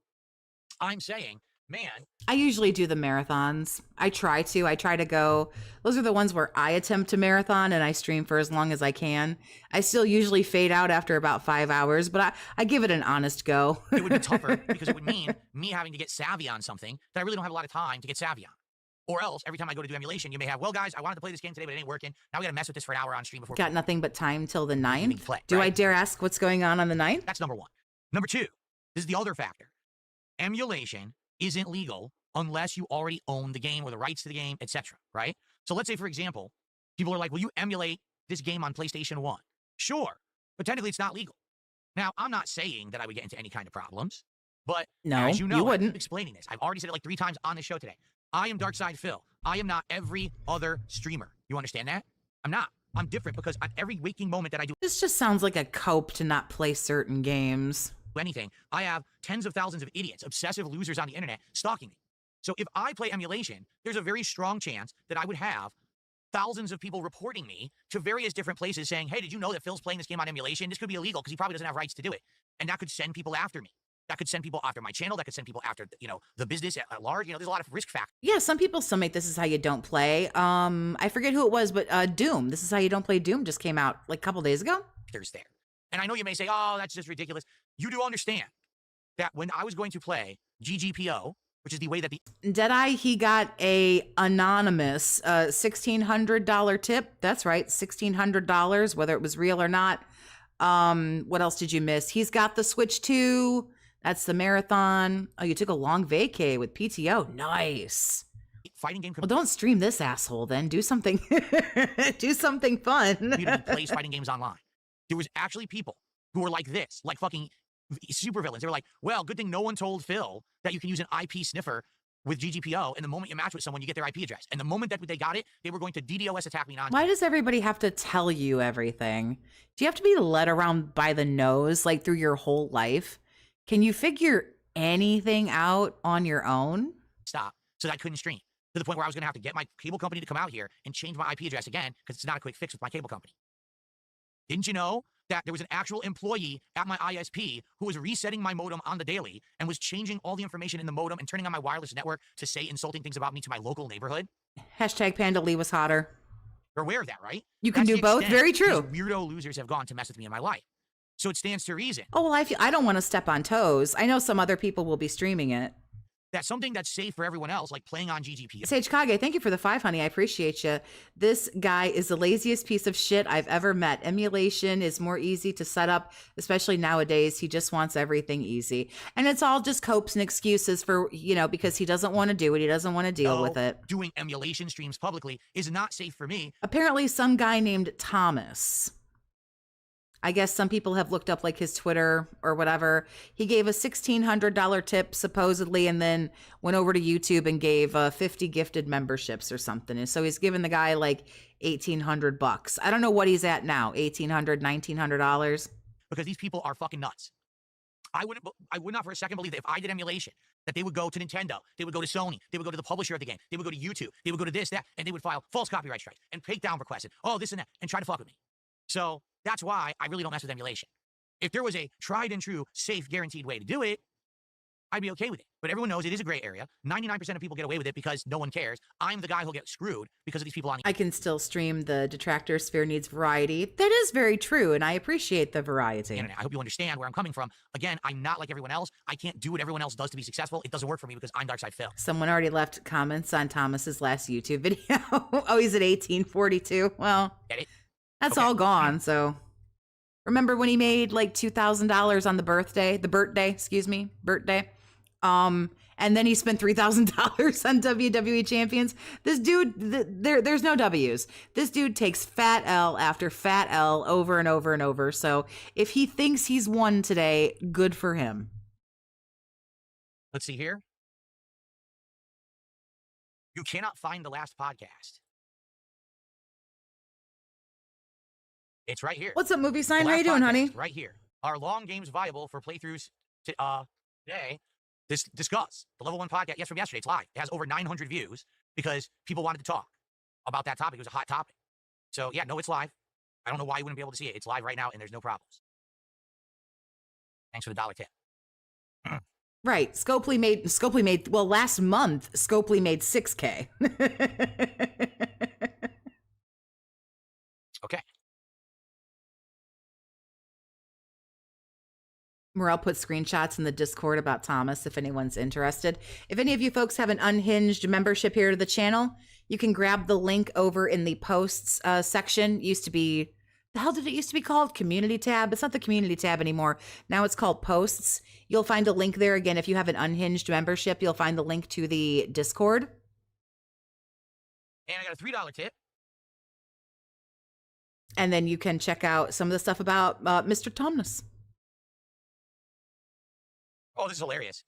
Speaker 4: I'm saying, man.
Speaker 1: I usually do the marathons. I try to go. Those are the ones where I attempt to marathon and I stream for as long as I can. I still usually fade out after about 5 hours, but I give it an honest go.
Speaker 4: It would be tougher because it would mean me having to get savvy on something that I really don't have a lot of time to get savvy on. Or else, every time I go to do emulation, you may have, well, guys, I wanted to play this game today, but it ain't working. Now we got to mess with this for an hour on stream before.
Speaker 1: Got nothing but time till the 9th.
Speaker 4: Play,
Speaker 1: Do
Speaker 4: right?
Speaker 1: I dare ask what's going on the 9th?
Speaker 4: That's number 1. Number 2, this is the other factor. Emulation isn't legal unless you already own the game or the rights to the game, etc. Right? So let's say, for example, people are like, will you emulate this game on PlayStation 1? Sure, but technically it's not legal. Now, I'm not saying that I would get into any kind of problems, but
Speaker 1: no,
Speaker 4: as you know,
Speaker 1: you wouldn't.
Speaker 4: I'm explaining this. I've already said it like 3 times on the show today. I am Darkside Phil. I am not every other streamer. You understand that? I'm not. I'm different because at every waking moment that I do
Speaker 1: This just sounds like a cope to not play certain games.
Speaker 4: anything, I have tens of thousands of idiots, obsessive losers on the internet stalking me. So if I play emulation, there's a very strong chance that I would have thousands of people reporting me to various different places saying, hey, did you know that Phil's playing this game on emulation? This could be illegal because he probably doesn't have rights to do it. And that could send people after me. That could send people after my channel. That could send people after, the business at large. There's a lot of risk factors.
Speaker 1: Yeah, some people still make This Is How You Don't Play. I forget who it was, but Doom. This Is How You Don't Play Doom just came out like a couple days ago.
Speaker 4: There. And I know you may say, oh, that's just ridiculous. You do understand that when I was going to play GGPO, which is the way that the
Speaker 1: Deadeye, he got a anonymous $1,600 tip. That's right, $1,600, whether it was real or not. What else did you miss? He's got the Switch 2. That's the marathon. Oh, you took a long vacay with PTO. Nice.
Speaker 4: fighting game
Speaker 1: Well, don't stream this asshole then. Do something. Do something fun.
Speaker 4: community plays fighting games online. There was actually people who were like this, like fucking supervillains. They were like, well, good thing no one told Phil that you can use an IP sniffer with GGPO, and the moment you match with someone, you get their IP address. And the moment that they got it, they were going to DDoS attack me non.
Speaker 1: Why does everybody have to tell you everything? Do you have to be led around by the nose, like through your whole life? Can you figure anything out on your own?
Speaker 4: Stop. So that I couldn't stream. To the point where I was going to have to get my cable company to come out here and change my IP address again, because it's not a quick fix with my cable company. Didn't you know that there was an actual employee at my ISP who was resetting my modem on the daily and was changing all the information in the modem and turning on my wireless network to say insulting things about me to my local neighborhood?
Speaker 1: Hashtag Panda Lee was hotter.
Speaker 4: You're aware of that, right?
Speaker 1: You can
Speaker 4: That's
Speaker 1: do
Speaker 4: the
Speaker 1: both.
Speaker 4: extent
Speaker 1: Very true.
Speaker 4: these weirdo losers have gone to mess with me in my life. So it stands to reason
Speaker 1: Oh, well, I don't want to step on toes. I know some other people will be streaming it.
Speaker 4: that something that's safe for everyone else, like playing on GGP.
Speaker 1: Sage Kage, thank you for the 5, honey. I appreciate you. This guy is the laziest piece of shit I've ever met. Emulation is more easy to set up, especially nowadays. He just wants everything easy. And it's all just copes and excuses for, because he doesn't want to do it. He doesn't want to deal with it.
Speaker 4: Doing emulation streams publicly is not safe for me.
Speaker 1: Apparently, some guy named Thomas I guess some people have looked up like his Twitter or whatever. He gave a $1,600 tip supposedly, and then went over to YouTube and gave 50 gifted memberships or something. And so he's given the guy like $1,800. I don't know what he's at now. $1,800, $1,900.
Speaker 4: Because these people are fucking nuts. I would not for a second believe that if I did emulation, that they would go to Nintendo, they would go to Sony, they would go to the publisher of the game, they would go to YouTube, they would go to this, that, and they would file false copyright strikes and takedown requests and this and that, and try to fuck with me. So that's why I really don't mess with emulation. If there was a tried and true, safe, guaranteed way to do it, I'd be okay with it. But everyone knows it is a gray area. 99% of people get away with it because no one cares. I'm the guy who'll get screwed because of these people on the
Speaker 1: I can still stream the detractor. Sphere needs variety. That is very true, and I appreciate the variety.
Speaker 4: internet. I hope you understand where I'm coming from. Again, I'm not like everyone else. I can't do what everyone else does to be successful. It doesn't work for me because I'm Darkside Phil.
Speaker 1: Someone already left comments on Thomas's last YouTube video. Oh, he's at 1842. Well,
Speaker 4: Get it?
Speaker 1: that's
Speaker 4: Okay.
Speaker 1: all gone. So remember when he made like $2,000 on the birthday, and then he spent $3,000 on WWE champions. This dude, there's no W's. This dude takes fat L after fat L over and over and over. So if he thinks he's won today, good for him.
Speaker 4: Let's see here. You cannot find the last podcast. It's right here.
Speaker 1: What's up, Movie
Speaker 4: The
Speaker 1: Sign? How
Speaker 4: last
Speaker 1: you doing,
Speaker 4: podcast,
Speaker 1: honey?
Speaker 4: Right here. Are long games viable for playthroughs today? Discuss the level 1 podcast. Yes, from yesterday. It's live. It has over 900 views because people wanted to talk about that topic. It was a hot topic. So yeah, no, it's live. I don't know why you wouldn't be able to see it. It's live right now, and there's no problems. Thanks for the $1 tip.
Speaker 1: Right. Scopely made, well, last month, Scopely made 6K.
Speaker 4: Okay.
Speaker 1: Morel put screenshots in the Discord about Thomas if anyone's interested. If any of you folks have an unhinged membership here to the channel, you can grab the link over in the posts section. Used to be, the hell did it used to be called? Community tab? It's not the community tab anymore. Now it's called posts. You'll find a link there. Again, if you have an unhinged membership, you'll find the link to the Discord.
Speaker 4: And I got a $3 tip.
Speaker 1: And then you can check out some of the stuff about Mr. Thomas.
Speaker 4: Oh, this is hilarious.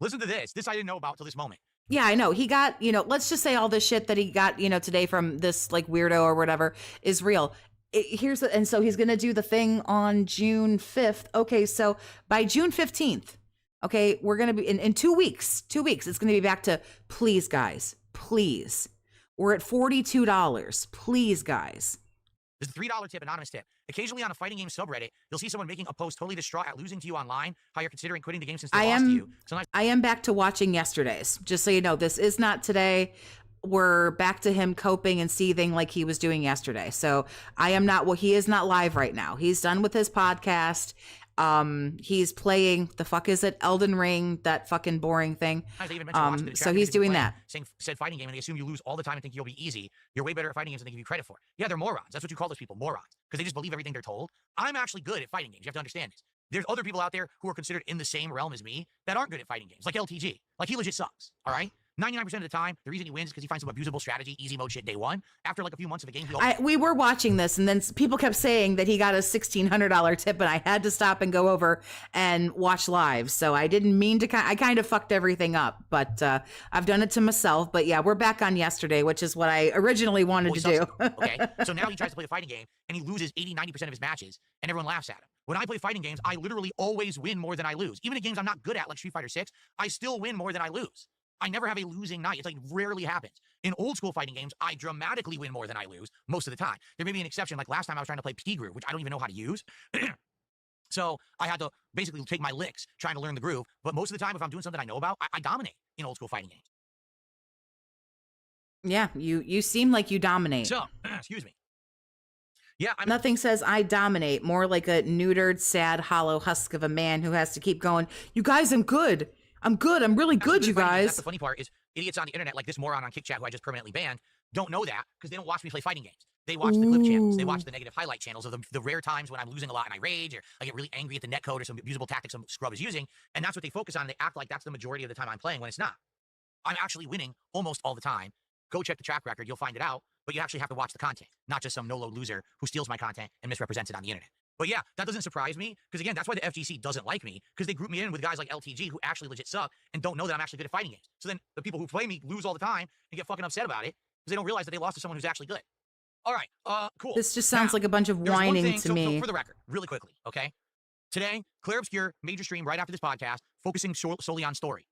Speaker 4: Listen to this. This I didn't know about till this moment.
Speaker 1: Yeah, I know. He got, let's just say all this shit that he got, today from this like weirdo or whatever is real. And so he's going to do the thing on June 5th. Okay, so by June 15th, okay, we're going to be in 2 weeks, it's going to be back to, please, guys, please. We're at $42. Please, guys.
Speaker 4: This is a $3 tip, anonymous tip. Occasionally on a fighting game subreddit, you'll see someone making a post totally distraught at losing to you online, how you're considering quitting the game since they lost to you. Sometimes
Speaker 1: I am back to watching yesterday's. Just so you know, this is not today. We're back to him coping and seething like he was doing yesterday. So I am not, well, he is not live right now. He's done with his podcast. He's playing, the fuck is it? Elden Ring, that fucking boring thing.
Speaker 4: they even mention watching the
Speaker 1: So
Speaker 4: detractor
Speaker 1: he's
Speaker 4: videos
Speaker 1: doing
Speaker 4: playing,
Speaker 1: that.
Speaker 4: saying said fighting game, and they assume you lose all the time and think you'll be easy. You're way better at fighting games than they give you credit for. Yeah, they're morons. That's what you call those people, morons. Because they just believe everything they're told. I'm actually good at fighting games. You have to understand this. There's other people out there who are considered in the same realm as me that aren't good at fighting games, like LTG. Like, he legit sucks, all right? 99% of the time, the reason he wins is because he finds some abusable strategy, easy mode shit day one. After like a few months of the game,
Speaker 1: We were watching this, and then people kept saying that he got a $1,600 tip, and I had to stop and go over and watch live. So I didn't mean to. I kind of fucked everything up, but I've done it to myself. But yeah, we're back on yesterday, which is what I originally wanted to do.
Speaker 4: Okay, so now he tries to play the fighting game, and he loses 80-90% of his matches, and everyone laughs at him. When I play fighting games, I literally always win more than I lose. Even in games I'm not good at, like Street Fighter 6, I still win more than I lose. I never have a losing night. It's like rarely happens. In old school fighting games, I dramatically win more than I lose most of the time. There may be an exception, like last time I was trying to play Pigroach, which I don't even know how to use. So I had to basically take my licks trying to learn the groove. But most of the time, if I'm doing something I know about, I dominate in old school fighting games.
Speaker 1: Yeah, you seem like you dominate.
Speaker 4: So, excuse me. Yeah,
Speaker 1: Nothing says I dominate more like a neutered, sad, hollow husk of a man who has to keep going, you guys, I'm good. I'm good. I'm really good, you guys.
Speaker 4: That's the funny part is idiots on the internet like this moron on Kick Chat who I just permanently banned don't know that because they don't watch me play fighting games. They watch the clip channels. They watch the negative highlight channels of the rare times when I'm losing a lot and I rage or I get really angry at the netcode or some abusable tactic some scrub is using. And that's what they focus on. They act like that's the majority of the time I'm playing when it's not. I'm actually winning almost all the time. Go check the track record. You'll find it out. But you actually have to watch the content, not just some no-load loser who steals my content and misrepresents it on the internet. But yeah, that doesn't surprise me because, again, that's why the FGC doesn't like me because they group me in with guys like LTG who actually legit suck and don't know that I'm actually good at fighting games. So then the people who play me lose all the time and get fucking upset about it because they don't realize that they lost to someone who's actually good. All right, cool.
Speaker 1: This just sounds
Speaker 4: now,
Speaker 1: like a bunch of
Speaker 4: there's one
Speaker 1: whining
Speaker 4: thing,
Speaker 1: to
Speaker 4: so
Speaker 1: me.
Speaker 4: for the record, really quickly, okay? Today, Clear Obscure, major stream right after this podcast, focusing solely on story.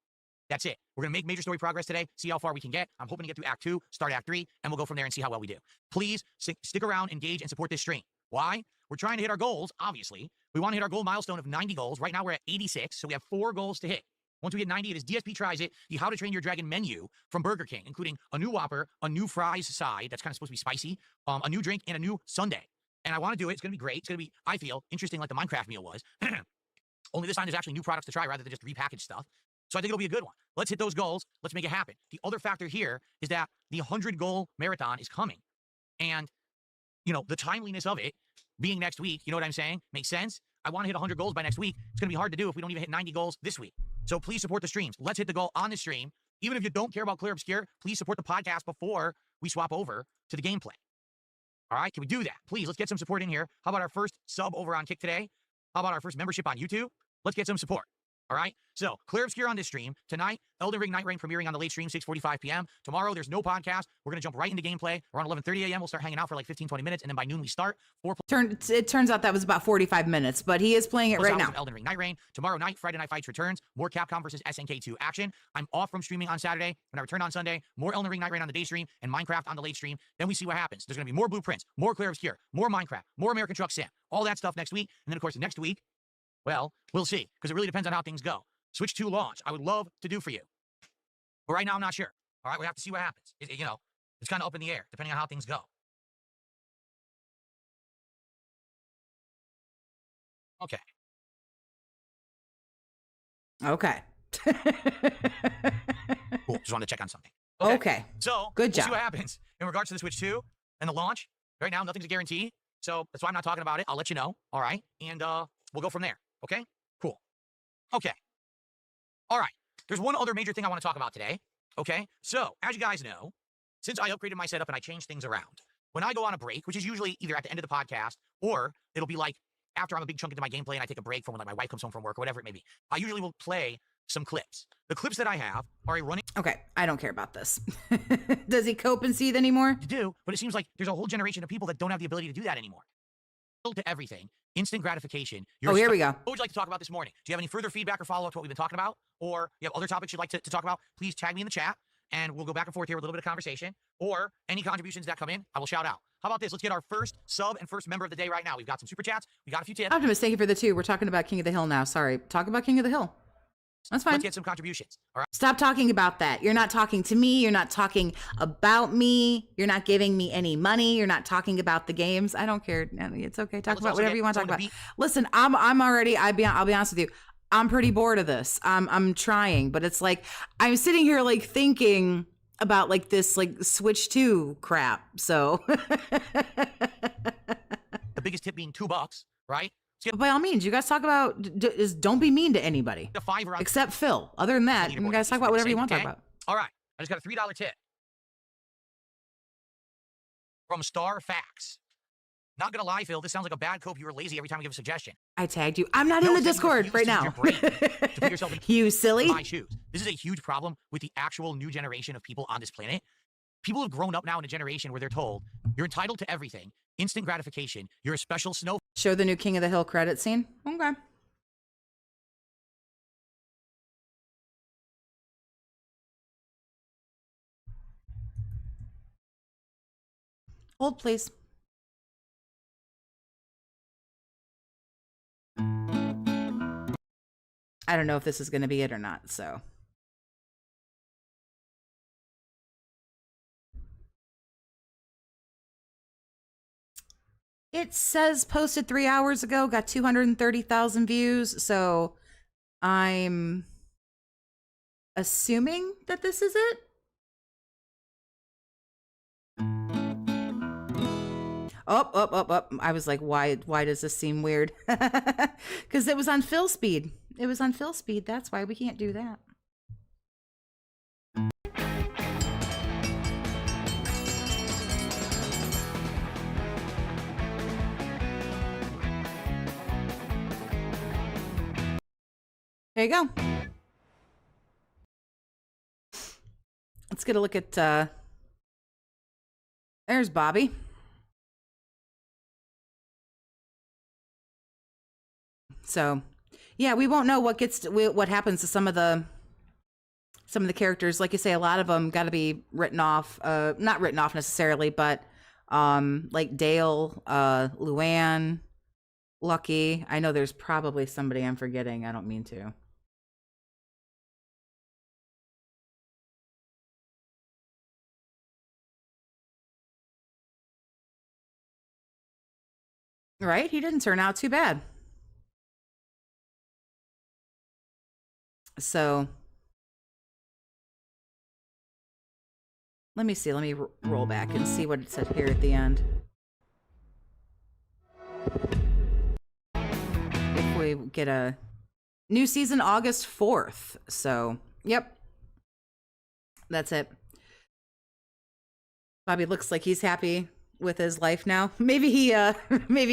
Speaker 4: That's it. We're going to make major story progress today, see how far we can get. I'm hoping to get through Act 2, start Act 3, and we'll go from there and see how well we do. Please stick around, engage, and support this stream. Why? We're trying to hit our goals, obviously. We want to hit our goal milestone of 90 goals. Right now, we're at 86, so we have 4 goals to hit. Once we hit 90, it is DSP Tries It, the How to Train Your Dragon menu from Burger King, including a new Whopper, a new fries side that's kind of supposed to be spicy, a new drink, and a new sundae. And I want to do it. It's going to be great. It's going to be, I feel, interesting like the Minecraft meal was. Only this time there's actually new products to try rather than just repackaged stuff. So I think it'll be a good one. Let's hit those goals. Let's make it happen. The other factor here is that the 100-goal marathon is coming. And, you know, the timeliness of it being next week, you know what I'm saying? Makes sense? I want to hit 100 goals by next week. It's going to be hard to do if we don't even hit 90 goals this week. So please support the streams. Let's hit the goal on the stream. Even if you don't care about Clear Obscure, please support the podcast before we swap over to the gameplay. All right? Can we do that? Please, let's get some support in here. How about our first sub over on Kick today? How about our first membership on YouTube? Let's get some support. All right? So, Clear Obscure on this stream. Tonight, Elden Ring Night Reign premiering on the late stream, 6:45 p.m. Tomorrow, there's no podcast. We're going to jump right into gameplay. Around 11:30 a.m., we'll start hanging out for like 15, 20 minutes, and then by noon, we start.
Speaker 1: It turns out that was about 45 minutes, but he is playing it right now.
Speaker 4: Elden Ring Night Reign. Tomorrow night, Friday Night Fights returns. More Capcom versus SNK2 action. I'm off from streaming on Saturday. When I return on Sunday, more Elden Ring Night Reign on the day stream and Minecraft on the late stream. Then we see what happens. There's going to be more Blueprints, more Clear Obscure, more Minecraft, more American Truck Sim. All that stuff next week. And then, of course, next week, well, we'll see, because it really depends on how things go. Switch 2 launch, I would love to do for you. But right now, I'm not sure. All right, we have to see what happens. You know, it's kind of up in the air, depending on how things go. Okay.
Speaker 1: Okay.
Speaker 4: Cool, just wanted to check on something.
Speaker 1: Okay.
Speaker 4: So,
Speaker 1: good
Speaker 4: we'll
Speaker 1: job.
Speaker 4: see what happens in regards to the Switch 2 and the launch. Right now, nothing's a guarantee, so that's why I'm not talking about it. I'll let you know, all right? And we'll go from there, okay? Cool. Okay. All right. There's one other major thing I want to talk about today, okay? So, as you guys know, since I upgraded my setup and I changed things around, when I go on a break, which is usually either at the end of the podcast or it'll be like after I'm a big chunk into my gameplay and I take a break from when like my wife comes home from work or whatever it may be, I usually will play some clips. The clips that I have are a running...
Speaker 1: Okay, I don't care about this. Does he cope and seethe anymore?
Speaker 4: You do, but it seems like there's a whole generation of people that don't have the ability to do that anymore. To everything, instant gratification.
Speaker 1: Here we go.
Speaker 4: What would you like to talk about this morning? Do you have any further feedback or follow-up to what we've been talking about? Or you have other topics you'd like to talk about? Please tag me in the chat, and we'll go back and forth here with a little bit of conversation. Or any contributions that come in, I will shout out. How about this? Let's get our first sub and first member of the day right now. We've got some super chats. We got a few tips.
Speaker 1: Optimus, thank you for the 2. We're talking about King of the Hill now. Sorry. Talk about King of the Hill. That's fine.
Speaker 4: Let's get some contributions. All right.
Speaker 1: Stop talking about that. You're not talking to me. You're not talking about me. You're not giving me any money. You're not talking about the games. I don't care. It's okay. Talk about whatever you want to talk about. Listen, I'm already, I'll be honest with you. I'm pretty bored of this. I'm trying, but it's like, I'm sitting here like thinking about like this like Switch 2 crap. So
Speaker 4: The biggest tip being $2, right?
Speaker 1: But by all means, you guys talk about don't be mean to anybody except Phil. Other than that, you guys talk about whatever you want to talk about.
Speaker 4: All right, I just got a $3 tip from Star Facts. Not gonna lie, Phil, this sounds like a bad cope. You were lazy every time you give a suggestion.
Speaker 1: I tagged you. I'm not in the Discord right now. You silly.
Speaker 4: My shoes. This is a huge problem with the actual new generation of people on this planet. People have grown up now in a generation where they're told you're entitled to everything, instant gratification. You're a special snow.
Speaker 1: Show the new King of the Hill credit scene. Okay. Hold, please. I don't know if this is going to be it or not, so. It says posted 3 hours ago, got 230,000 views, so I'm assuming that this is it. Oh. I was like, why does this seem weird? Because it was on fill speed. It was on fill speed. That's why we can't do that. There you go. Let's get a look at, there's Bobby. So, yeah, we won't know what happens to some of the characters. Like you say, a lot of them got to be written off. Not written off necessarily, but like Dale, Luann, Lucky. I know there's probably somebody I'm forgetting. I don't mean to. Right? He didn't turn out too bad. So let me see. Let me roll back and see what it said here at the end. If we get a new season August 4th. So, yep. That's it. Bobby looks like he's happy with his life now. Maybe he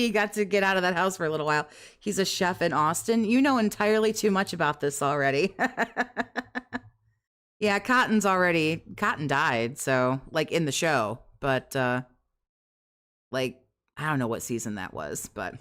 Speaker 1: got to get out of that house for a little while. He's a chef in Austin. You know entirely too much about this already. Yeah, Cotton died, so like in the show, but like I don't know what season that was, but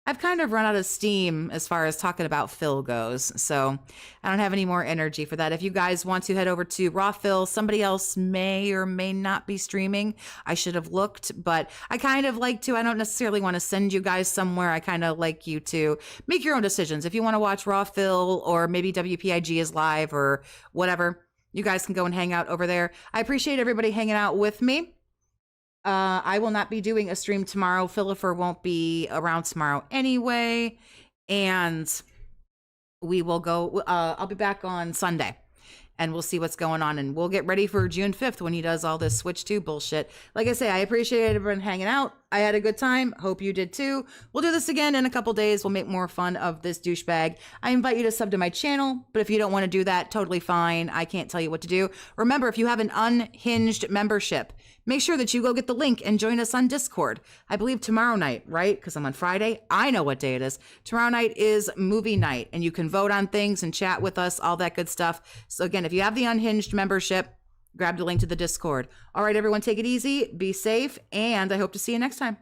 Speaker 1: I've kind of run out of steam as far as talking about Phil goes, so I don't have any more energy for that. If you guys want to head over to Raw Phil, somebody else may or may not be streaming. I should have looked, but I kind of like to. I don't necessarily want to send you guys somewhere. I kind of like you to make your own decisions. If you want to watch Raw Phil or maybe WPIG is live or whatever, you guys can go and hang out over there. I appreciate everybody hanging out with me. I will not be doing a stream tomorrow. Philipher won't be around tomorrow anyway. And we will go, I'll be back on Sunday and we'll see what's going on. And we'll get ready for June 5th when he does all this Switch 2 bullshit. Like I say, I appreciate everyone hanging out. I had a good time. Hope you did too. We'll do this again in a couple days. We'll make more fun of this douchebag. I invite you to sub to my channel, but if you don't want to do that, totally fine. I can't tell you what to do. Remember, if you have an unhinged membership, make sure that you go get the link and join us on Discord. I believe tomorrow night, right? Because I'm on Friday. I know what day it is. Tomorrow night is movie night, and you can vote on things and chat with us, all that good stuff. So again, if you have the unhinged membership, grab the link to the Discord. All right, everyone, take it easy, be safe, and I hope to see you next time.